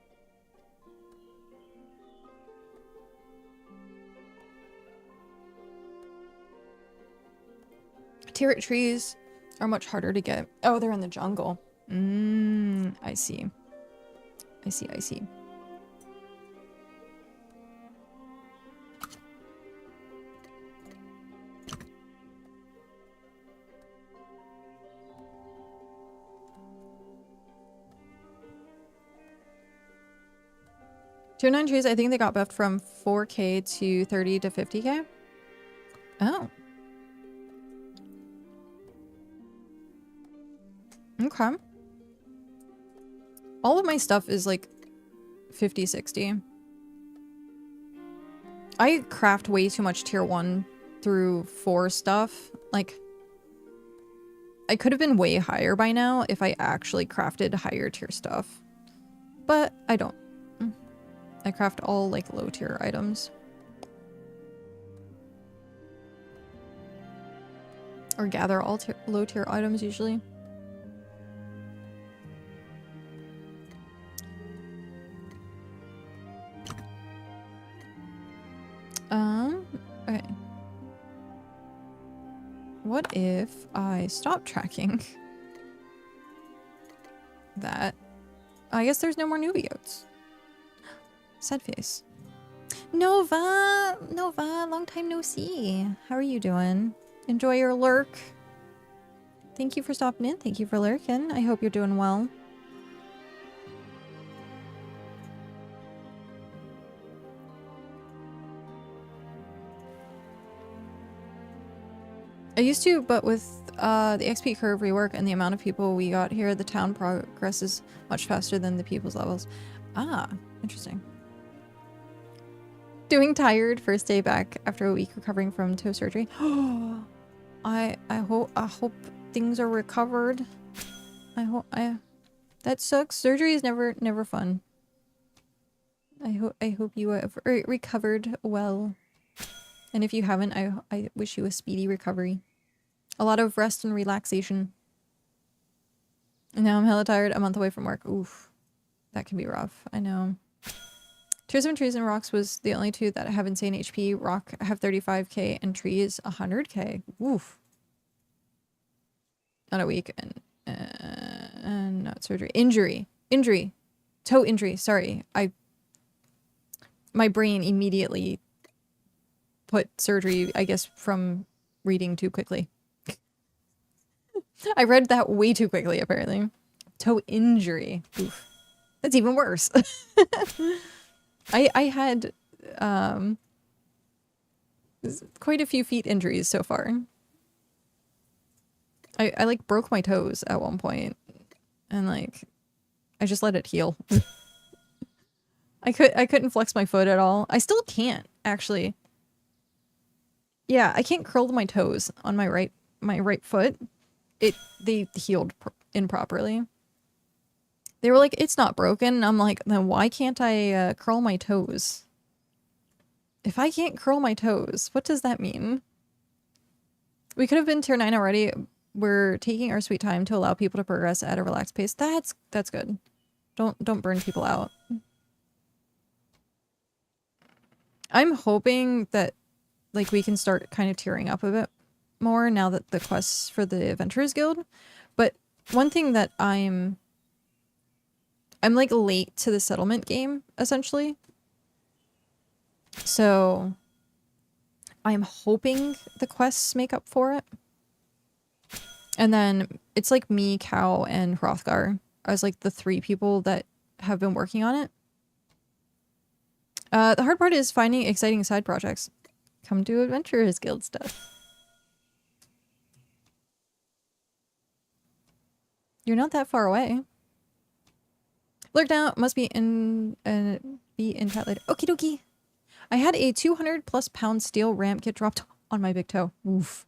Tier 8 trees are much harder to get. Oh, they're in the jungle. I see. I see, I see. Tier 9 trees, I think they got buffed from 4k to 30 to 50k. Oh. Okay. All of my stuff is like 50, 60. I craft way too much tier 1 through 4 stuff. Like, I could have been way higher by now if I actually crafted higher tier stuff. But I don't. I craft all like low tier items. Or gather all low tier items usually. Okay. What if I stop tracking that? I guess there's no more newbie goats. Sad face. Nova! Nova, long time no see. How are you doing? Enjoy your lurk. Thank you for stopping in. Thank you for lurking. I hope you're doing well. I used to, but with the XP curve rework and the amount of people we got here, the town progresses much faster than the people's levels. Ah, interesting. Doing tired, first day back after a week recovering from toe surgery. I hope things are recovered. I hope that sucks. Surgery is never fun. I hope you have recovered well. And if you haven't, I wish you a speedy recovery. A lot of rest and relaxation. And now I'm hella tired, a month away from work. Oof. That can be rough. I know. Tears of Trees and Rocks was the only two that have insane HP. Rock have 35k and Trees 100k. Oof. Not a week and not surgery. Injury. Toe injury. Sorry. My brain immediately put surgery, I guess, from reading too quickly. I read that way too quickly, apparently. Toe injury. Oof. That's even worse. I had quite a few feet injuries so far. I like broke my toes at one point and like I just let it heal. I couldn't flex my foot at all. I still can't, actually. Yeah, I can't curl my toes on my right foot. They healed improperly. They were like, it's not broken. And I'm like, then why can't I curl my toes? If I can't curl my toes, what does that mean? We could have been tier 9 already. We're taking our sweet time to allow people to progress at a relaxed pace. That's good. Don't burn people out. I'm hoping that like we can start kind of tearing up a bit more now that the quests for the Adventurers Guild. But one thing that I'm like late to the settlement game, essentially. So I'm hoping the quests make up for it. And then it's like me, Cow, and Hrothgar as like the 3 people that have been working on it. The hard part is finding exciting side projects. Come do Adventurers Guild stuff. You're not that far away. Lurk now must be in chat later. Okie dokie. I had a 200+ pound steel ramp get dropped on my big toe. Oof.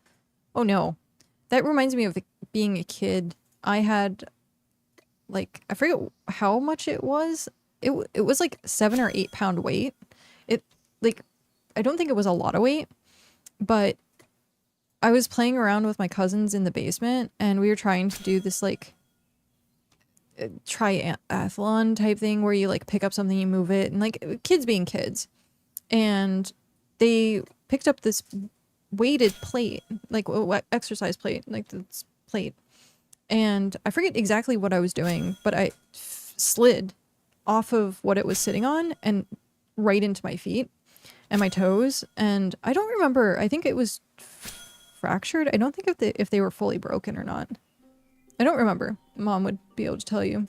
Oh no. That reminds me of being a kid. I had like, I forget how much it was. It was like 7 or 8 pound weight. Like, I don't think it was a lot of weight, but I was playing around with my cousins in the basement and we were trying to do this like triathlon type thing where you like pick up something, you move it, and like kids being kids. And they picked up this weighted plate, like exercise plate, like this plate. And I forget exactly what I was doing, but I slid off of what it was sitting on and right into my feet and my toes. And I don't remember, I think it was fractured. I don't think if they were fully broken or not. I don't remember. Mom would be able to tell you.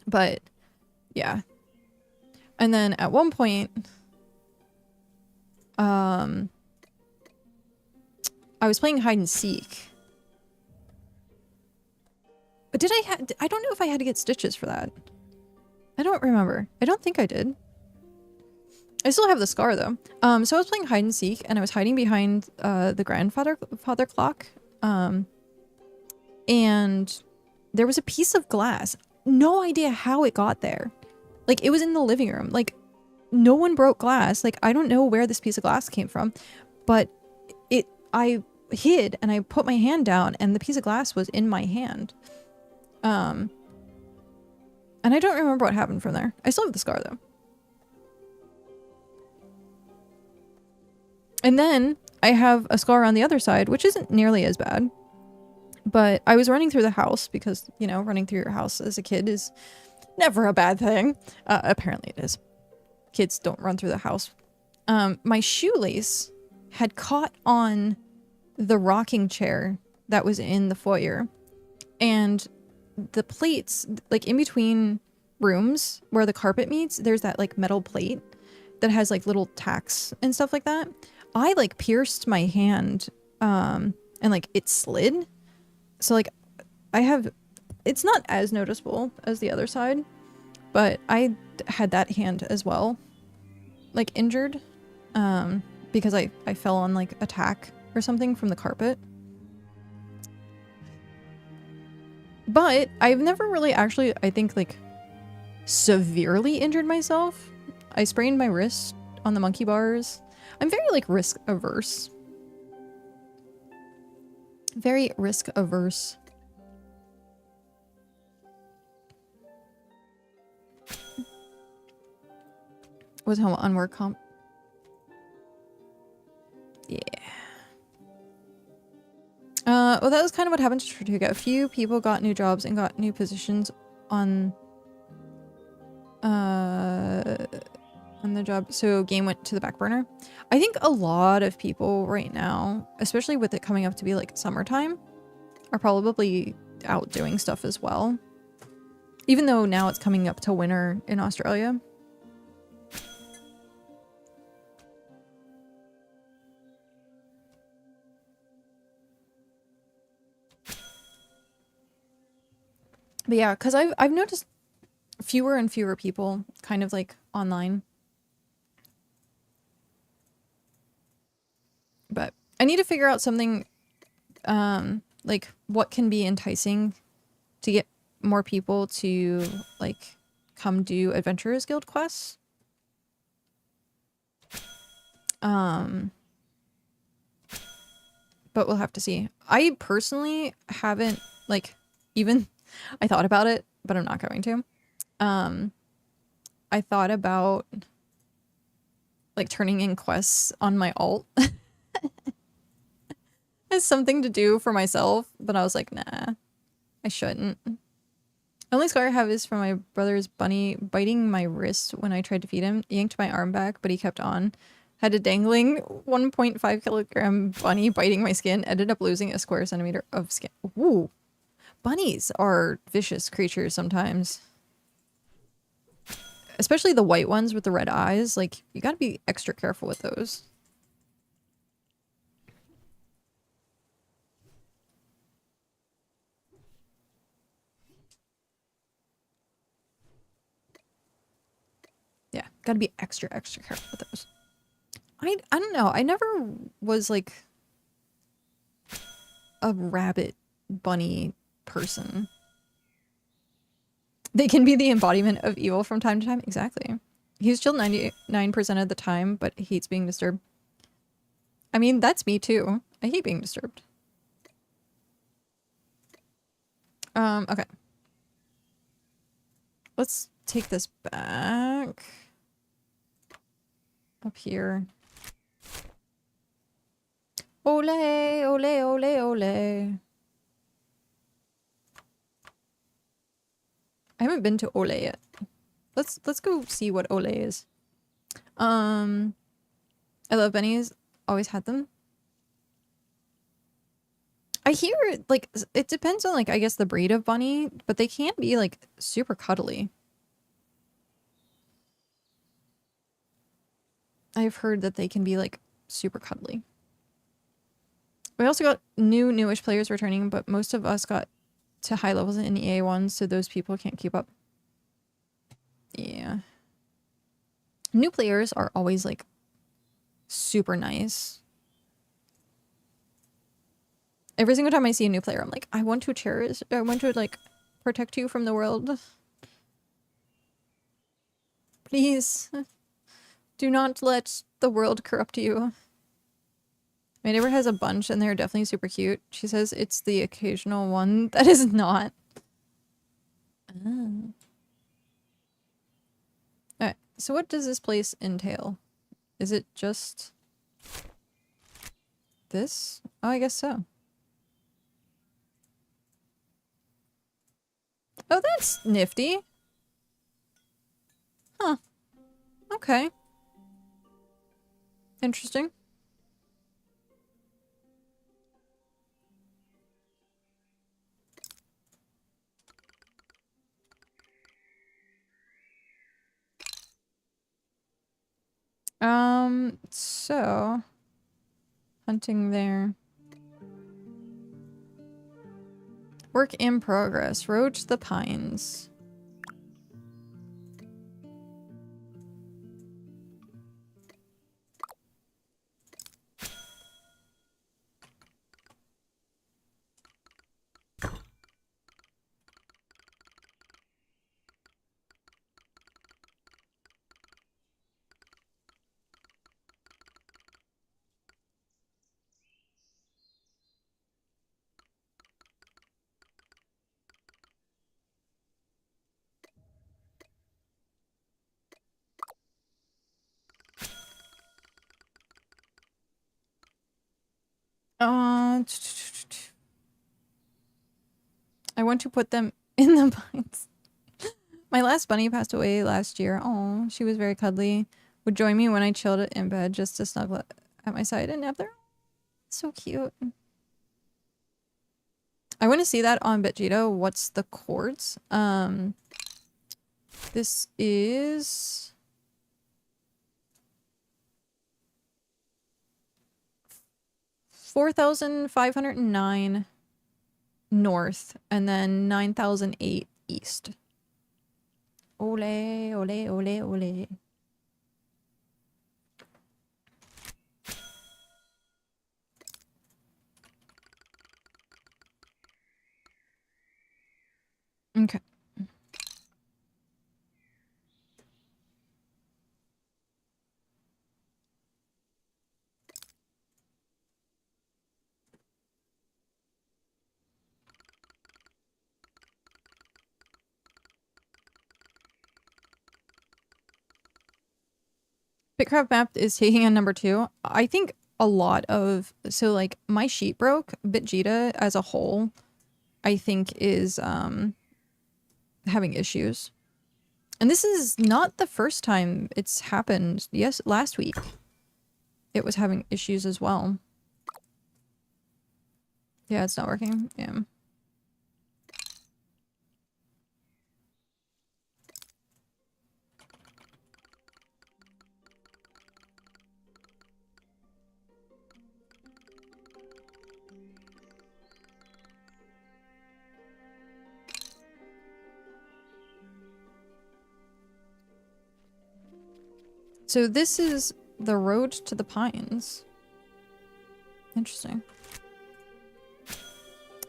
But yeah. And then at one point, I was playing hide and seek. But I don't know if I had to get stitches for that. I don't remember. I don't think I did. I still have the scar though. So I was playing hide and seek and I was hiding behind the grandfather clock. And there was a piece of glass. No idea how it got there. Like it was in the living room. Like no one broke glass. Like I don't know where this piece of glass came from, but I hid and I put my hand down and the piece of glass was in my hand. And I don't remember what happened from there. I still have the scar though. And then I have a scar on the other side, which isn't nearly as bad. But I was running through the house because, you know, running through your house as a kid is never a bad thing. Apparently it is. Kids don't run through the house. My shoelace had caught on the rocking chair that was in the foyer. And the plates, like in between rooms where the carpet meets, there's that like metal plate that has like little tacks and stuff like that. I like pierced my hand and like it slid. So like I have, it's not as noticeable as the other side, but I had that hand as well, like injured because I fell on like a tack or something from the carpet. But I've never really actually, I think, like, severely injured myself. I sprained my wrist on the monkey bars. I'm very, like, risk averse. Very risk averse. Was home on work comp. Yeah. Well, that was kind of what happened to Tortuga. A few people got new jobs and got new positions on the job, so game went to the back burner. I think a lot of people right now, especially with it coming up to be like summertime, are probably out doing stuff as well. Even though now it's coming up to winter in Australia. But yeah, because I've noticed fewer and fewer people kind of like online. But I need to figure out something like what can be enticing to get more people to like come do Adventurers Guild quests. But we'll have to see. I personally haven't like even I thought about it, but I'm not going to. I thought about like turning in quests on my alt as something to do for myself, but I was like, nah, I shouldn't. The only scar I have is from my brother's bunny biting my wrist when I tried to feed him. Yanked my arm back, but he kept on. Had a dangling 1.5 kilogram bunny biting my skin. Ended up losing a square centimeter of skin. Ooh. Bunnies are vicious creatures sometimes. Especially the white ones with the red eyes. Like, you gotta be extra careful with those. Yeah, gotta be extra careful with those. I don't know. I never was like a rabbit bunny person. They can be the embodiment of evil from time to time. Exactly. He's chilled 99% of the time, but hates being disturbed. I mean, that's me too. I hate being disturbed. Okay. Let's take this back. Up here. Ole, ole, ole, ole. I haven't been to Ole yet. Let's go see what Ole is. I love bennies. Always had them. I hear like it depends on like I guess the breed of bunny, but they can be like super cuddly. I've heard that they can be like super cuddly. We also got newish players returning, but most of us got to high levels in EA ones, so those people can't keep up. Yeah. New players are always like super nice. Every single time I see a new player, I'm like, I want to cherish, I want to like protect you from the world. Please. Do not let the world corrupt you. My neighbor has a bunch and they're definitely super cute. She says it's the occasional one that is not. Oh. Alright, so what does this place entail? Is it just this? Oh, I guess so. Oh, that's nifty. Huh. Okay. Interesting. So hunting there. Work in progress. Roach the Pines. I want to put them in the pines. My last bunny passed away last year. Oh, she was very cuddly. Would join me when I chilled in bed just to snuggle at my side and nap there. So cute. I want to see that on BitJito. What's the chords? This is 4,509 north and then 9,008 east. Ole, ole, ole, ole. Okay. BitCraft map is taking on number 2. I think a lot of... So, like, my sheet broke. BitJita as a whole, I think, is having issues. And this is not the first time it's happened. Yes, last week it was having issues as well. Yeah, it's not working. Yeah. So this is the road to the pines. Interesting.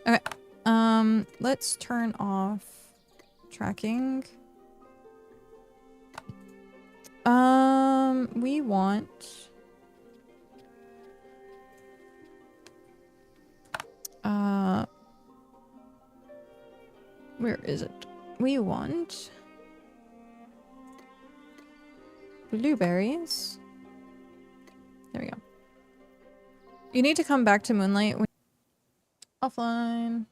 Okay. Let's turn off tracking. We want... where is it? We want... blueberries. There we go. You need to come back to Moonlight. Offline.